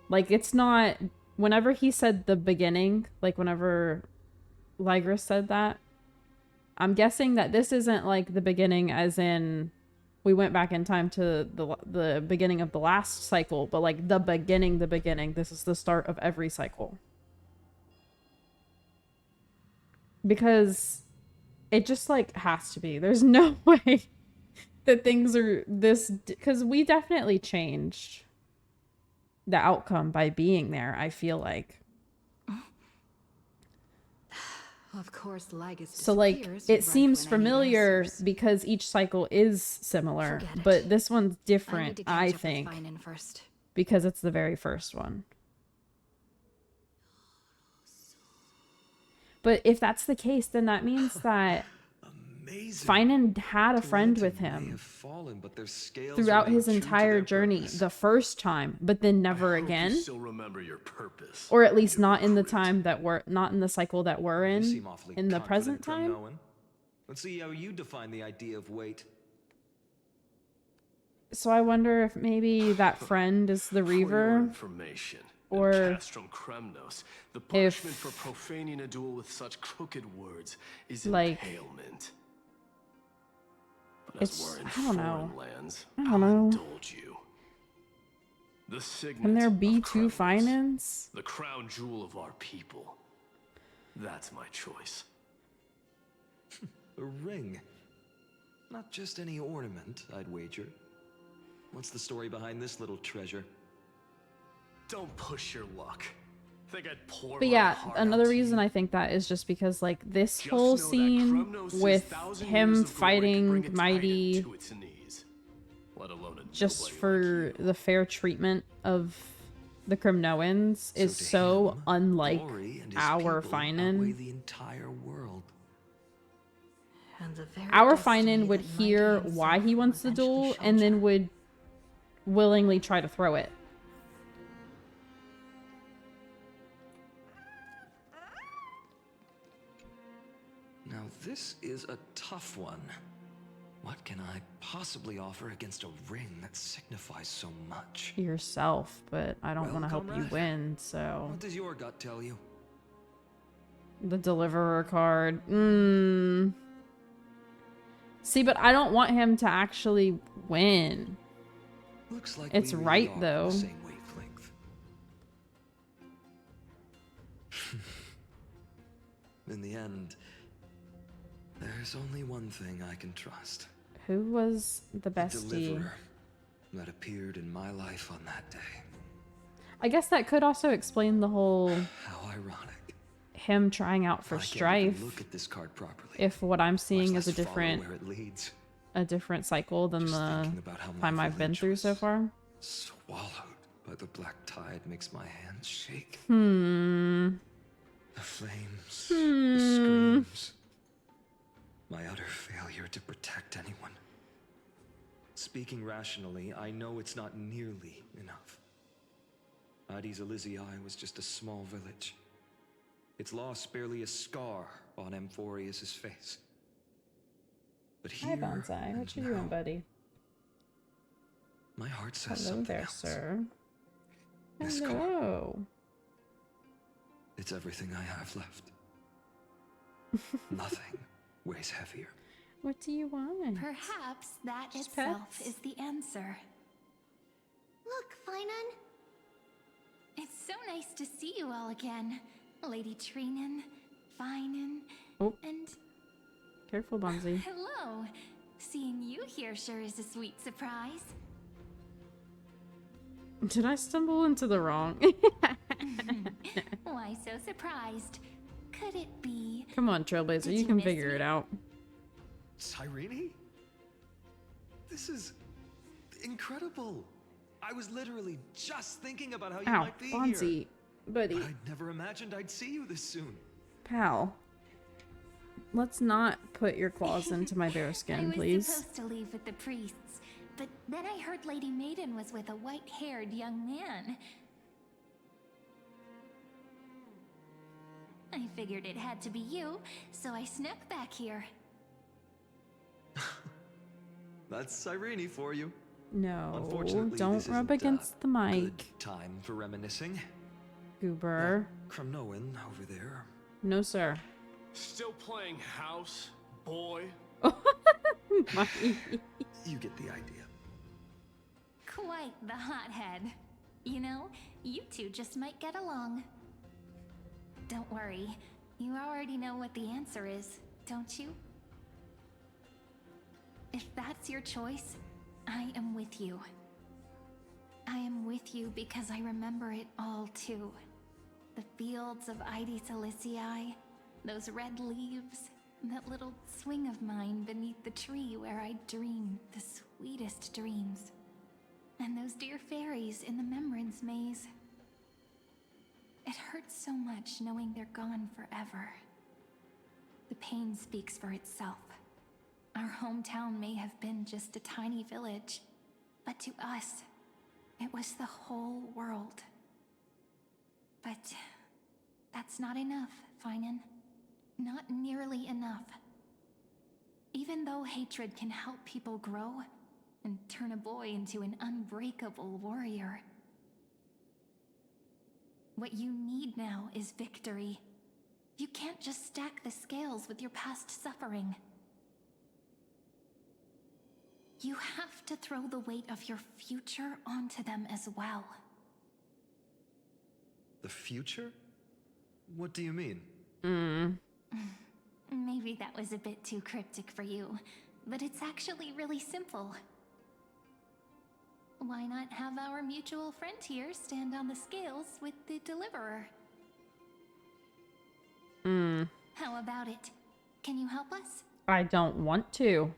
Like it's not, whenever he said the beginning, like whenever Lygris said that, I'm guessing that this isn't like the beginning as in we went back in time to the beginning of the last cycle, but like the beginning, this is the start of every cycle. Because it just like has to be. There's no way that things are this, because we definitely changed the outcome by being there, I feel like. Of course, Lygus So like disappears it right seems when I need familiar answers. because each cycle is similar, Forget it. but this one's I need different, to catch I up with think, Finan first. because it's the very first one. But if that's the case, then that means that Finan had a friend with him throughout his entire journey, the first time, but then never again. You still remember your purpose. Or at least not in the time that we're not in the cycle that we're in the present time. Let's see how you define the idea of weight. So I wonder if maybe that friend is the Reaver, Information. or Castrum Kremnos, the punishment for profaning a duel with such crooked words is like, impalement. But as it's, we're in I don't know. foreign lands, I don't know. indulge you. The signet Can there be of two Kremnos, Finans? the crown jewel of our people. That's my choice. A ring. Not just any ornament, I'd wager. What's the story behind this little treasure? Don't push your luck. Think I'd pour But my yeah, heart another out to reason you? I think that is just because like this Just whole know that scene Kremnos' with 1,000 him years of glory could bring fighting a titan Mighty to its knees, let alone a just nobody for the fair treatment of the Kremnoans is so unlike Glory and his our people outweigh Finan. the entire world. And the very Our destiny Finan would that Mighty hear himself why he will wants the eventually duel shoulder. and then would willingly try to throw it. Now this is a tough one. What can I possibly offer against a ring that signifies so much? Yourself, but I don't Well, want to help you comrade, win, so What does your gut tell you? the Deliverer card. See, but I don't want him to actually win. Looks like It's we really right are on though. the same wavelength. In the end, there's only one thing I can trust. Who was the The bestie? deliverer that appeared in my life on that day. I guess that could also explain the whole How ironic. him trying out for I can't even Strife. look at this card properly. If what I'm seeing is a less follow different where it leads. cycle than the thinking about how my time I've been village through so was far. Swallowed by the black tide makes my hands shake. Hmm. The flames, the screams. My utter failure to protect anyone. Speaking rationally, I know it's not nearly enough. Addis Elysiae was just a small village. Its loss barely a scar on Amphorius' face. But Hi, here Bonsai. and What you now, doing, buddy? my heart says Hello something there, else. sir. This car, Hello. it's everything I have left. Nothing weighs heavier. What do you want? Perhaps that Just itself pets? is the answer. Look, Finan. It's so nice to see you all again. Lady Trinan, Finan, Oh. and Careful, Bonzi. hello. Seeing you here sure is a sweet surprise. Did I stumble into the wrong? Why so surprised? Could it be? Come on, Trailblazer. Did You you can miss figure me? it out. Cyrene? This is incredible. I was literally just thinking about how you Ow, might be Bonzi. here. Buddy. But I'd never imagined I'd see you this soon. Pal. Let's not put your claws into my bear I skin, was please. supposed to leave with the priests, but then I heard Lady Maiden was with a white-haired young man. I figured it had to be you, so I snuck back here. That's Cyrene for you. No, Unfortunately, don't this rub isn't a against the mic, Good time for reminiscing. goober. Kremnoan over there. No, sir. Still playing house, boy? You get the idea. Quite the hothead. You know, you two just might get along. Don't worry, you already know what the answer is, don't you? If that's your choice, I am with you. I am with you because I remember it all too. The fields of Ide Silicii, those red leaves, that little swing of mine beneath the tree where I dreamed the sweetest dreams. And those dear fairies in the Memorance Maze. It hurts so much knowing they're gone forever. The pain speaks for itself. Our hometown may have been just a tiny village, but to us, it was the whole world. But that's not enough, Finan. Not nearly enough. Even though hatred can help people grow and turn a boy into an unbreakable warrior, what you need now is victory. You can't just stack the scales with your past suffering. You have to throw the weight of your future onto them as well. The future? What do you mean? Maybe that was a bit too cryptic for you, but it's actually really simple. Why not have our mutual friend here stand on the scales with the Deliverer? How about it? Can you help us? I don't want to.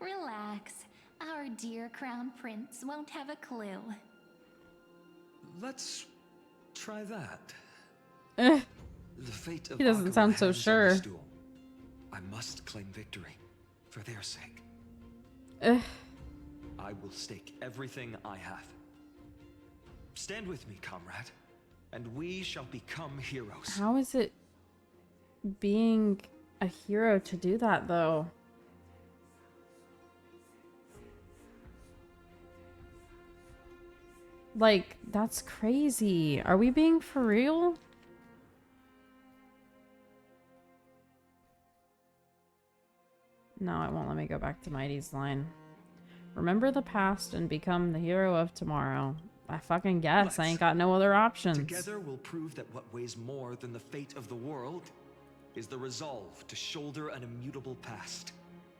Relax. Our dear Crown Prince won't have a clue. Let's try that. Eh. The fate of He doesn't Aquila sound so hangs on sure. this duel. I must claim victory for their sake. I will stake everything I have. Stand with me, comrade, and we shall become heroes. How is it being a hero to do that, though? Like, that's crazy. Are we being for real? No, it won't let me go back to Mighty's line. Remember the past and become the hero of tomorrow. I fucking guess. I ain't got no other options. Together we'll prove that what weighs more than the fate of the world is the resolve to shoulder an immutable past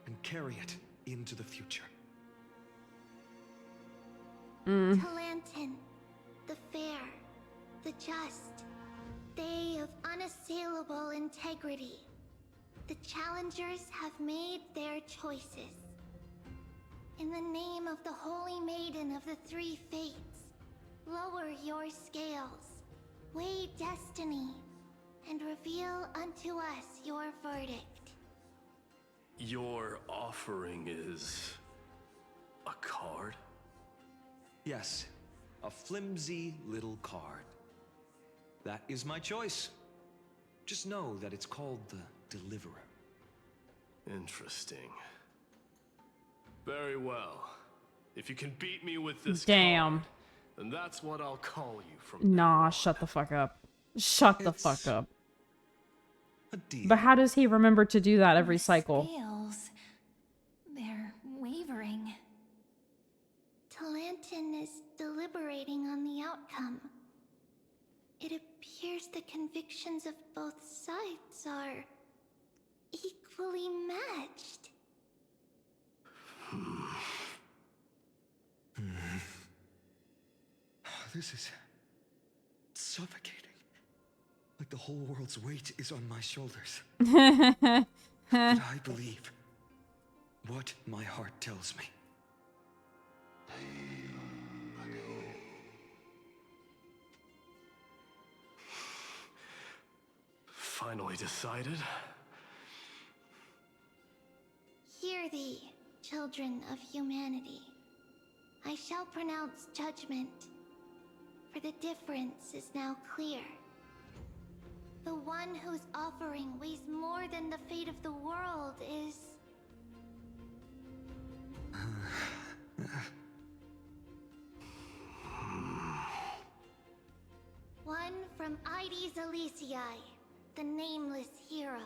and carry it into the future. Talantin, the fair, the just, they of unassailable integrity. The challengers have made their choices. In the name of the Holy Maiden of the Three Fates, lower your scales, weigh destiny, and reveal unto us your verdict. Your offering is a card? Yes, a flimsy little card. That is my choice. Just know that it's called the Deliverer. Interesting. Very well. If you can beat me with this Damn. card, then that's what I'll call you from Nah, shut the fuck up. Shut the fuck up. A deal. But how does he remember to do that every cycle? Scales. They're wavering. Talantin is deliberating on the outcome. It appears the convictions of both sides are equally matched. This is suffocating. Like the whole world's weight is on my shoulders. But I believe what my heart tells me. Finally decided? Hear thee, children of humanity. I shall pronounce judgment, for the difference is now clear. The one whose offering weighs more than the fate of the world is... one from Ide Silicii, the nameless hero.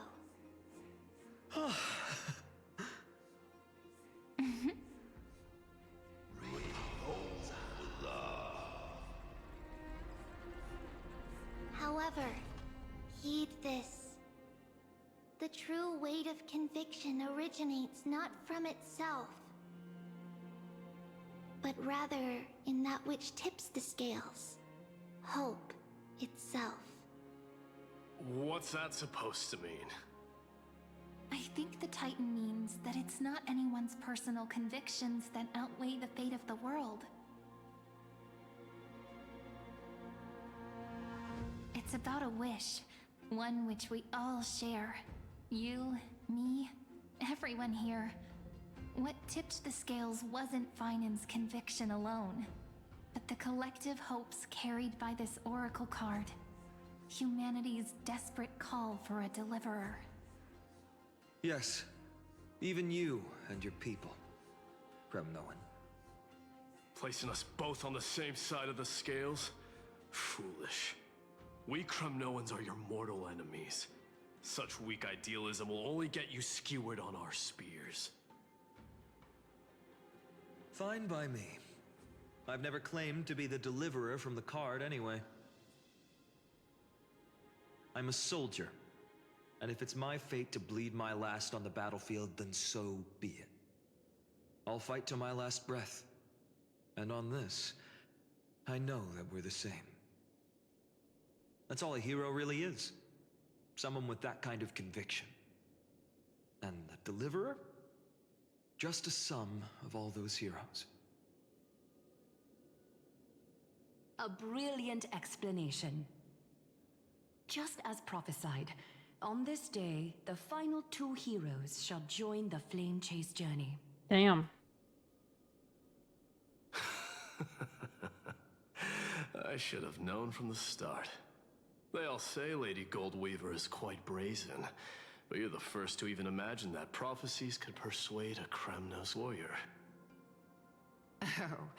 However, heed this. The true weight of conviction originates not from itself, but rather in that which tips the scales, hope itself. What's that supposed to mean? I think the Titan means that it's not anyone's personal convictions that outweigh the fate of the world. It's about a wish, one which we all share. You, me, everyone here. What tipped the scales wasn't Finan's conviction alone, but the collective hopes carried by this oracle card. Humanity's desperate call for a deliverer. Yes, even you and your people, Kremnoan. Placing us both on the same side of the scales? Foolish. We Kremnoans are your mortal enemies. Such weak idealism will only get you skewered on our spears. Fine by me. I've never claimed to be the deliverer from the card anyway. I'm a soldier, and if it's my fate to bleed my last on the battlefield, then so be it. I'll fight to my last breath. And on this, I know that we're the same. That's all a hero really is. Someone with that kind of conviction. And the deliverer? Just a sum of all those heroes. A brilliant explanation. Just as prophesied, on this day, the final two heroes shall join the Flame Chase journey. Damn. I should have known from the start. They all say Lady Goldweaver is quite brazen, but you're the first to even imagine that prophecies could persuade a Kremnos warrior. Oh,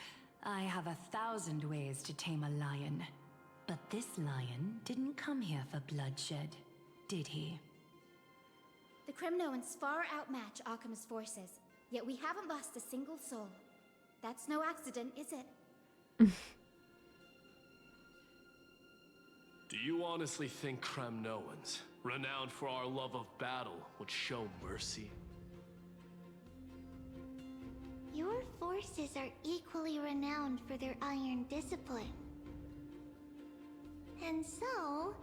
I have 1,000 ways to tame a lion. But this lion didn't come here for bloodshed, did he? The Kremnoans far outmatch Akama's forces, yet we haven't lost a single soul. That's no accident, is it? Do you honestly think Kremnoans, renowned for our love of battle, would show mercy? Your forces are equally renowned for their iron discipline. And so,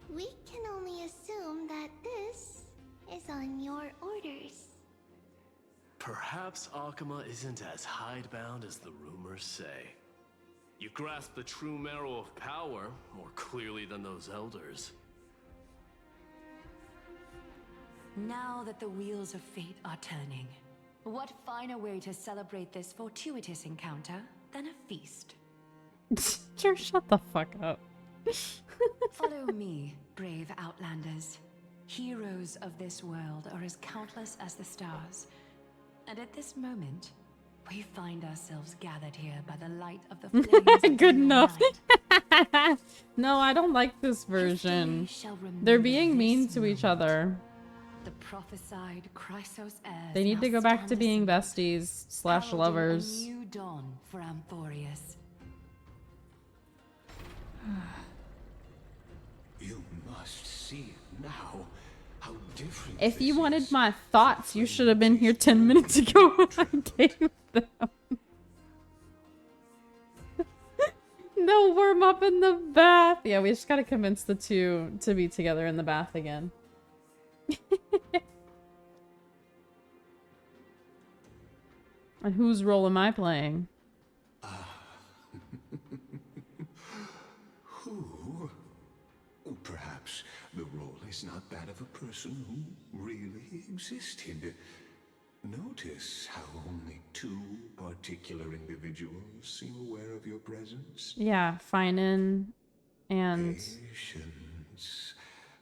we can only assume that this is on your orders. Perhaps Akama isn't as hidebound as the rumors say. You grasp the true marrow of power more clearly than those elders. Now that the wheels of fate are turning, what finer way to celebrate this fortuitous encounter than a feast? Sure, shut the fuck up. Follow me, brave Outlanders. Heroes of this world are as countless as the stars. And at this moment, we find ourselves gathered here by the light of the flames. Good enough. No, I don't like this version. They're being mean to each other. The prophesied Chrysos heirs They need to now go back stand to as being besties slash heralding lovers. A new dawn for Amphorius. You must see now how different. If you wanted my thoughts, you should have been here 10 minutes ago when I gave them. No, warm up in the bath. Yeah, we just gotta convince the two to be together in the bath again. And whose role am I playing? Who? Perhaps the role is not that of a person who really existed. Notice how only two particular individuals seem aware of your presence. Yeah, Finan and... Patience.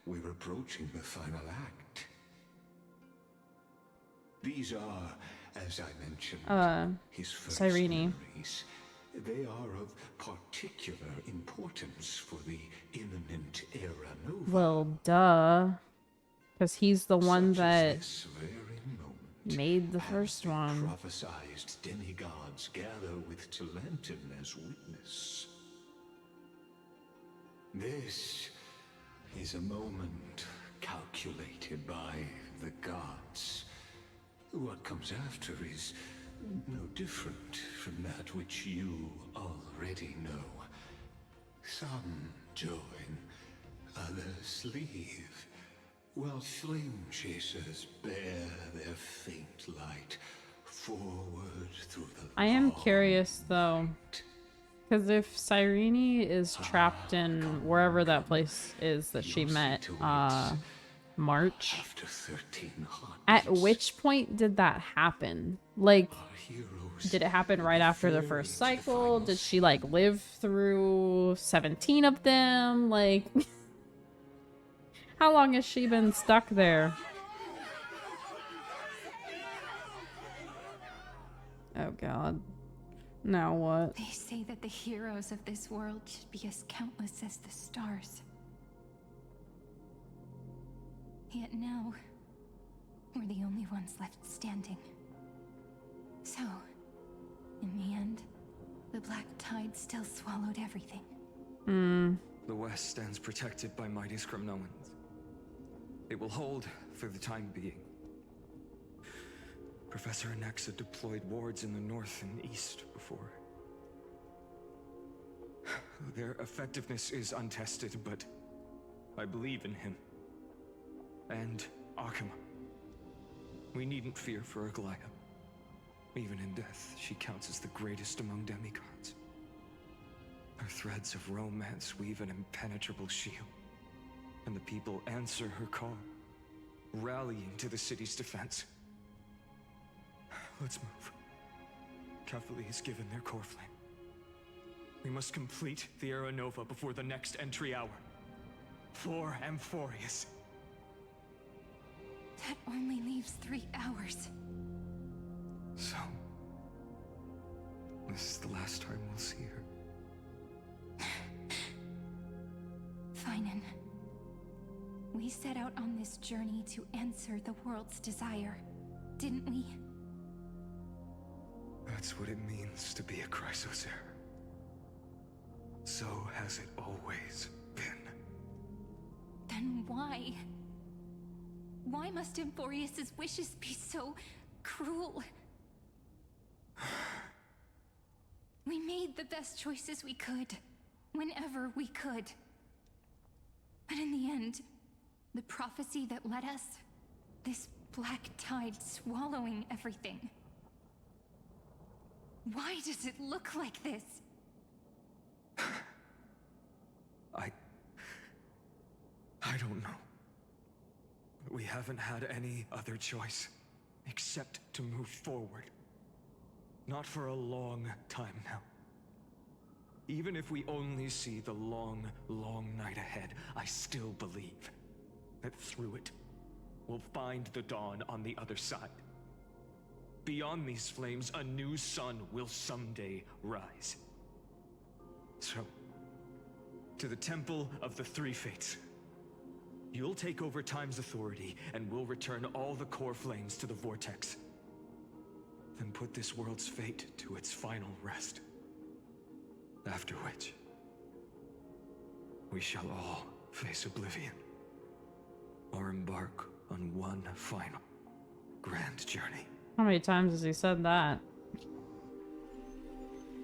We're approaching the final act. These are, as I mentioned, his first Cyrene. memories. They are of particular importance for the imminent era nova. Well, duh. Because he's the one that... made the first one. Prophesized demigods gather with Talentum as witness. This is a moment calculated by the gods. What comes after is no different from that which you already know. Some join, others leave, while flame chasers bear their faint light forward through the I am curious though, because if Cyrene is trapped in wherever that place is that she met March, after 13 at which point did that happen? Like, did it happen right after the first cycle? Did she like live through 17 of them? Like, how long has she been stuck there? Oh god. Now what? They say that the heroes of this world should be as countless as the stars. Yet now, we're the only ones left standing. So, in the end, the Black Tide still swallowed everything. The West stands protected by mighty Skrymnoans. It will hold for the time being. Professor Anexa deployed wards in the north and east before. Their effectiveness is untested, but I believe in him. And Akuma. We needn't fear for Aglaya. Even in death, she counts as the greatest among demigods. Her threads of romance weave an impenetrable shield, and the people answer her call, rallying to the city's defense. Let's move. Kefali has given their core flame. We must complete the Era Nova before the next entry hour. For Amphorius. That only leaves 3 hours. So, this is the last time we'll see her. Finan. We set out on this journey to answer the world's desire, didn't we? That's what it means to be a Chrysosaur. So has it always been. Then why? Why must Amphorius's wishes be so cruel? We made the best choices we could, whenever we could. But in the end, the prophecy that led us, this black tide swallowing everything. Why does it look like this? I don't know. But we haven't had any other choice except to move forward. Not for a long time now. Even if we only see the long, long night ahead, I still believe that through it, we'll find the dawn on the other side. Beyond these flames, a new sun will someday rise. So, to the Temple of the Three Fates. You'll take over Time's authority, and we'll return all the core flames to the Vortex. Then put this world's fate to its final rest. After which, we shall all face oblivion. Or embark on one final, grand journey. How many times has he said that?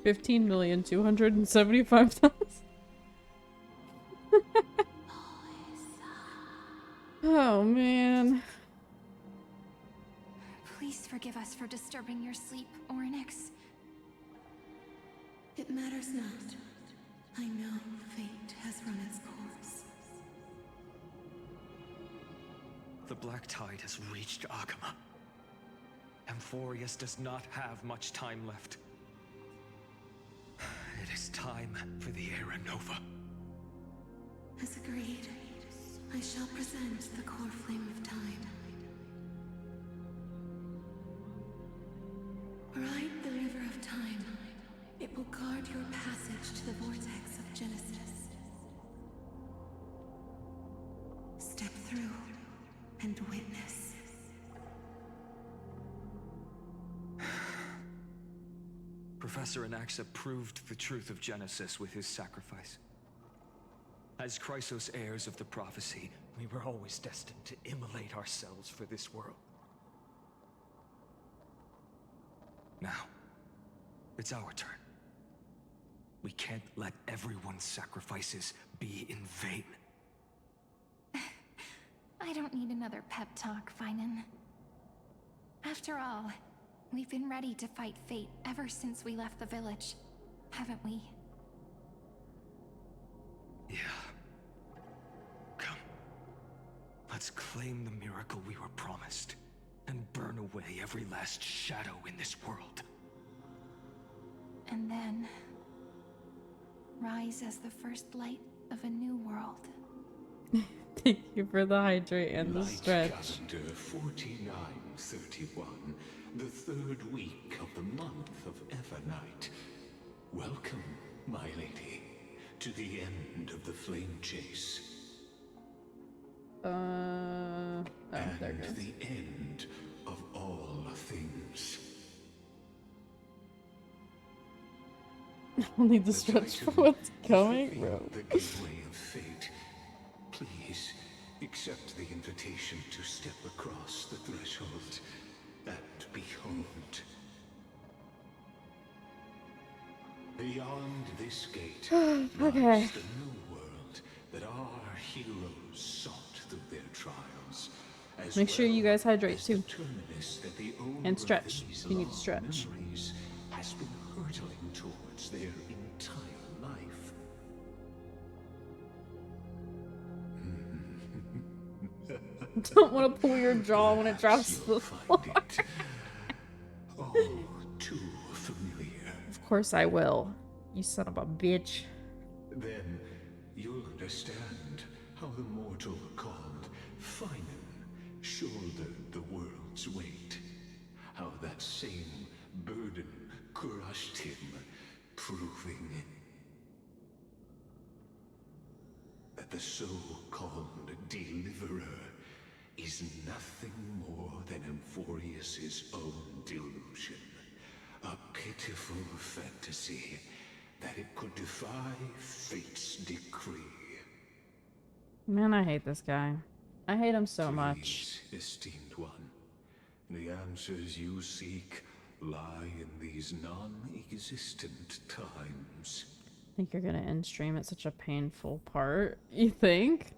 15,275,000. Oh man. Please forgive us for disturbing your sleep, Orynyx. It matters not. I know fate has run its course. The Black Tide has reached Akuma. Amphorius does not have much time left. It is time for the Era Nova. As agreed, I shall present the core flame of time. Ride the river of time. It will guard your passage to the vortex of Genesis. Step through and witness. Professor Anaxa proved the truth of Genesis with his sacrifice. As Chrysos heirs of the prophecy, we were always destined to immolate ourselves for this world. Now, it's our turn. We can't let everyone's sacrifices be in vain. I don't need another pep talk, Finan. After all, we've been ready to fight fate ever since we left the village, haven't we? Yeah. Come. Let's claim the miracle we were promised, and burn away every last shadow in this world. And then rise as the first light of a new world. Thank you for the hydrate and the stretch. Calendar 4931, the third week of the month of Evernight. Welcome, my lady, to the end of the flame chase. Oh, there it and goes. the end of all things. Only the stretch for what's coming, bro. The gateway of fate. Please accept the invitation to step across the threshold and behold. Beyond this gate Okay. lies the new world that our heroes sought through their trials. As Make sure you guys hydrate too. terminus that the owner And of stretch. these You need to long stretch. memories has been hurtling towards their entire life. Don't want to pull your jaw when it drops to the floor. All too familiar. Of course I will. You son of a bitch. Then you'll understand how the mortal called Finan shouldered the world's weight. How that same burden crushed him, proving that the so-called deliverer is nothing more than Amphorius's own delusion. A pitiful fantasy that it could defy fate's decree. Man, I hate this guy. I hate him so much. Please, esteemed one, the answers you seek lie in these non-existent times. I think you're gonna end stream at such a painful part. You think?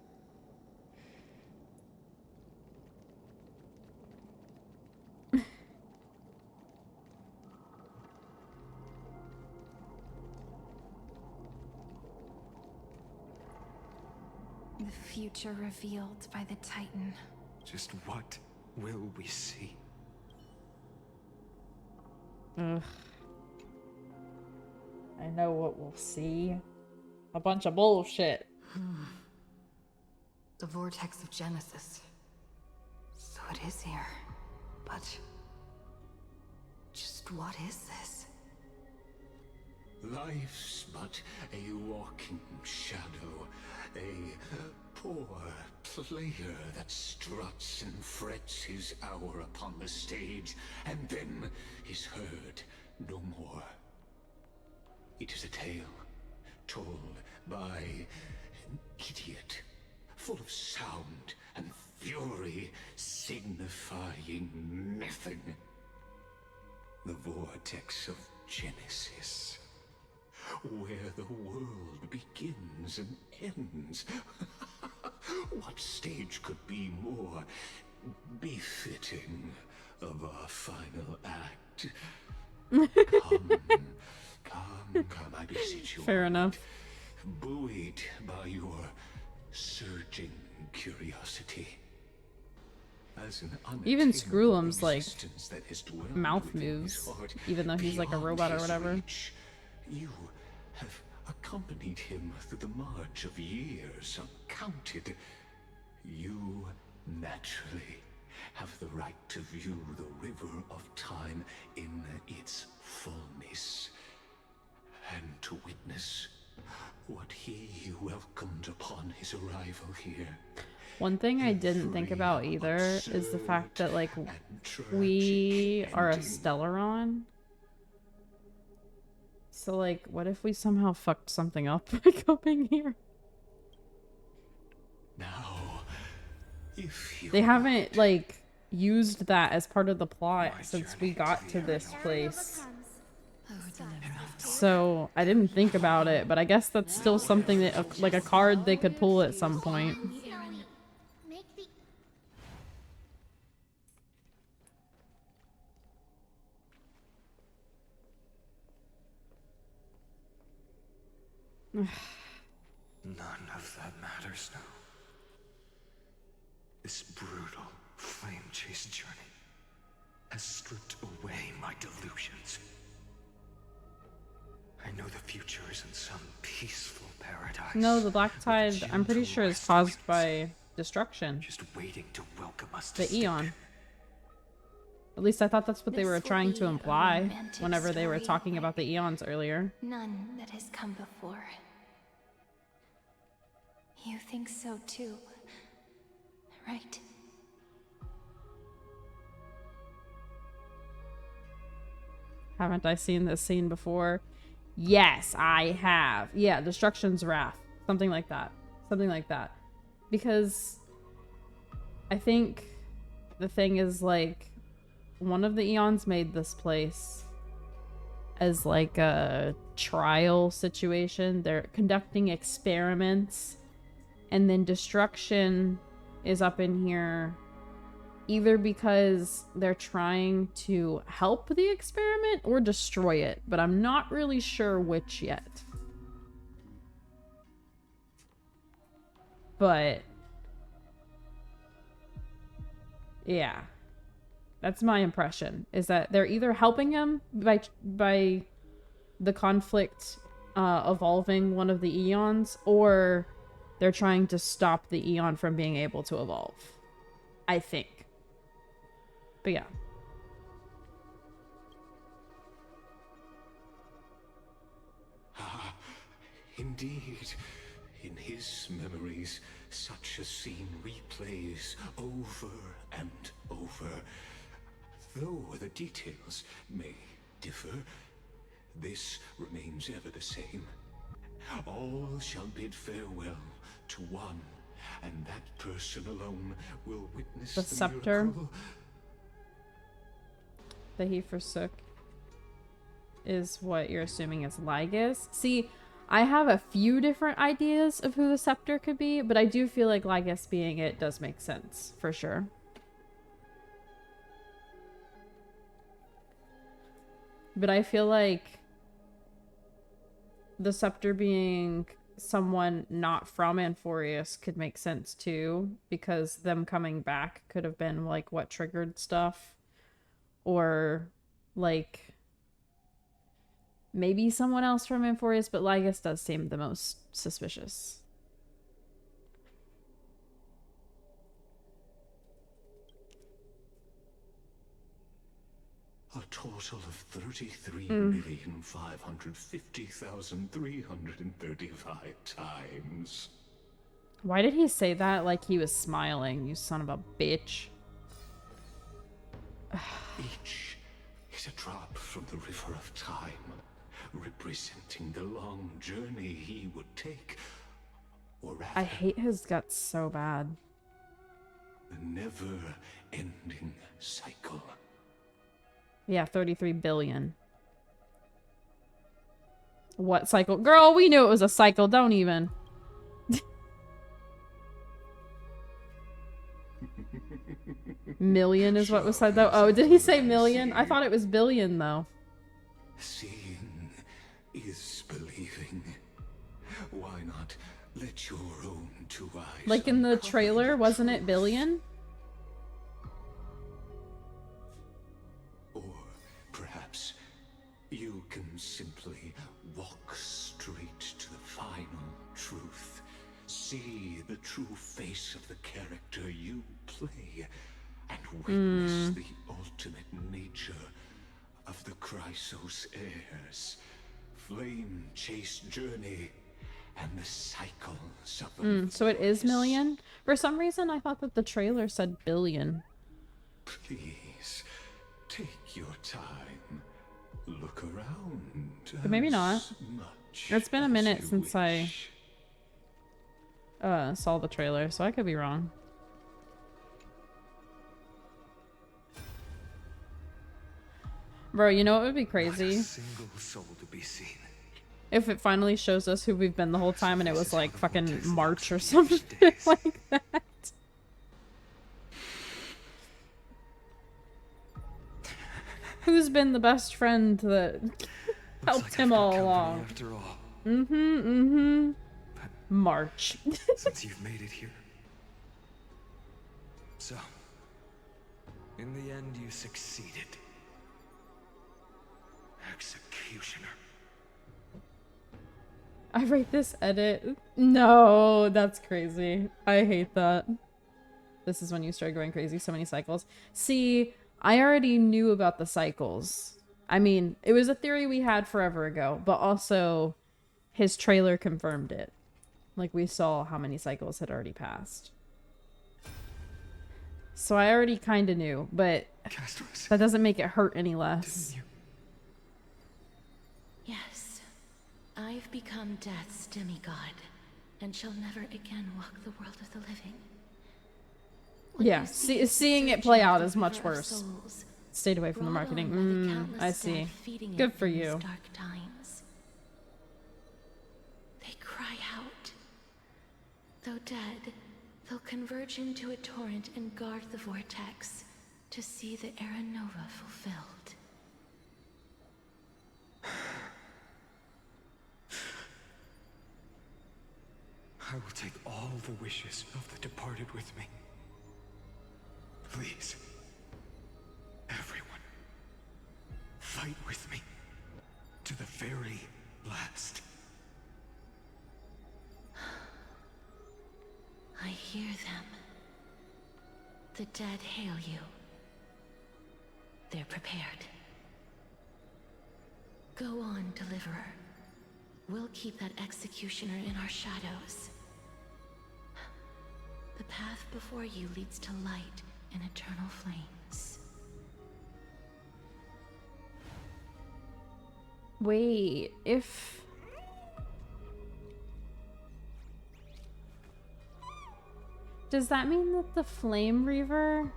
The future revealed by the Titan. Just what will we see? Ugh. I know what we'll see. A bunch of bullshit. The vortex of Genesis. So it is here. But just what is this? Life's but a walking shadow, a poor player that struts and frets his hour upon the stage, and then is heard no more. It is a tale told by an idiot, full of sound and fury, signifying nothing. The vortex of Genesis, where the world begins and ends. What stage could be more befitting of our final act? Come, I beseech you. Fair enough. Buoyed by your surging curiosity. As an Even unattainable Screwlum's like existence that has dwelled mouth within his moves, heart, even though he's like a beyond robot or his whatever. reach, you have accompanied him through the march of years uncounted. You naturally have the right to view the river of time in its fullness, and to witness what he welcomed upon his arrival here. One thing I didn't think about either is the fact that like we are a Stellaron. So, like, what if we somehow fucked something up by coming here? Now, if you They haven't, like, used that as part of the plot since we got to this place. So, I didn't think about it, but I guess that's still something that, like, a card they could pull at some point. None of that matters now. This brutal, flame-chased journey has stripped away my delusions. I know the future is in some peaceful paradise. No, the Black Tide, I'm pretty sure, is caused by destruction. Just waiting to welcome us The to Eon. At least I thought that's what they were trying to imply whenever they were talking about the Eons earlier. None that has come before. You think so too, right? Haven't I seen this scene before? Yes, I have. Yeah, Destruction's Wrath. Something like that. Something like that. Because I think the thing is, like, one of the Eons made this place as like a trial situation. They're conducting experiments, and then Destruction is up in here either because they're trying to help the experiment or destroy it, but I'm not really sure which yet. But yeah, that's my impression, is that they're either helping him by the conflict evolving one of the Eons, or they're trying to stop the Eon from being able to evolve, I think. But yeah. Ah, indeed. In his memories, such a scene replays over and over. Though the details may differ, this remains ever the same. All shall bid farewell to one, and that person alone will witness The scepter miracle. that he forsook is what you're assuming is Lygus. See, I have a few different ideas of who the scepter could be, but I do feel like Lygus being it does make sense, for sure. But I feel like the scepter being someone not from Amphorius could make sense too, because them coming back could have been like what triggered stuff, or like maybe someone else from Amphorius, but Lygus does seem the most suspicious. A total of 33,550,335 times. Why did he say that like he was smiling, you son of a bitch? Each is a drop from the river of time, representing the long journey he would take, or rather, I hate his guts so bad. the never-ending cycle. Yeah, 33 billion. What cycle? Girl, we knew it was a cycle. Don't even. Million is what was said, though. Oh, did he say million? I thought it was billion, though. Seeing is believing. Why not let your own two eyes... Like in the trailer, wasn't it billion? Or perhaps you can simply walk straight to the final truth. See the true face of the character you play, and witness the ultimate nature of the Chrysos heirs. Flame-chased journey and the cycles of So it is million? For some reason, I thought that the trailer said billion. Please, take your time. Look around. But maybe not. as much It's been a as minute you since wish. I saw the trailer, so I could be wrong. Bro, you know what would be crazy? Not a single soul to be seen. If it finally shows us who we've been the whole time and it was like fucking March or something like that. Who's been the best friend that helped him all along? After all, March. since you've made it here. So, in the end, you succeeded. Executioner. I rate this edit. No, that's crazy. I hate that. This is when you start going crazy. So many cycles. See, I already knew about the cycles. I mean, it was a theory we had forever ago, but also his trailer confirmed it. Like, we saw how many cycles had already passed. So I already kind of knew, but that doesn't make it hurt any less. Yes, I've become Death's demigod, and shall never again walk the world of the living. Yeah, seeing it play out is much worse. Stayed away from the marketing. I see. Good for you. Dark times. They cry out. Though dead, they'll converge into a torrent and guard the vortex to see the Era Nova fulfilled. I will take all the wishes of the departed with me. Please, everyone, fight with me to the very last. I hear them. The dead hail you. They're prepared. Go on, Deliverer. We'll keep that executioner in our shadows. The path before you leads to light and eternal flames. Wait, if... Does that mean that the Flame Reaver...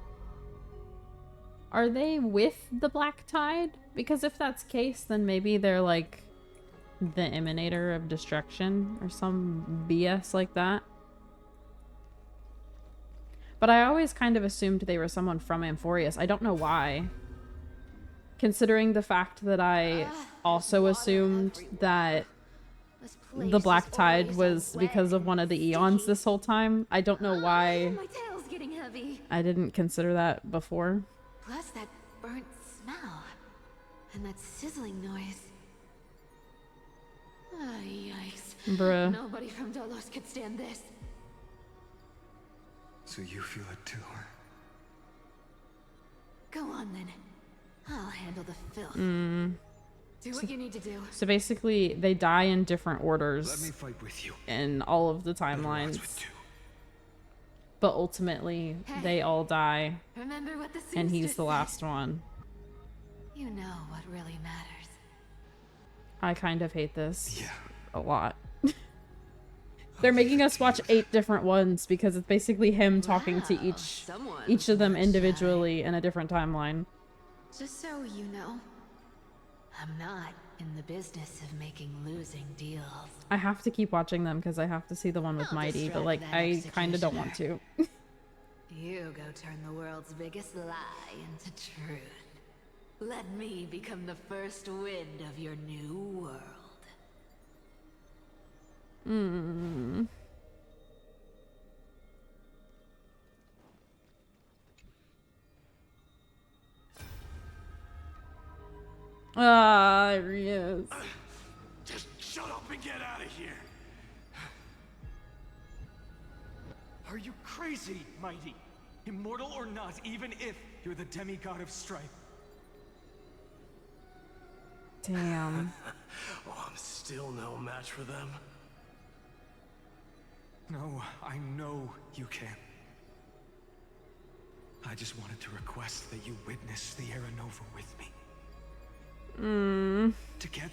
Are they with the Black Tide? Because if that's the case, then maybe they're like the Emanator of Destruction or some BS like that. But I always kind of assumed they were someone from Amphorius. I don't know why. Considering the fact that I also assumed that the Black Tide was because of one of the Eons this whole time. I don't know why My tail's getting heavy. I didn't consider that before. Plus that burnt smell. And that sizzling noise. Ah, yikes. Bruh. Nobody from Dolos could stand this. So you feel it too, huh? Go on then. I'll handle the filth. Do what you need to do. So basically, they die in different orders. Let me fight with you. In all of the timelines. But ultimately, they all die. Remember what the And he's seamstress the last one. You know what really matters. I kind of hate this a lot. They're making us watch 8 different ones because it's basically him talking to each of them individually in a different timeline. Just so you know, I'm not in the business of making losing deals. I have to keep watching them because I have to see the one with I'll Mighty, but distract like that I kind of don't want to. You go turn the world's biggest lie into truth. Let me become the first wind of your new world. Ah, there he is. Just shut up and get out of here. Are you crazy, Mighty? Immortal or not, even if you're the demigod of strife. Damn. Oh, I'm still no match for them. No, I know you can. I just wanted to request that you witness the Era Nova with me. Together,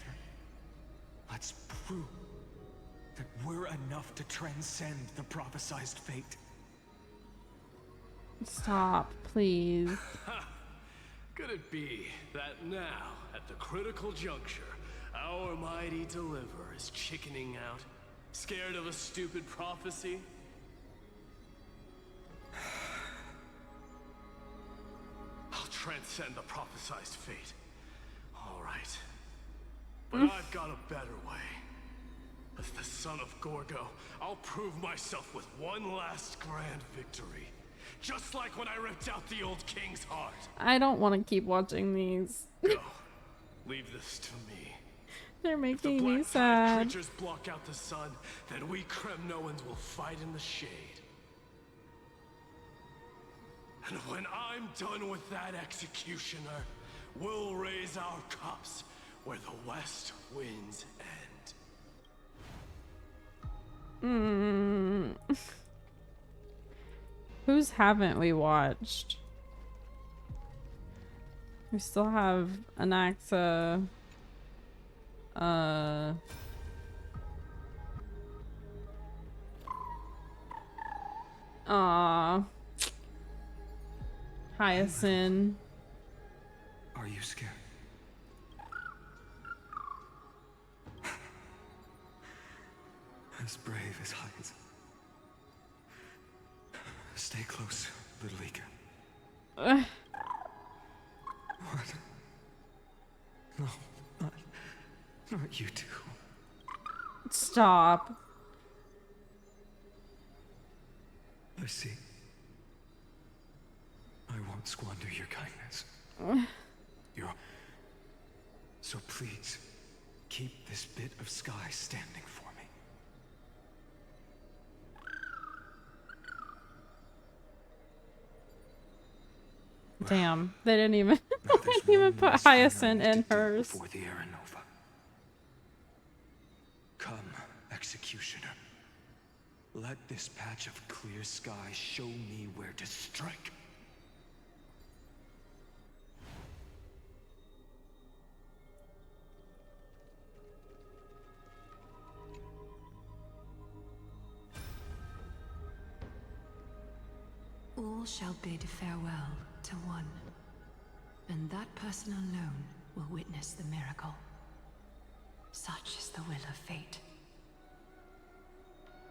let's prove that we're enough to transcend the prophesized fate. Stop, please. Could it be that now, at the critical juncture, our mighty deliverer is chickening out, scared of a stupid prophecy? I'll transcend the prophesized fate. All right. But I've got a better way. As the son of Gorgo, I'll prove myself with one last grand victory. Just like when I ripped out the old king's heart. I don't want to keep watching these. Go. Leave this to me. They're making if the me black sad. creatures block out the sun, then we Kremnoans will fight in the shade. And when I'm done with that executioner, we'll raise our cups where the west winds end. Whose haven't we watched? We still have Anaxa. Hyacinth. Are you scared? As brave as Hyacinth. Stay close, little Ika. What? No, not you two. Stop. I see. I won't squander your kindness. So please, keep this bit of sky standing for me. Damn, they didn't even put Hyacinth in hers. Before the Era Nova. Come, Executioner. Let this patch of clear sky show me where to strike. All shall bid farewell to one, and that person alone will witness the miracle. Such is the will of fate.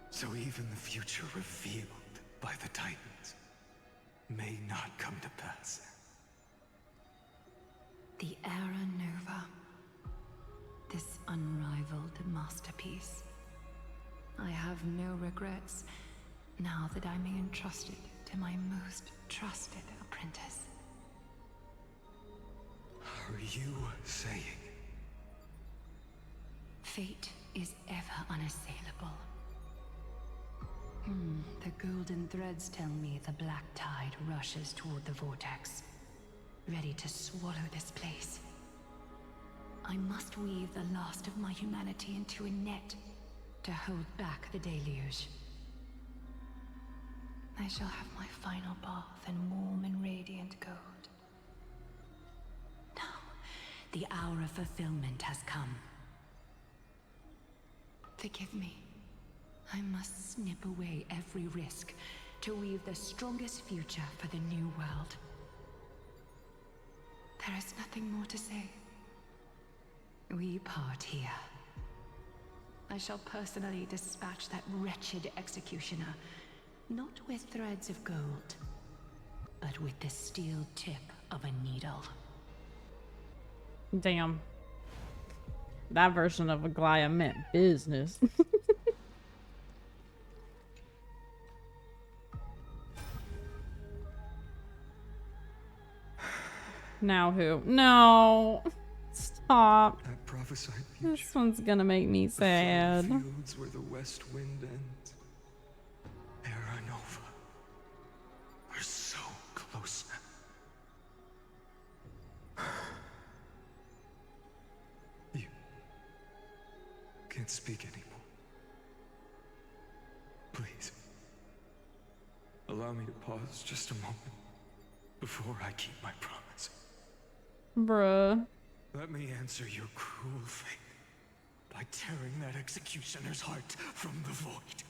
So even the future revealed by the Titans may not come to pass. The Era Nova. This unrivaled masterpiece. I have no regrets now that I'm entrusted to my most trusted apprentice. Are you saying? Fate is ever unassailable. The golden threads tell me the black tide rushes toward the vortex, ready to swallow this place. I must weave the last of my humanity into a net to hold back the deluge. I shall have my final bath in warm and radiant gold. Now, the hour of fulfillment has come. Forgive me. I must snip away every risk to weave the strongest future for the new world. There is nothing more to say. We part here. I shall personally dispatch that wretched executioner, not with threads of gold, but with the steel tip of a needle. Damn. That version of Aglaya meant business. Now who? No. Stop. That prophesied future. This one's gonna make me sad. The fields where the west wind ends. Era Nova. We're so close now. You can't speak anymore. Please. Allow me to pause just a moment before I keep my promise. Bruh. Let me answer your cruel fate by tearing that executioner's heart from the void.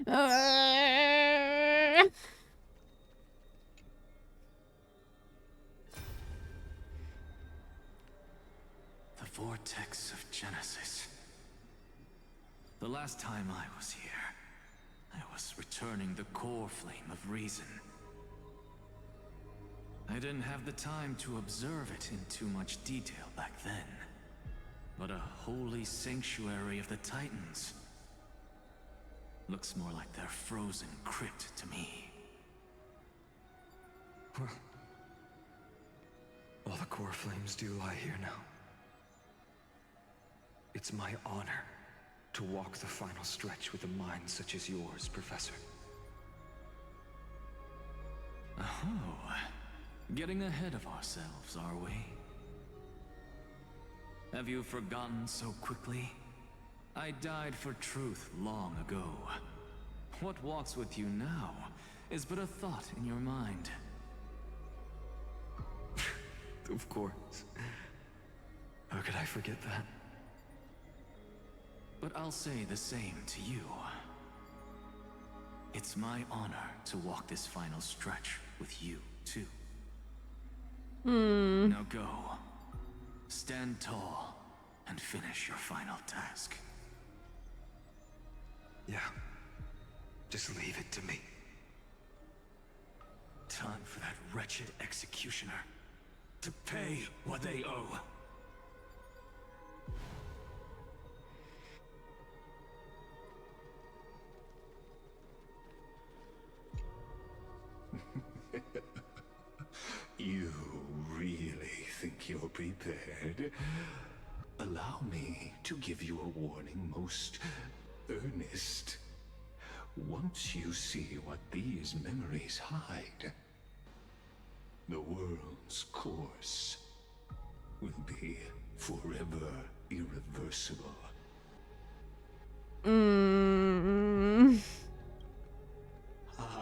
The Vortex of Genesis. The last time I was here, I was returning the core flame of reason. I didn't have the time to observe it in too much detail back then. But a holy sanctuary of the Titans looks more like their frozen crypt to me. Well, all the core flames do lie here now. It's my honor to walk the final stretch with a mind such as yours, Professor. Oh, getting ahead of ourselves, are we? Have you forgotten so quickly? I died for truth long ago. What walks with you now is but a thought in your mind. Of course. How could I forget that? But I'll say the same to you. It's my honor to walk this final stretch with you, too. Now go. Stand tall and finish your final task. Yeah. Just leave it to me. Time for that wretched executioner to pay what they owe. You really think you're prepared? Allow me to give you a warning most earnest. Once you see what these memories hide, the world's course will be forever irreversible.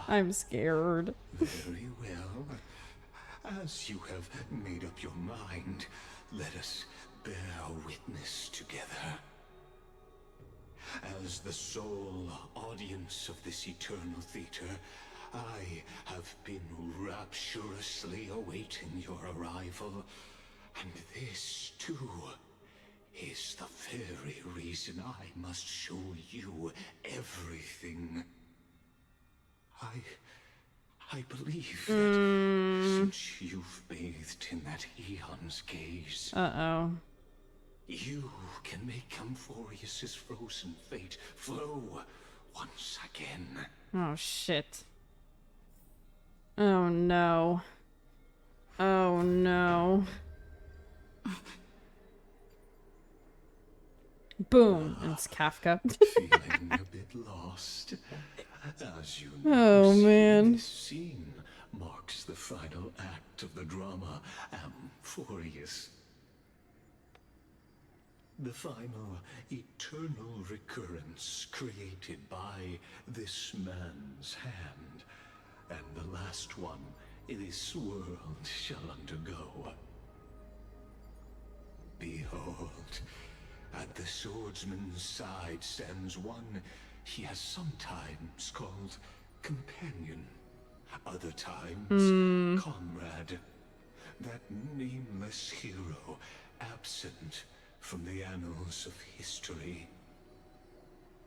I'm scared. Very well. As you have made up your mind, let us bear witness together. As the sole audience of this eternal theater, I have been rapturously awaiting your arrival, and this, too, is the very reason I must show you everything. I believe that since you've bathed in that Eon's gaze, you can make Amphorius's frozen fate flow once again. Oh shit. Oh no. Oh no. Boom. And it's Kafka. Feeling a bit lost. As you know, man. This scene marks the final act of the drama Amphorius. The final eternal recurrence created by this man's hand, and the last one this world shall undergo. Behold, at the swordsman's side stands one he has sometimes called companion, other times comrade, that nameless hero absent from the annals of history.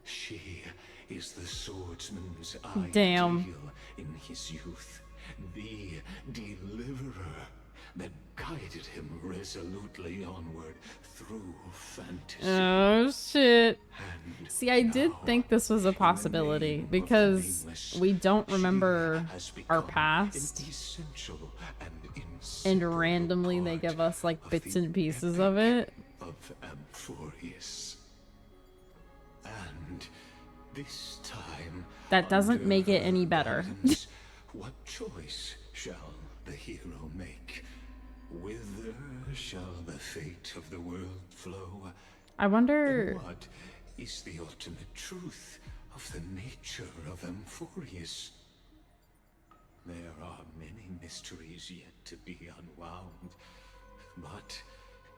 She is the swordsman's ideal in his youth, the deliverer that guided him resolutely onward through fantasy. Oh shit. See, I did think this was a possibility because we don't remember our past, and randomly they give us like bits and pieces of it. Of Amphorius. And this time, that doesn't make it any better. What choice shall the hero make? Whither shall the fate of the world flow? I wonder. And what is the ultimate truth of the nature of Amphorius? There are many mysteries yet to be unwound. But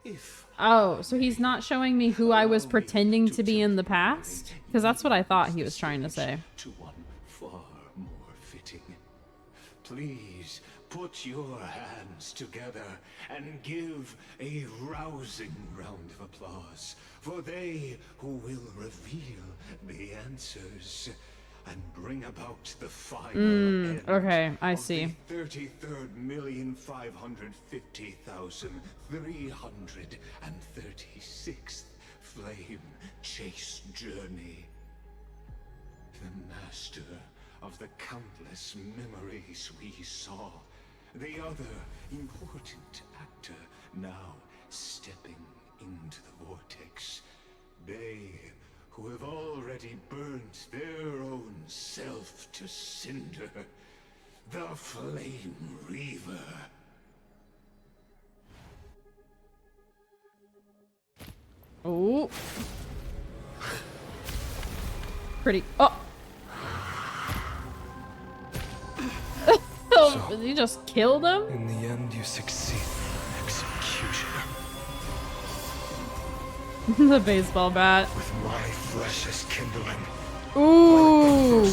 if... Oh, so he's not showing me who I was pretending to be in the past? Because that's what I thought he was trying to say. To one far more fitting. Please put your hands together and give a rousing round of applause for they who will reveal the answers and bring about the final end okay, I of see. the 33,550,336th flame chase journey. The master of the countless memories we saw. The other important actor now stepping into the vortex. They who have already burnt their own self to cinder. The Flame Reaver. Oh. Pretty. Oh. So, you just killed him? In the end, you succeed. Executioner. The baseball bat. With my flesh as kindling. Ooh.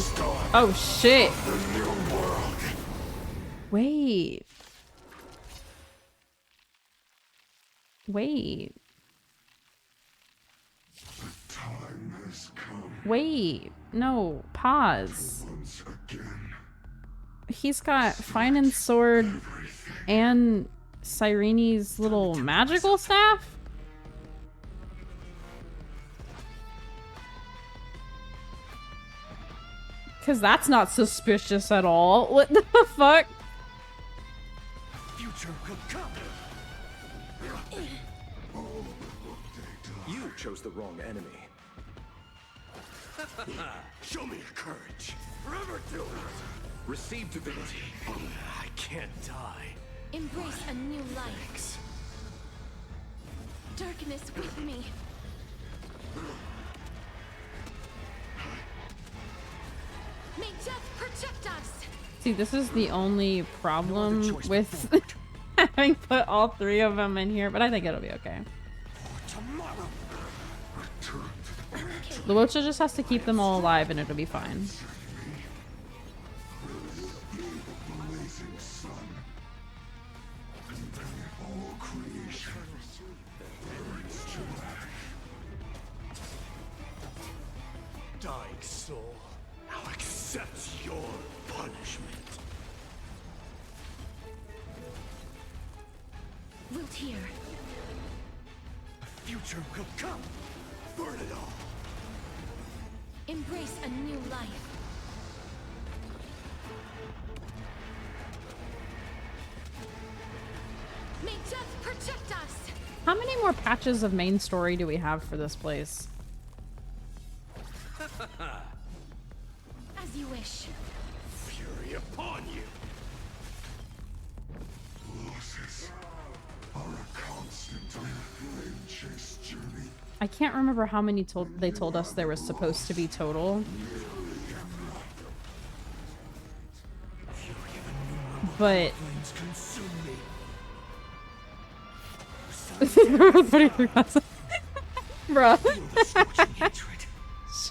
Oh shit. The new world. Wait. Wait. The time has come. Wait. No. Pause. Once again. He's got Finan's sword and Cyrene's little magical staff? Because that's not suspicious at all. What the fuck? Future will come. You chose the wrong enemy. Show me your courage. Forever do it. Receive divinity. I can't die. Embrace a new life. Darkness with me. May death protect us. See, this is the only problem with having put all three of them in here, but I think it'll be okay. Luocha just has to keep them all alive and it'll be fine. Dying soul, I'll accept your punishment. Wiltir. A future will come. Burn it all. Embrace a new life. May death protect us. How many more patches of main story do we have for this place? As you wish. Fury upon you. Losses are a constant on the flame chase journey. I can't remember how many they told us there was supposed to be total. But bruh.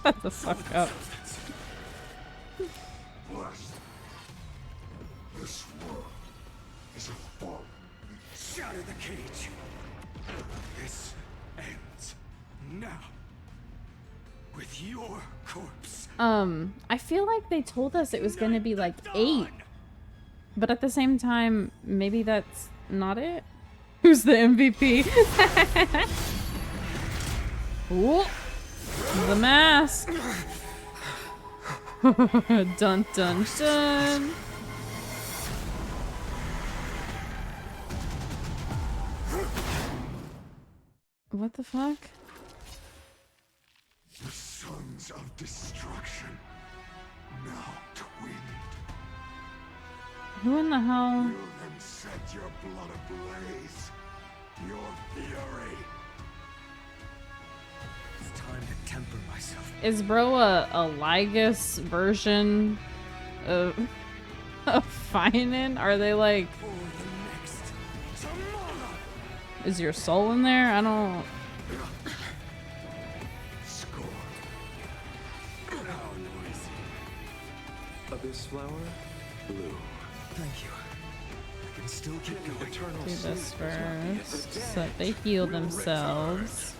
Shut the fuck up. This world is a fall. Shatter the cage. This ends now. With your corpse. I feel like they told us it was gonna be like 8. But at the same time, maybe that's not it. Who's the MVP? Ooh, the mask. Dun dun dun. What the fuck? The sons of destruction, now twinned. Who in the hell? You then set your blood ablaze. Your fury. It's time to temper myself. Is bro a Lygus version of Finan? Are they like... Is your soul in there? I don't... Abyss flower, blue. Thank you. I can still keep going. Do this first, so that they heal themselves.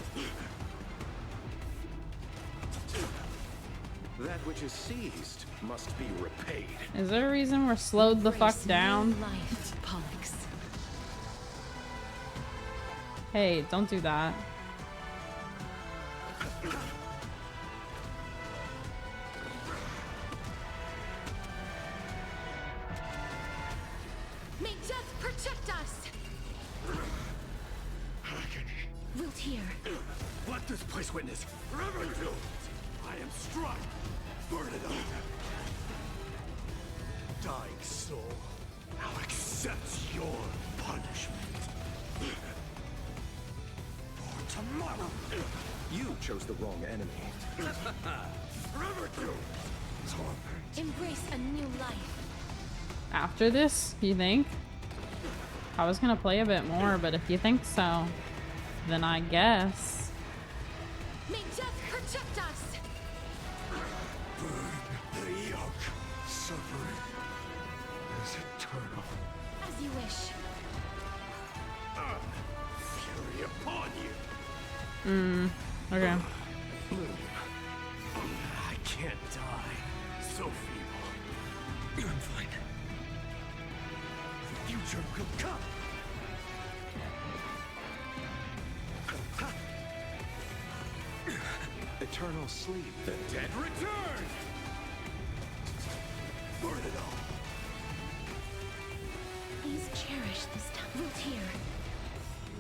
That which is seized must be repaid. Is there a reason we're slowed the fuck down? Hey, don't do that. May death protect us! Wilt here. Let this place witness forever do. I am struck. Burn it up. Dying soul, I'll accept your punishment. For tomorrow. You chose the wrong enemy. Forever do. Embrace a new life. After this, you think? I was gonna play a bit more, but if you think so, then I guess. May death protect us! Burn the yoke. Suffering is eternal. As you wish. Fury upon you. Okay. I can't die. So feeble. I'm fine. The future will come. Eternal sleep. The dead return. Burn it all. Please cherish this time. Wilt here.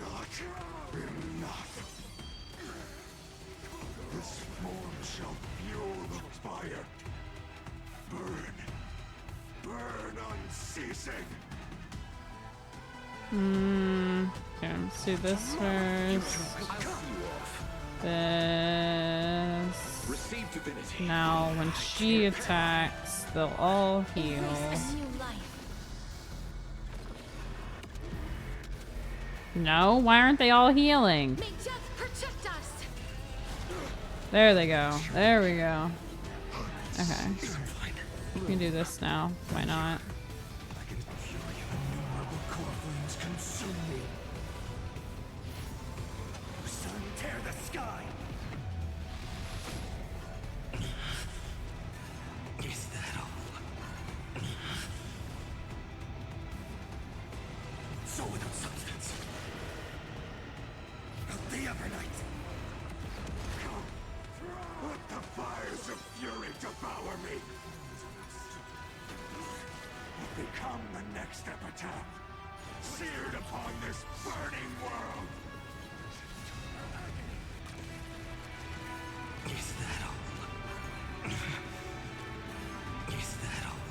Not enough. This form shall fuel the fire. Burn. Burn unceasing. Okay, let's do this first. This. Receive divinity. Now, when she attacks, they'll all heal. No, why aren't they all healing? May death protect us! There they go. There we go. Okay. We can do this now. Why not? Innumerable core flames consume me. Sun, tear the sky. Is that all? So without substance. The other night. Let the fires of fury devour me. Become the next epitaph, seared upon this burning world. Is that all? Is that all?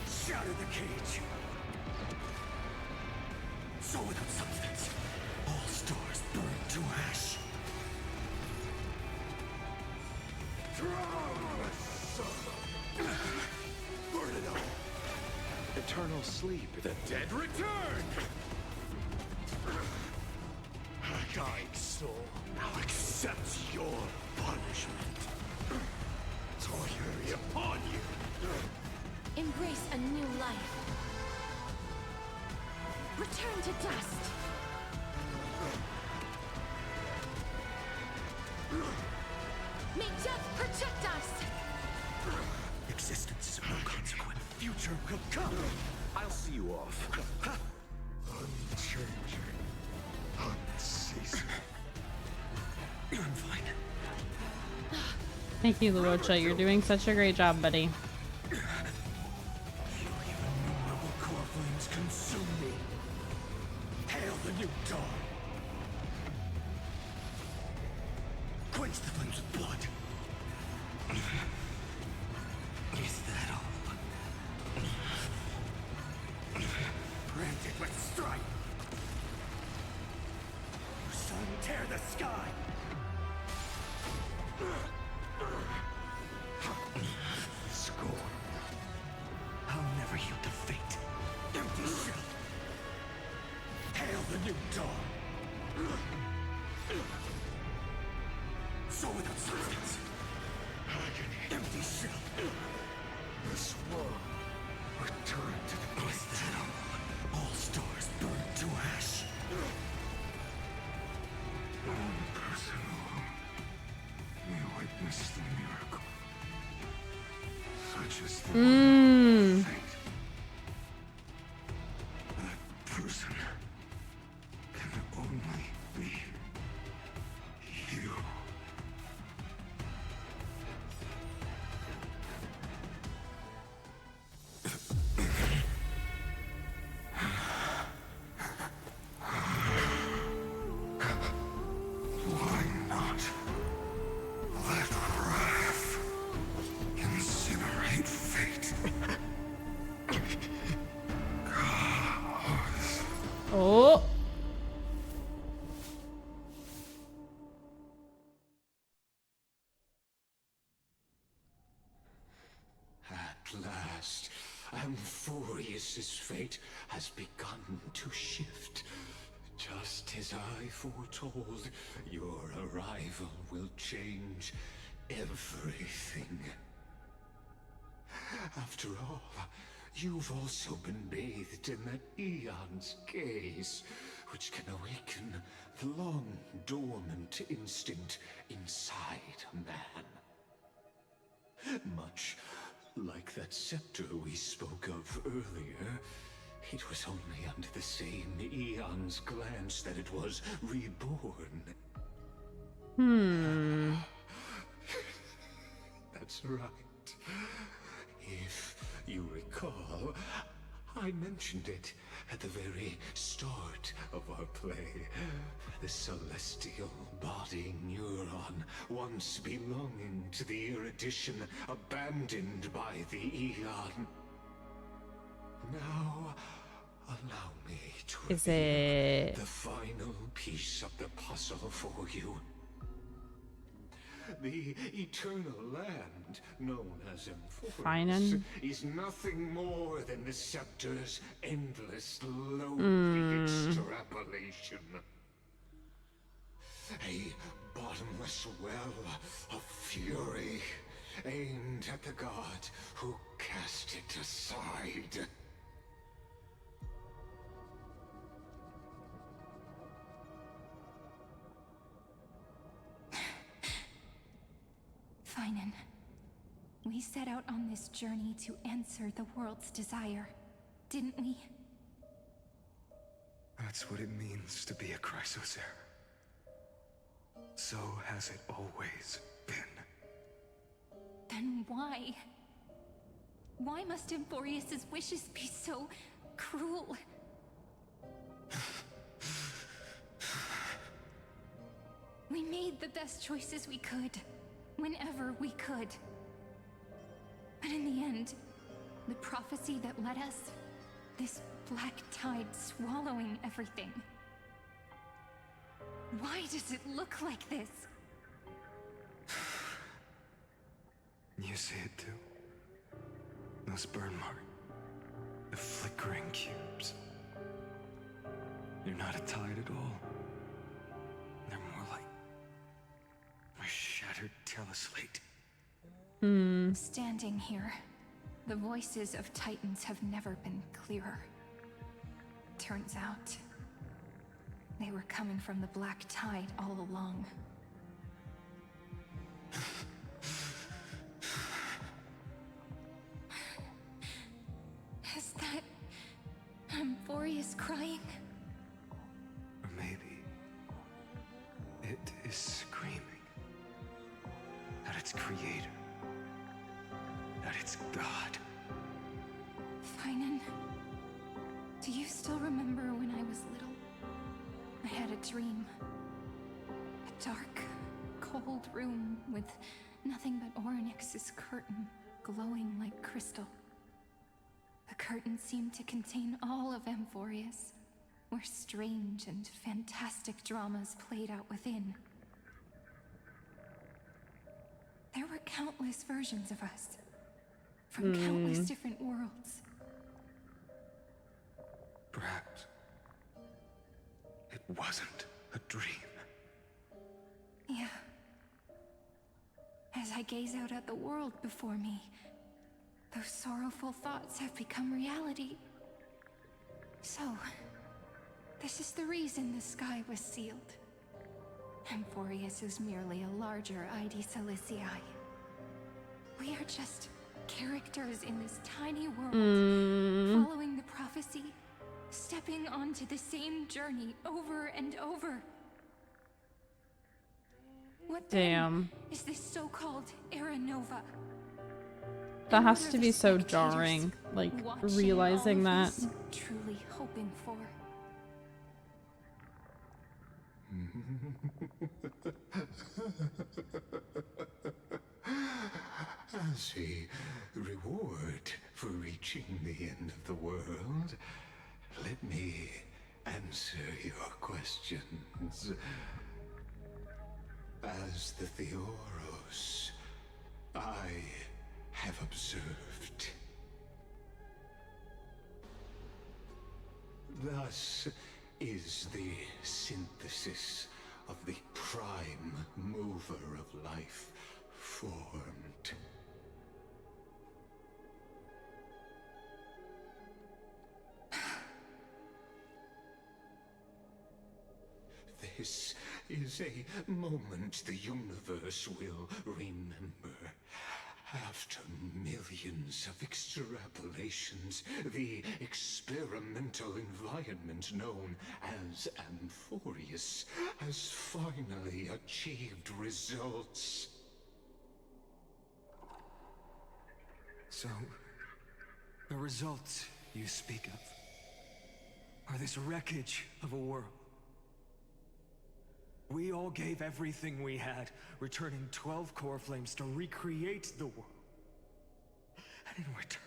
Shatter the cage. So without substance, all stars burn to ash. Burn it all. Eternal sleep. The dead return. Dying soul, now accept your punishment. Fury upon you. Embrace a new life. Return to dust. May death protect us! Existence is of no consequence. Future will come. I'll see you off. Unchanging. Unceasing. I'm fine. Thank you, Luocha. You're doing such a great job, buddy. Innumerable core flames consume me. Hail the new dawn. Quench the flames with blood. Is that all? Branded with strife. Sun, tear the sky. Scorn. reaches the line of fate, that person can only be you. Why not let wrath incinerate fate? Oh. At last, Amphorius's fate has begun to shift. Just as I foretold, your arrival will change everything. After all, you've also been bathed in that Eon's gaze, which can awaken the long-dormant instinct inside a man. Much like that scepter we spoke of earlier, it was only under the same Eon's glance that it was reborn. That's right. If you recall, I mentioned it at the very start of our play. The celestial body neuron, once belonging to the Erudition, abandoned by the Eon. Now, allow me to Is reveal it the final piece of the puzzle for you. The eternal land, known as Amphorius, Finan? is nothing more than the scepter's endless, lonely extrapolation. A bottomless well of fury, aimed at the god who cast it aside. Finan, we set out on this journey to answer the world's desire, didn't we? That's what it means to be a Chrysosaur. So has it always been. Then why? Why must Amphorius's wishes be so cruel? We made the best choices we could, whenever we could. But in the end, the prophecy that led us, this black tide swallowing everything. Why does it look like this? You see it too? Those burn marks. The flickering cubes. They're not a tide at all. They're more like a shattered teleslate. Standing here, the voices of Titans have never been clearer. Turns out, they were coming from the black tide all along. Is that Amphorius crying? Or maybe it is screaming at its creator, at its god. Finan, do you still remember when I was little? I had a dream. A dark, cold room with nothing but Orynyx's curtain glowing like crystal. The curtain seemed to contain all of Amphorius, where strange and fantastic dramas played out within. There were countless versions of us, from countless different worlds. Perhaps it wasn't a dream. Yeah. As I gaze out at the world before me, those sorrowful thoughts have become reality. So, this is the reason the sky was sealed. Amphorius is merely a larger ID Silicii. We are just Characters in this tiny world, Mm. following the prophecy, stepping onto the same journey over and over. What Damn. then is this so-called Era Nova? That And has what are to the be so spectators jarring, like watching realizing all that. of this truly hoping for? As a reward for reaching the end of the world, let me answer your questions. As the Theoros, I have observed. Thus is the synthesis of the prime mover of life formed. This is a moment the universe will remember. After millions of extrapolations, the experimental environment known as Amphorius has finally achieved results. So, the results you speak of are this wreckage of a world. We all gave everything we had, returning 12 core flames to recreate the world. And in return,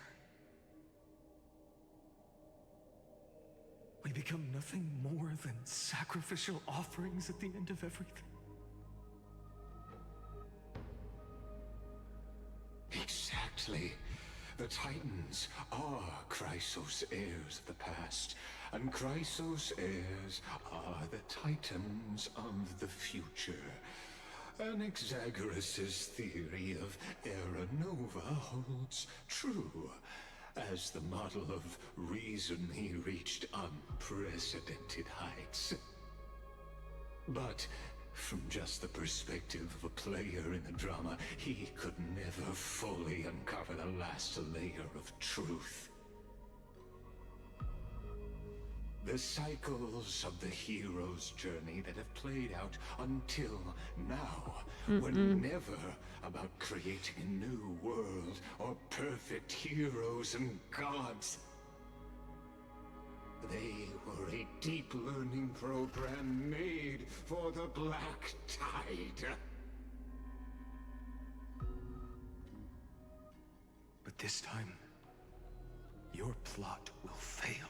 we become nothing more than sacrificial offerings at the end of everything. Exactly. The Titans are Chrysos heirs of the past, and Chrysos heirs are the Titans of the future. Anaxagoras' theory of Era Nova holds true. As the model of reason, he reached unprecedented heights. But from just the perspective of a player in the drama, he could never fully uncover the last layer of truth. The cycles of the hero's journey that have played out until now were never about creating a new world or perfect heroes and gods. They were a deep learning program made for the Black Tide. But this time, your plot will fail.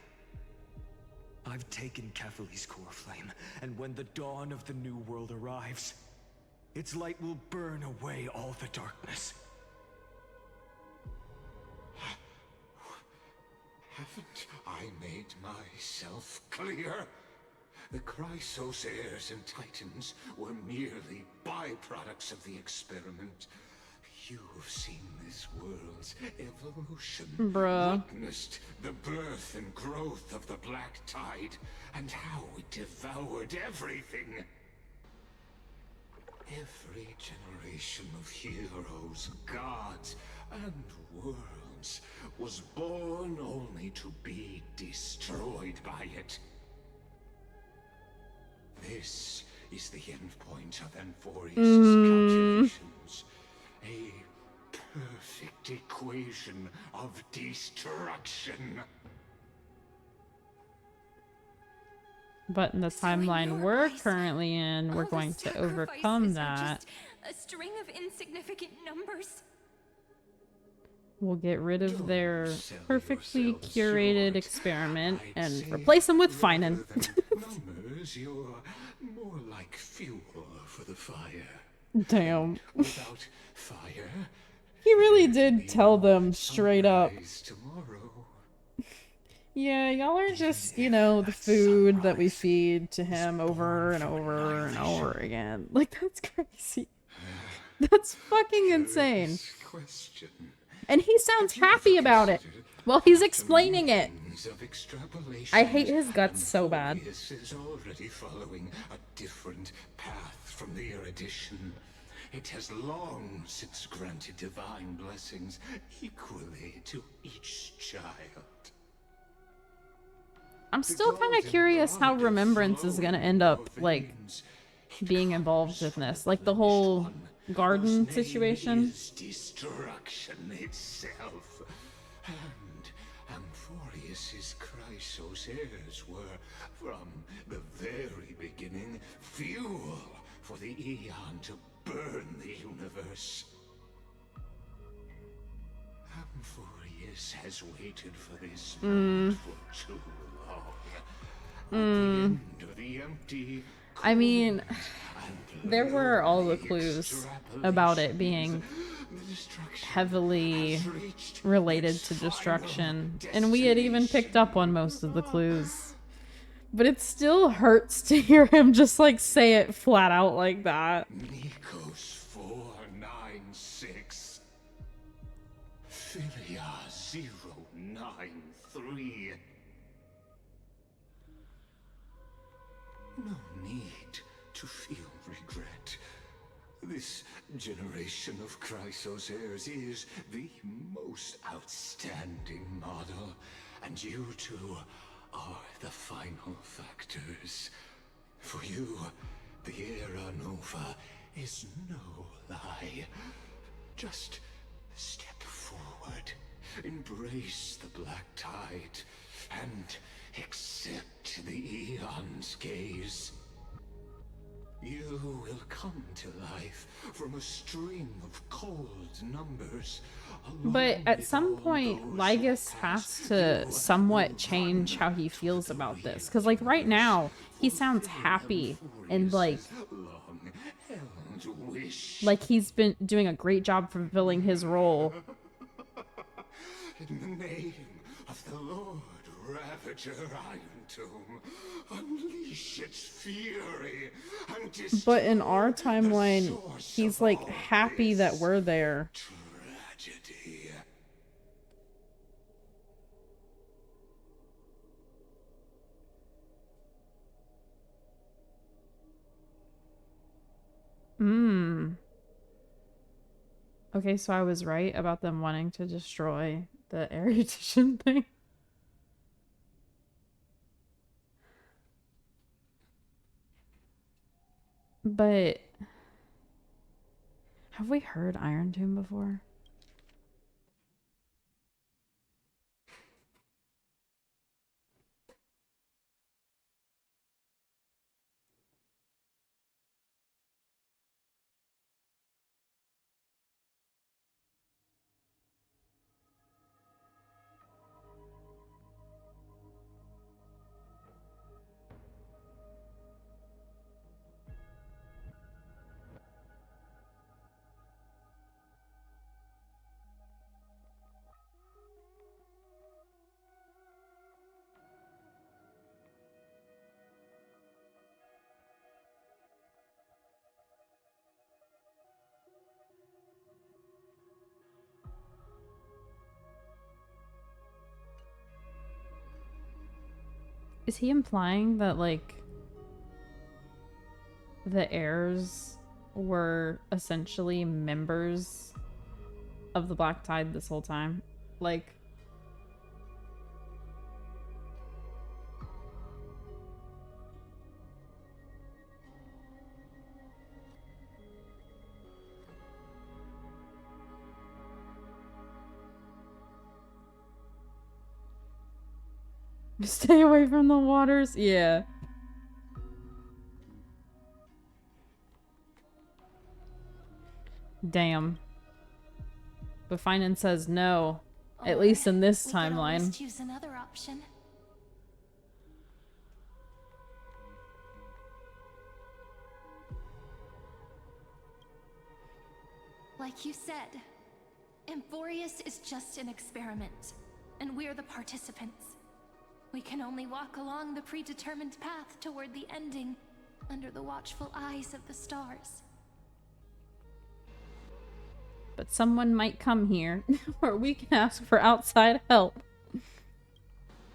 I've taken Kefali's core flame, and when the dawn of the new world arrives, its light will burn away all the darkness. Haven't I made myself clear? The Chrysos heirs and Titans were merely byproducts of the experiment. You've seen this world's evolution, Bruh. witnessed the birth and growth of the Black Tide, and how it devoured everything. Every generation of heroes, gods, and worlds was born only to be destroyed by it. This is the endpoint of Amphorius' calculations. A perfect equation of destruction. But in the timeline we're currently in, we're going to overcome that. A string of insignificant numbers. We'll get rid of their perfectly curated experiment and replace them with Finan. Numbers, you're more like fuel for the fire. Damn. Without fire, He really did tell them straight up. tomorrow. Yeah, y'all are just, you know, the food that we feed to him over and over and over again. Like, that's crazy. That's fucking insane. Question. And he sounds happy about it. Well, he's explaining it. I hate his guts so bad. This is already following a different path from the erudition. it has long since granted divine blessings equally to each child. I'm still kind of curious how Remembrance is gonna end up, like, being involved in this. Like, the whole garden situation. Destruction itself. And Amphorius's Chrysos heirs were, from the very beginning, fuel for the Aeon to burn the universe. Amphorius has waited for this moment for too long. The empty I mean, there were all the clues about it being heavily related to destruction, and we had even picked up on most of the clues. But it still hurts to hear him just, like, say it flat out like that. Nikos 496. Philia 093. No need to feel regret. This generation of Chrysos heirs is the most outstanding model, and you two are the final factors. For you, the Era Nova is no lie. Just step forward, embrace the black tide, and accept the Aeon's gaze. You will come to life from a string of cold numbers. But at some point, Lygus has to somewhat change how he feels about this. Because, like, right now, he sounds happy and, like he's been doing a great job fulfilling his role. In the name of the Lord Ravager Iron Tomb, unleash its fury and But in our timeline, he's, like, happy that we're there. tragedy. Okay, so I was right about them wanting to destroy the erudition thing. But have we heard Iron Tomb before? Is he implying that, like, the heirs were essentially members of the Black Tide this whole time? Like, stay away from the waters? Yeah. Damn. But Finan says no. At least in this We could always timeline. choose another option. Like you said, Amphorius is just an experiment, and we're the participants. We can only walk along the predetermined path toward the ending, under the watchful eyes of the stars. But someone might come here, or we can ask for outside help.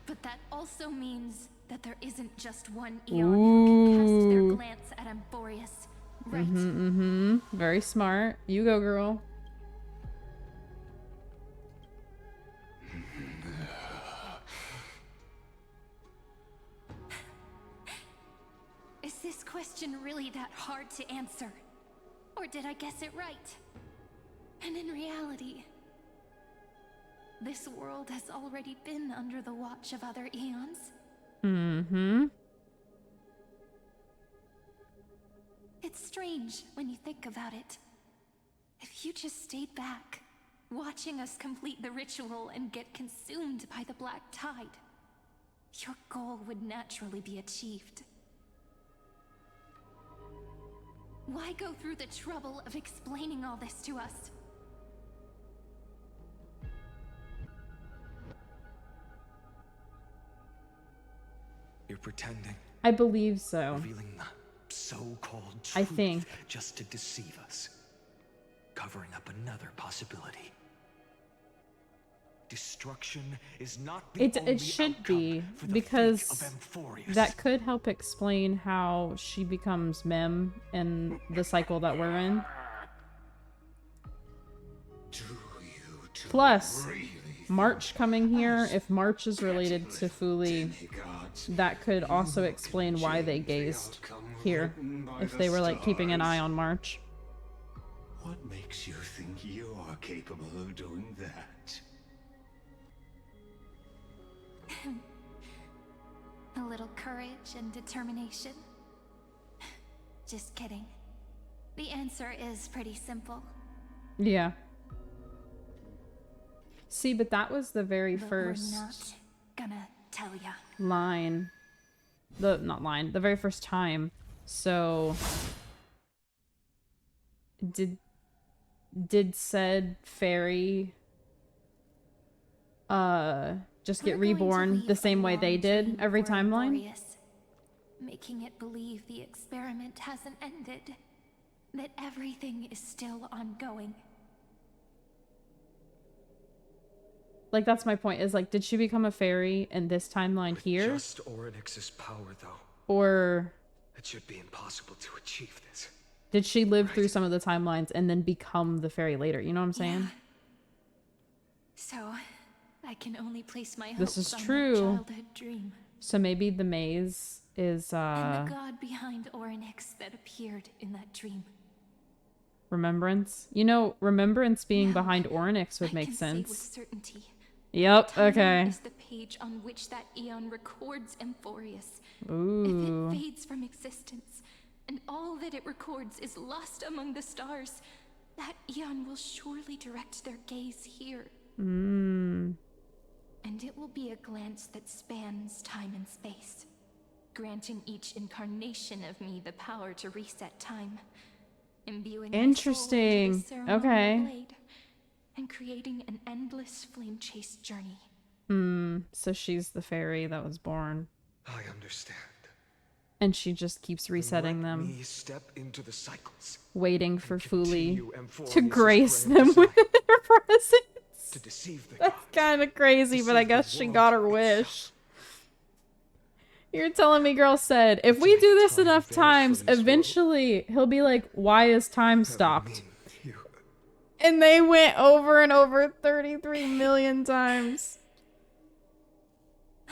But that also means that there isn't just one Aeon who can cast their glance at Amphorius, Right. Very smart. You go, girl. Is this question really that hard to answer? Or did I guess it right? And in reality, this world has already been under the watch of other eons. It's strange when you think about it. If you just stayed back, watching us complete the ritual and get consumed by the black tide, your goal would naturally be achieved. Why go through the trouble of explaining all this to us? You're pretending. I believe so. Revealing the so-called truth I think. just to deceive us. Covering up another possibility. Destruction is not the only It should be, for the because fate of Amphorius. that could help explain how she becomes Mem in the cycle that we're in. Plus, March coming here, if March is related to Fuli, that could also explain why they gazed here, if they were like keeping an eye on March. What makes you think you're capable of doing that? A little courage and determination. Just kidding. The answer is pretty simple. Yeah. See, but that was the very But first we're not gonna tell ya. line. Not line, the very first time. So did said fairy just get reborn the same way they did every timeline? Glorious, making it believe the experiment hasn't ended, that everything is still ongoing. Like, that's my point, is like, did she become a fairy in this timeline here? Just Orynyx's power, though. Or It should be impossible to achieve this. did she live through some of the timelines and then become the fairy later? You know what I'm saying? So, I can only place my This hopes is on that true. childhood dream. So maybe the maze is And the god behind Orynyx that appeared in that dream. remembrance. You know, remembrance being behind Orynyx would I make can say with sense. certainty. Yep, Time okay. is the page on which that eon records Amphorius. Ooh. If it fades from existence, and all that it records is lost among the stars, that eon will surely direct their gaze here. Mm. And it will be a glance that spans time and space, granting each incarnation of me the power to reset time, imbuing my soul into Interesting. the ceremonial Okay. blade, and creating an endless flame-chased journey. So she's the fairy that was born. I understand. And she just keeps resetting Let them, me step into the cycles waiting for Fuli continue to Amphorius's grace grand them with her presence. to deceive the That's kind of crazy, but I guess she got her wish. You're telling me girl said, if we do this enough times, eventually he'll be like, why is time stopped? And they went over and over 33 million times.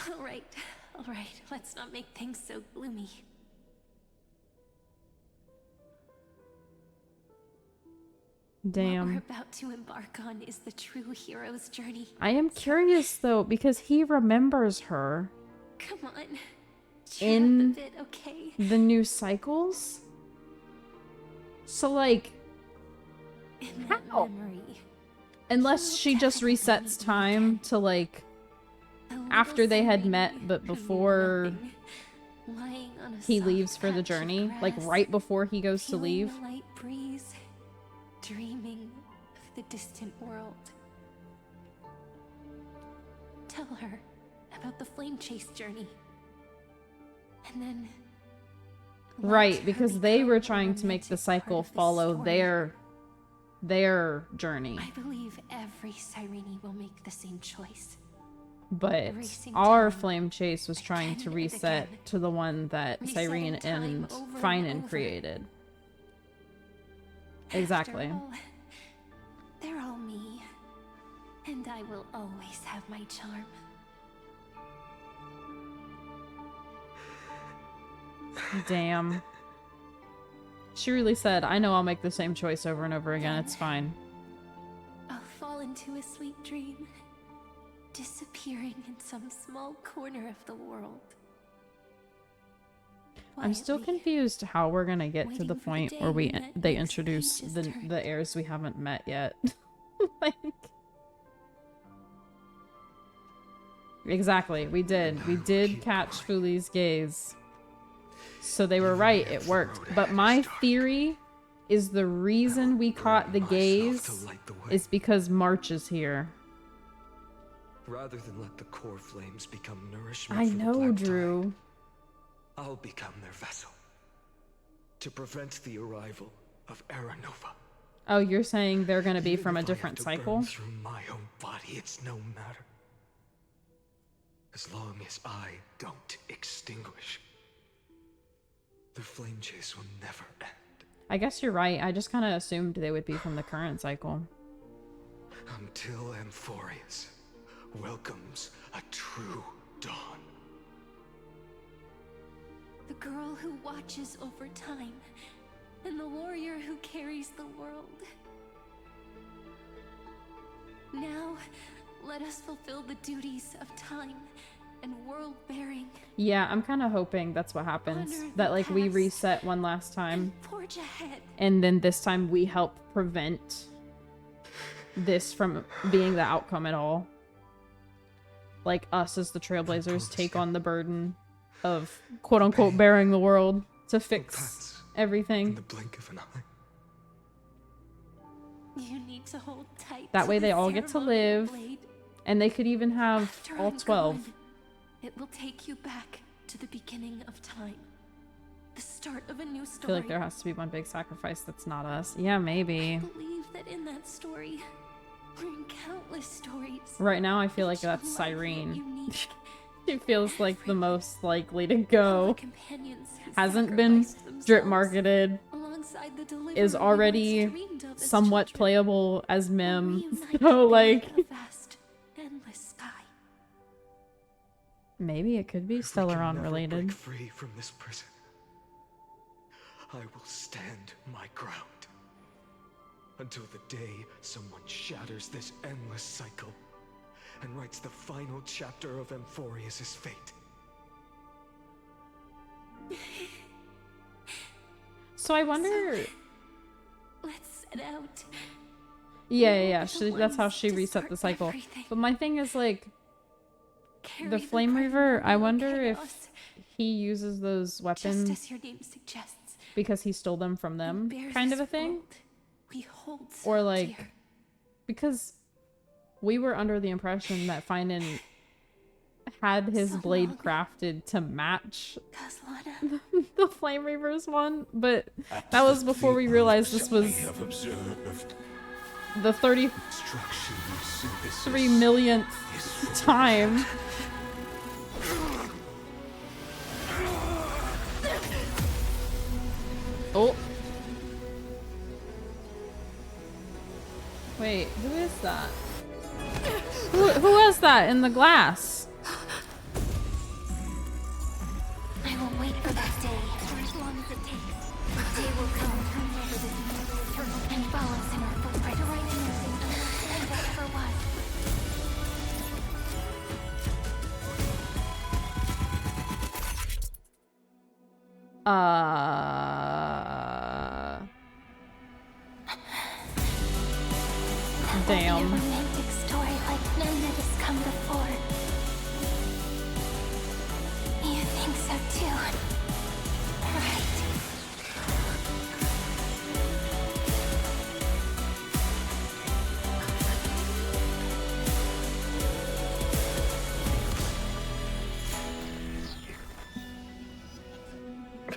All right, let's not make things so gloomy. What we're Damn. about to embark on is the true hero's journey. I am curious though, because he remembers her Come on, cheer in up a bit, okay? the new cycles. So like, In that memory, unless she just resets time to like after they had met but before lying on a he soft leaves for the patch of journey, like grass, right before he goes to feeling leave. the light breeze, dreaming of the distant world. Tell her about the flame chase journey. And then Right, because they were trying to make the cycle follow their journey. I believe every Cyrene will make the same choice. But Racing our time flame chase was trying to and reset again. to the one that Resetting Cyrene time and over and Finan over. created. Exactly. After all, they're all me. And I will always have my charm. Damn. She really said, I know I'll make the same choice over and over again. It's fine. I'll fall into a sweet dream, disappearing in some small corner of the world. I'm still confused how we're gonna get to the point where they introduce the heirs we haven't met yet. Like, exactly, we did catch Fuli's gaze. So they were right, it worked. But my theory is the reason we caught the gaze is because March is here. Rather than let the core flames become nourishment I for the know, Black Drew. Tide, I'll become their vessel to prevent the arrival of Era Nova. Oh, you're saying they're gonna be from a If I have different to cycle? burn through my own body, it's no matter. As long as I don't extinguish, the flame chase will never end. I guess you're right. I just kind of assumed they would be from the current cycle. Until Amphorius welcomes a true dawn. The girl who watches over time, and the warrior who carries the world. Now, let us fulfill the duties of time and world bearing. Yeah, I'm kind of hoping that's what happens. Honor That the like we past reset one last time, Forge ahead. and then this time we help prevent this from being the outcome at all. Like us as the Trailblazers take on the burden of quote unquote bearing the world to fix everything. The blink of an eye. You need to hold tight. That to way the they all get to ceremonial live, blade. and they could even have After all I'm 12. gone, it will take you back to the beginning of time. The start of a new I story. feel like there has to be one big sacrifice that's not us. Yeah, maybe. I believe that in that story, or in countless stories, Right now I feel like that's each life Cyrene. unique. She feels like the most likely to go. companions who Hasn't been sacrificed drip themselves marketed. alongside the Is deliverer we once already dreamed of as somewhat children. playable as Mim. Reunited So like beneath a vast, endless sky. maybe it could be Stellaron Never related. break free from this prison. I will stand my ground until the day someone shatters this endless cycle and writes the final chapter of Amphorius' fate. So I wonder. Let's set out. Yeah. That's how she reset the cycle. everything. But my thing is like Carry the Flame burden Reaver. of I real wonder chaos, if he uses those just weapons as your name suggests. because he stole them from them, bears kind of a this thing. world we hold so Or like, dear. because we were under the impression that Finan had his blade crafted to match the Flame Reaver's one, but that was before we realized this was have observed the 33 millionth time. Oh. Wait, who is that? Who is that in the glass? I will wait for that day for as long as it takes. The day will come whenever the demon will return and follows in our footprint to write a new thing and whatever was. Damn. A romantic story like none that has come before. You think so too? Right.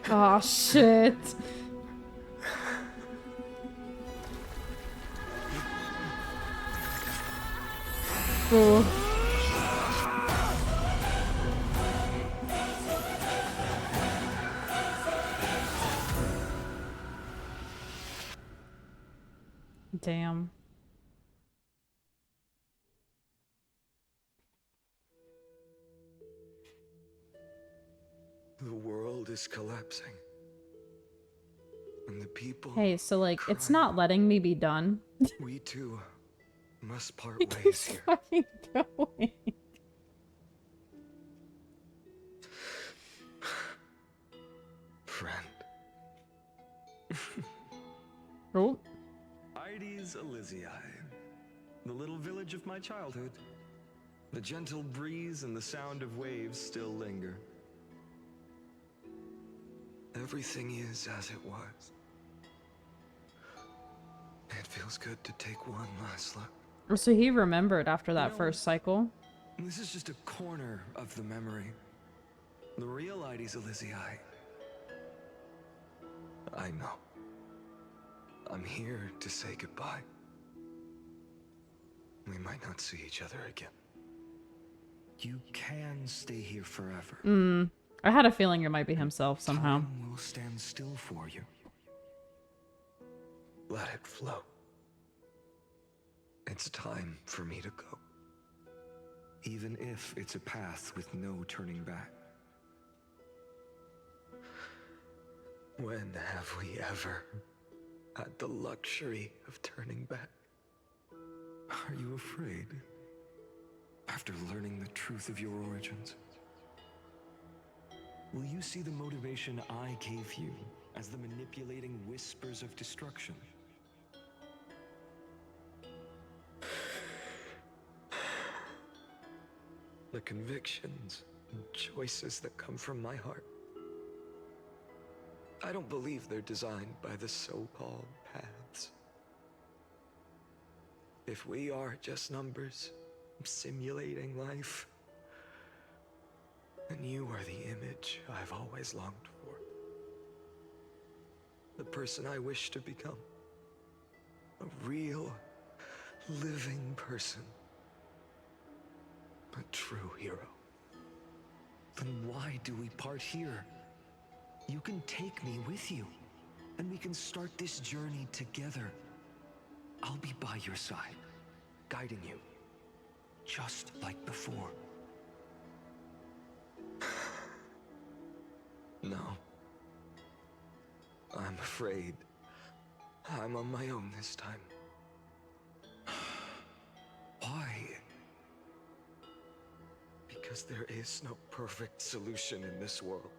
Oh shit. Ooh. Damn. The world is collapsing. And the people... Hey, so like, it's not letting me be done. We too must part It ways keeps here. fucking going. Friend. Oh. Ides Elysiae, the little village of my childhood. The gentle breeze and the sound of waves still linger. Everything is as it was. It feels good to take one last look. So he remembered after that first cycle. This is just a corner of the memory. The real Ides Elysiae. I know. I'm here to say goodbye. We might not see each other again. You can stay here forever. I had a feeling it might be himself somehow. Time will stand still for you. Let it flow. It's time for me to go. Even if it's a path with no turning back. When have we ever had the luxury of turning back? Are you afraid? After learning the truth of your origins? Will you see the motivation I gave you as the manipulating whispers of destruction? The convictions and choices that come from my heart. I don't believe they're designed by the so-called paths. If we are just numbers simulating life, then you are the image I've always longed for. The person I wish to become. A real, living person. A true hero. Then why do we part here? You can take me with you, and we can start this journey together. I'll be by your side, guiding you, just like before. No. I'm afraid I'm on my own this time. Why? Because there is no perfect solution in this world.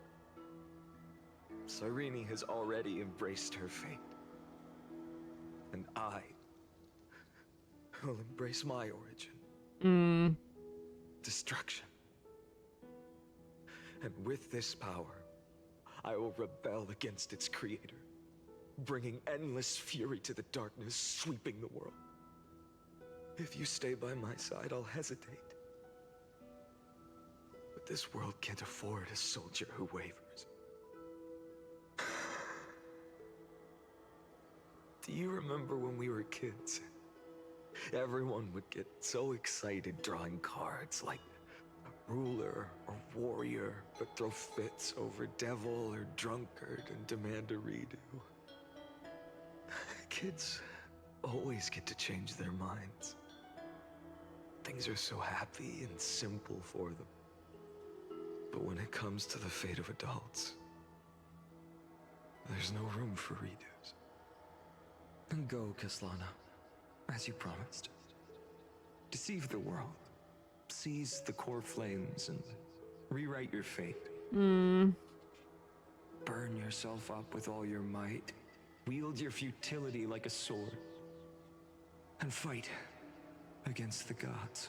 Cyrene has already embraced her fate. And I will embrace my origin. Destruction. And with this power, I will rebel against its creator, bringing endless fury to the darkness sweeping the world. If you stay by my side, I'll hesitate. But this world can't afford a soldier who wavers. Do you remember when we were kids? Everyone would get so excited drawing cards like ruler or warrior, but throw fits over devil or drunkard and demand a redo. Kids always get to change their minds. Things are so happy and simple for them. But when it comes to the fate of adults, there's no room for redos. Then go, Kaslana, as you promised. Deceive the world. Seize the core flames and rewrite your fate. Burn yourself up with all your might. Wield your futility like a sword. And fight against the gods.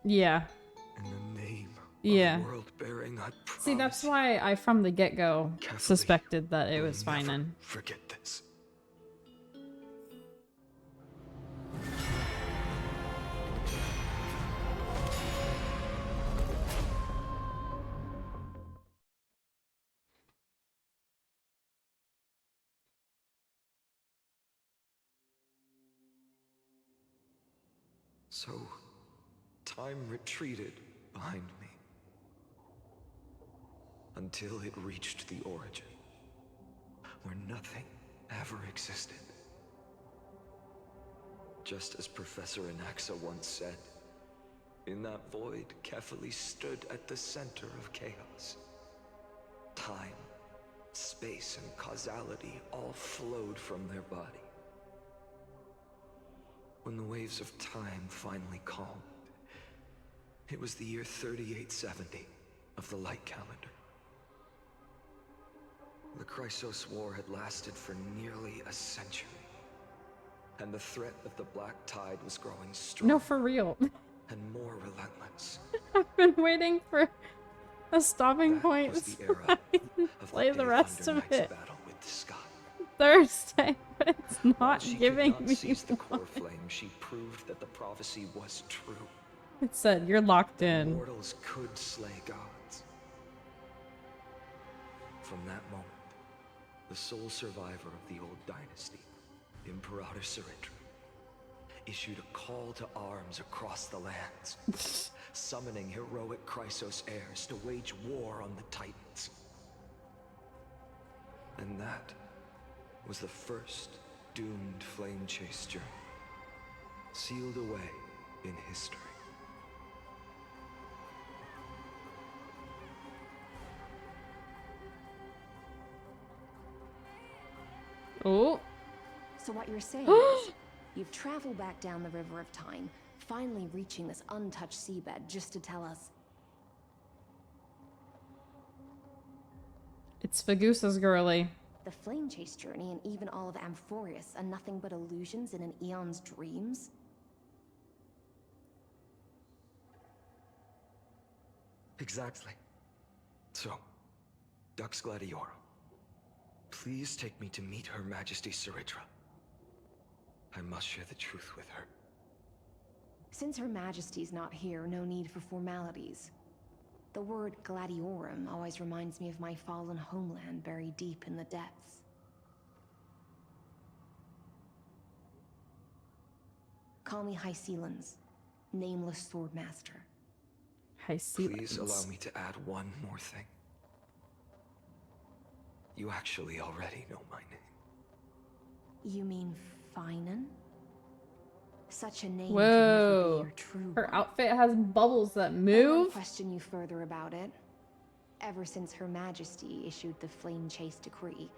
Yeah. In the name Yeah. of world bearing, I promise. See, that's why I, from the get-go, suspected that it was Finan. Forget this. So, time retreated behind me. Until it reached the origin. where nothing ever existed. Just as Professor Anaxa once said, in that void, Kefali stood at the center of chaos. Time, space, and causality all flowed from their body. When the waves of time finally calmed, it was the year 3870 of the Light Calendar. The Chrysos War had lasted for nearly a century, and the threat of the Black Tide was growing stronger. No, for real. And more relentless. I've been waiting for a stopping point was the so era I can of play the the Day rest Thunder of Knight's it battle with the sky. Thursday, but it's While not she giving could not me seize the core one. flame, she proved that the prophecy was true. It said you're locked in. Mortals could slay gods. From that moment, the sole survivor of the old dynasty, Imperator Cyritra, issued a call to arms across the lands, summoning heroic Chrysos heirs to wage war on the Titans. And that was the first doomed flame chase journey, sealed away in history. Oh. So what you're saying is, you've traveled back down the River of Time, finally reaching this untouched seabed just to tell us. It's Fagusa's girly. The flame chase journey and even all of Amphorius are nothing but illusions in an eon's dreams? Exactly. So, Dux Gladiorum, please take me to meet Her Majesty Cyritra. I must share the truth with her. Since Her Majesty's not here, no need for formalities. The word Gladiorum always reminds me of my fallen homeland buried deep in the depths. Call me Hycelans, nameless swordmaster. Please allow me to add one more thing. You actually already know my name. You mean Finan? Such a name Whoa. can never be your true Her one. outfit has bubbles that I won't move. question you further about it. Ever since Her Majesty issued the Flame Chase Decree,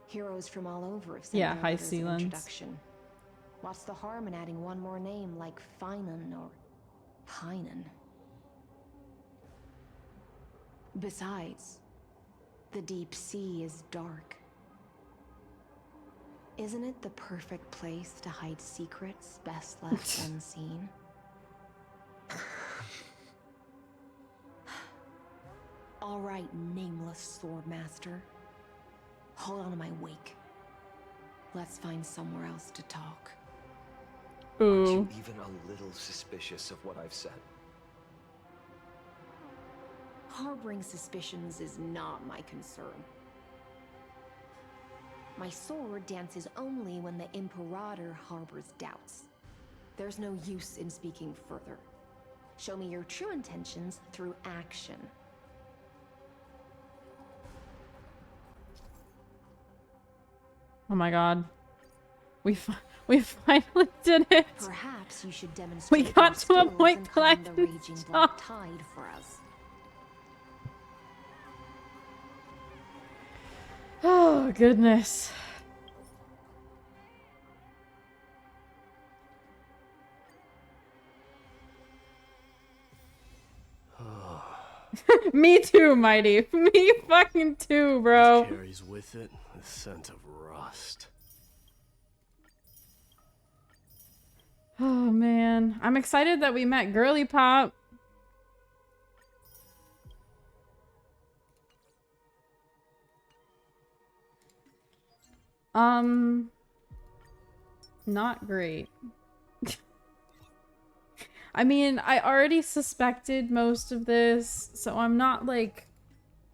heroes from all over have sent Yeah, their High letters of Sealands. introduction. What's the harm in adding one more name like Finan or Pynan? Besides, the deep sea is dark. Isn't it the perfect place to hide secrets best left unseen? All right, nameless swordmaster. Hold on to my wake. Let's find somewhere else to talk. Aren't you even a little suspicious of what I've said? Harboring suspicions is not my concern. My sword dances only when the Imperator harbors doubts. There's no use in speaking further. Show me your true intentions through action. Oh my god. We finally did it. Perhaps you should demonstrate We got your to a skills point and that I calm the can raging stop. black tide for us. Oh, goodness. Me too, Mighty. Me fucking too, bro. Carries with it the scent of rust. Oh, man. I'm excited that we met Girly Pop. Not great. I mean, I already suspected most of this, so I'm not, like,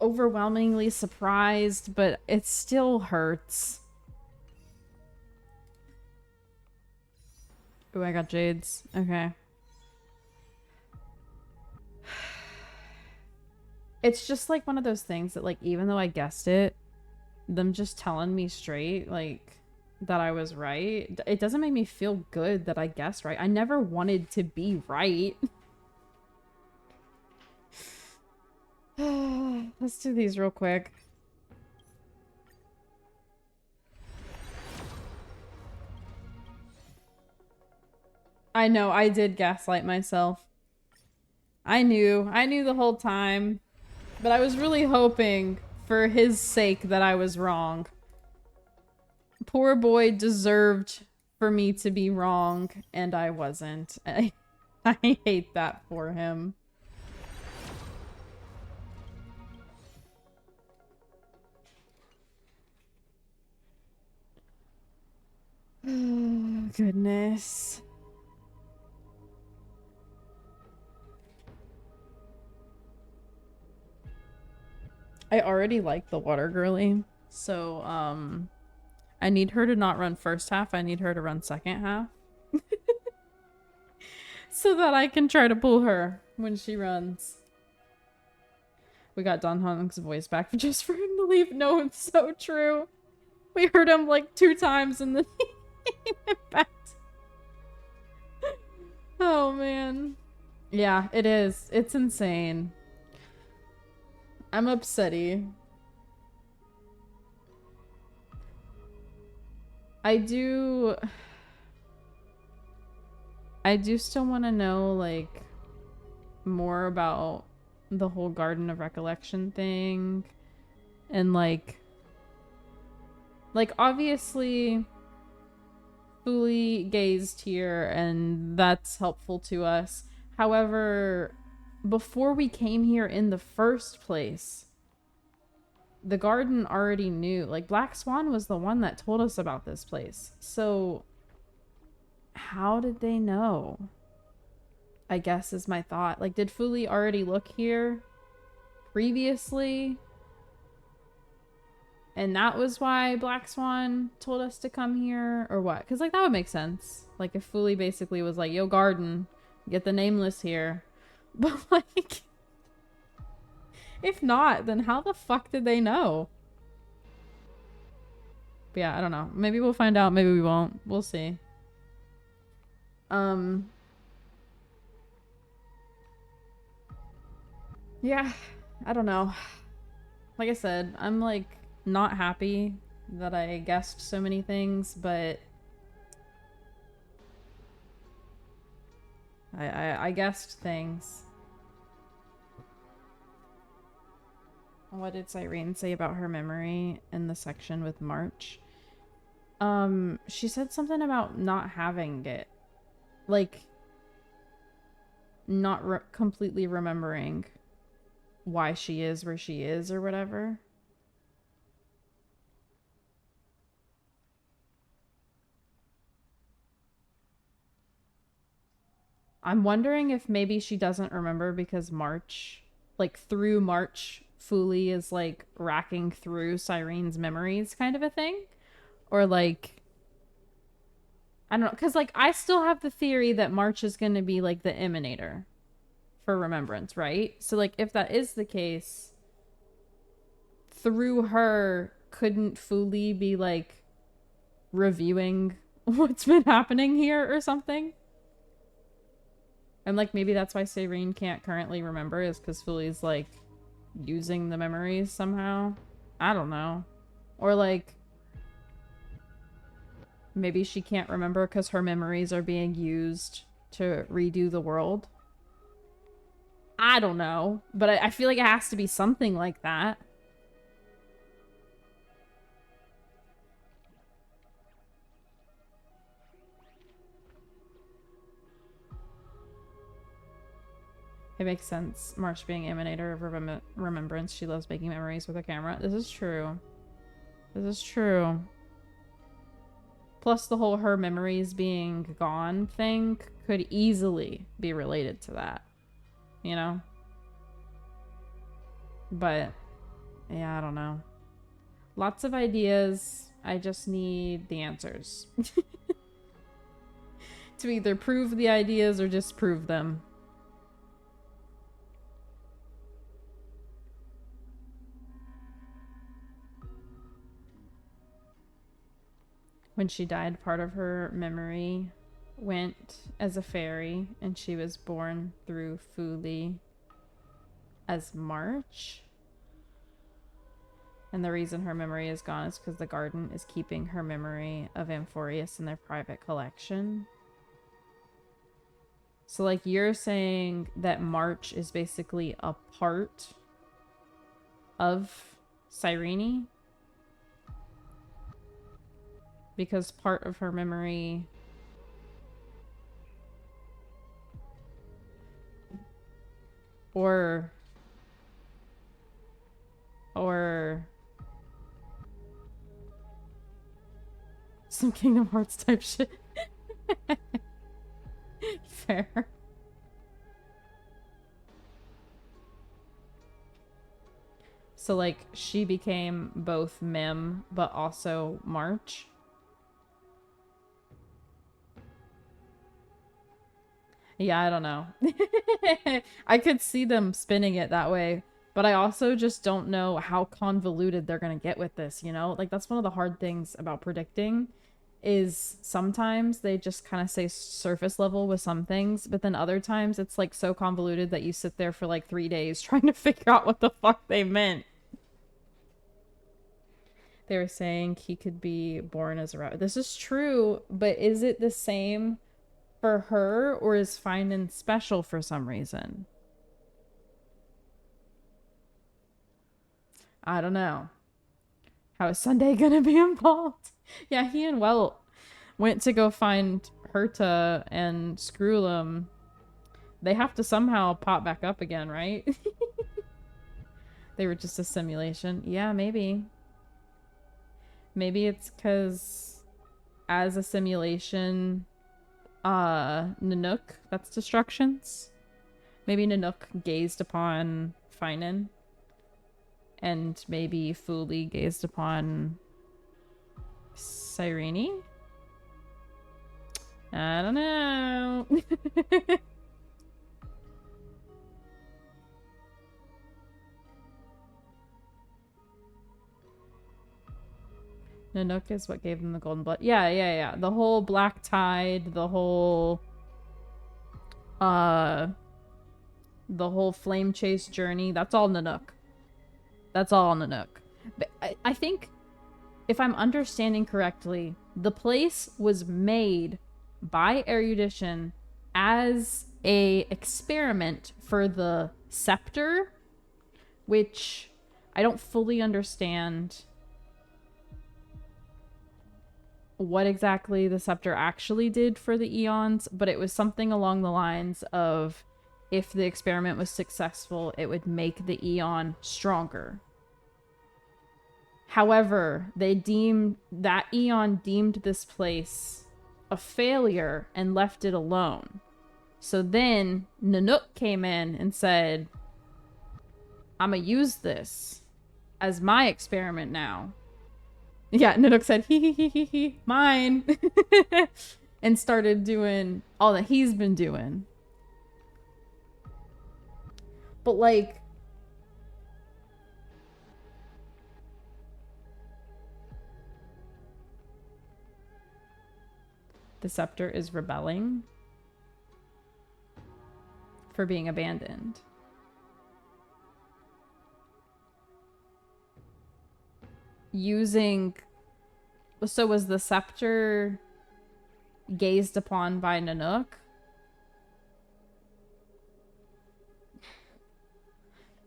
overwhelmingly surprised, but it still hurts. Oh, I got Jades. Okay. It's just, like, one of those things that, like, even though I guessed it, them just telling me straight, like, that I was right, it doesn't make me feel good that I guessed right. I never wanted to be right. Let's do these real quick. I know, I did gaslight myself. I knew the whole time. But I was really hoping, for his sake, that I was wrong. Poor boy deserved for me to be wrong, and I wasn't. I hate that for him. Oh, goodness. I already like the water girly, so I need her to not run first half. I need her to run second half. So that I can try to pull her when she runs. We got Don Hong's voice back just for him to leave. No, it's so true. We heard him like 2 times and then he went back. Oh man. Yeah, it is. It's insane. I'm upsetty. I do still want to know, like, more about the whole Garden of Recollection thing. And, like, obviously, Fuli gazed here, and that's helpful to us. However, before we came here in the first place, the garden already knew. Like, Black Swan was the one that told us about this place. So, how did they know? I guess is my thought. Like, did Fuli already look here previously? And that was why Black Swan told us to come here? Or what? Because, like, that would make sense. Like, if Fuli basically was like, yo, garden, get the Nameless here. But, like, if not, then how the fuck did they know? But yeah, I don't know. Maybe we'll find out. Maybe we won't. We'll see. Yeah, I don't know. Like I said, I'm, like, not happy that I guessed so many things, but I guessed things. What did Cyrene say about her memory in the section with March? She said something about not having it. Like, not completely remembering why she is where she is or whatever. I'm wondering if maybe she doesn't remember because March, like, through March, Fuli is, like, racking through Cyrene's memories kind of a thing. Or, like, I don't know. Because, like, I still have the theory that March is going to be, like, the Emanator for Remembrance, right? So, like, if that is the case, through her, couldn't Fuli be, like, reviewing what's been happening here or something? And, like, maybe that's why Cyrene can't currently remember, is because Fuli's, like, using the memories somehow. I don't know. Or, like, maybe she can't remember because her memories are being used to redo the world. I don't know. But I feel like it has to be something like that. It makes sense. March being Emanator of Remembrance. She loves making memories with her camera. This is true. This is true. Plus the whole her memories being gone thing could easily be related to that. You know? But, yeah, I don't know. Lots of ideas. I just need the answers. To either prove the ideas or disprove them. When she died, part of her memory went as a fairy, and she was born through Fuli as March. And the reason her memory is gone is because the garden is keeping her memory of Amphorius in their private collection. So, like, you're saying that March is basically a part of Cyrene? Because part of her memory... Or some Kingdom Hearts type shit. Fair. So, like, she became both Mem, but also March. Yeah, I don't know. I could see them spinning it that way, but I also just don't know how convoluted they're gonna get with this, you know? Like, that's one of the hard things about predicting, is sometimes they just kind of say surface level with some things, but then other times it's, like, so convoluted that you sit there for, like, 3 days trying to figure out what the fuck they meant. They were saying he could be born as a rabbit. This is true, but is it the same for her, or is Finan special for some reason? I don't know. How is Sunday gonna be involved? Yeah, he and Welt went to go find Herta and Screwlum. They have to somehow pop back up again, right? They were just a simulation. Yeah, maybe. Maybe it's because as a simulation, Nanook, that's Destructions. Maybe Nanook gazed upon Finan. And maybe Fuli gazed upon Cyrene? I don't know. Nanook is what gave them the golden blood. Yeah. The whole Black Tide, the whole flame chase journey, that's all Nanook. That's all Nanook. But I think, if I'm understanding correctly, the place was made by Erudition as a experiment for the Scepter, which I don't fully understand what exactly the Scepter actually did for the Eons, but it was something along the lines of, if the experiment was successful, it would make the Eon stronger. However, that Eon deemed this place a failure and left it alone. So then Nanook came in and said, I'm gonna use this as my experiment now. Yeah, Nanook said, he, mine. And started doing all that he's been doing. But, like, the Scepter is rebelling for being abandoned. So was the Scepter gazed upon by Nanook?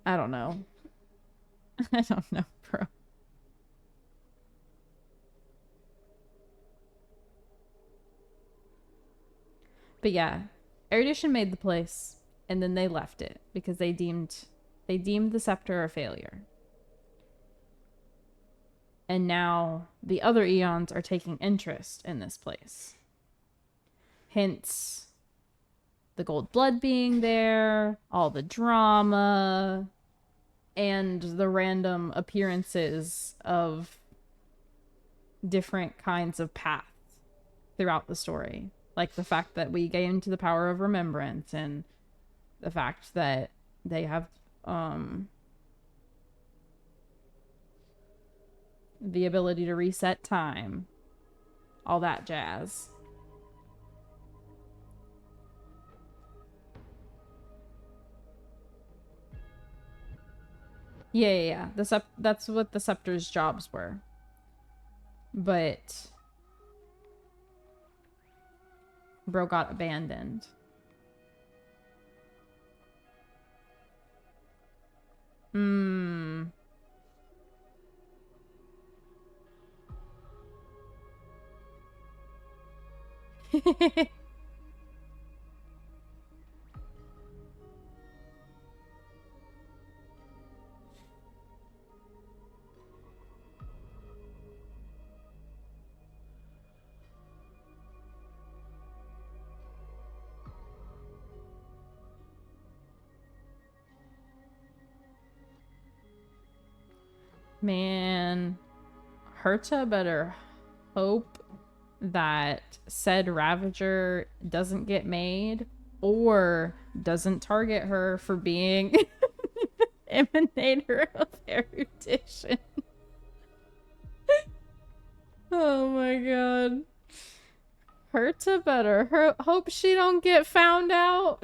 I don't know. I don't know, bro. But yeah, Erudition made the place, and then they left it because they deemed the Scepter a failure. And now the other Eons are taking interest in this place. Hence the gold blood being there, all the drama, and the random appearances of different kinds of paths throughout the story. Like the fact that we gain to the power of remembrance, and the fact that they have the ability to reset time. all that jazz. Yeah. That's what the Scepter's jobs were. But bro got abandoned. Man, Herta better hope that said Ravager doesn't get made or doesn't target her for being Emanator of Erudition. Oh my god. Herta better hope she don't get found out.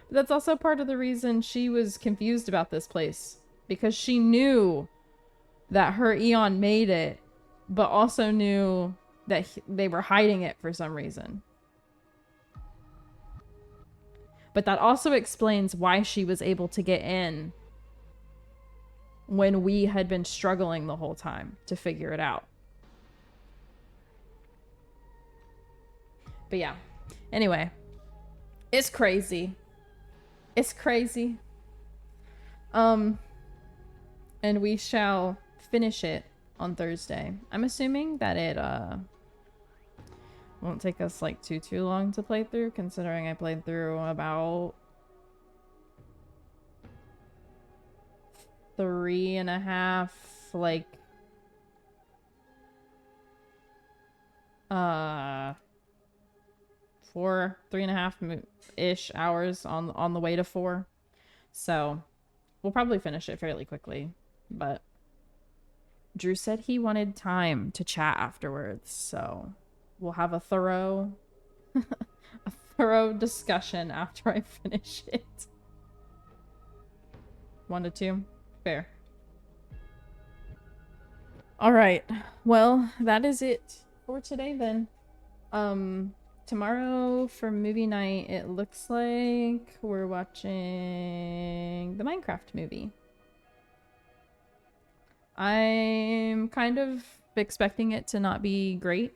That's also part of the reason she was confused about this place. Because she knew that her Eon made it, but also knew that they were hiding it for some reason. But that also explains why she was able to get in when we had been struggling the whole time to figure it out. But yeah. Anyway. It's crazy. It's crazy. And we shall finish it on Thursday. I'm assuming that it won't take us like too long to play through, considering I played through about 3.5 like 3.5-ish hours on the way to 4. So we'll probably finish it fairly quickly, but Drew said he wanted time to chat afterwards, so we'll have a thorough discussion after I finish it. 1 to 2? Fair. Alright, well, that is it for today then. Tomorrow for movie night, it looks like we're watching the Minecraft movie. I'm kind of expecting it to not be great,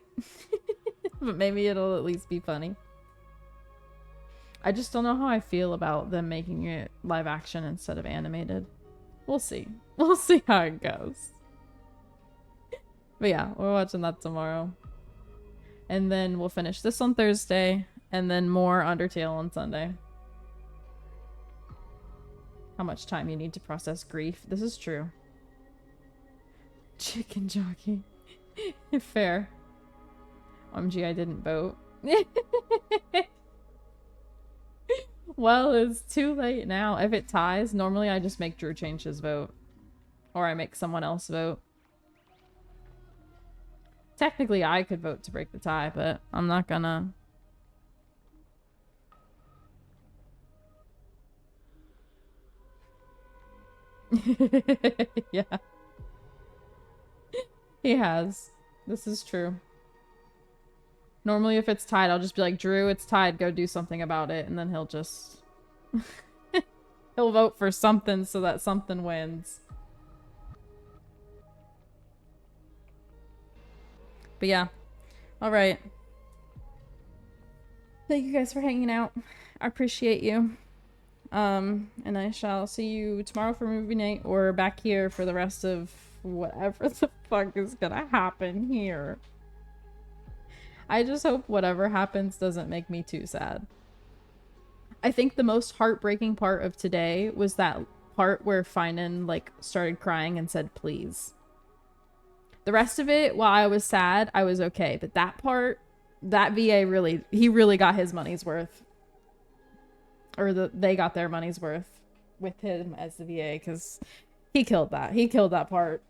but maybe it'll at least be funny. I just don't know how I feel about them making it live action instead of animated. We'll see. We'll see how it goes. But yeah, we're watching that tomorrow. And then we'll finish this on Thursday, and then more Undertale on Sunday. How much time you need to process grief. This is true. Chicken jockey. Fair. OMG, I didn't vote. Well, it's too late now. If it ties, normally I just make Drew change his vote. Or I make someone else vote. Technically, I could vote to break the tie, but I'm not gonna. Yeah. He has. This is true. Normally, if it's tied, I'll just be like, Drew, it's tied. Go do something about it. And then he'll just... he'll vote for something so that something wins. But yeah. Alright. Thank you guys for hanging out. I appreciate you. And I shall see you tomorrow for movie night or back here for the rest of whatever the fuck is gonna happen here. I just hope whatever happens doesn't make me too sad. I think the most heartbreaking part of today was that part where Finan like started crying and said please. The rest of it, while I was sad, I was okay. But that part, that VA he really got his money's worth. Or they got their money's worth with him as the VA, because he killed that. He killed that part.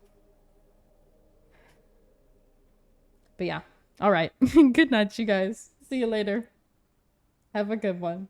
But yeah. All right. Good night, you guys. See you later. Have a good one.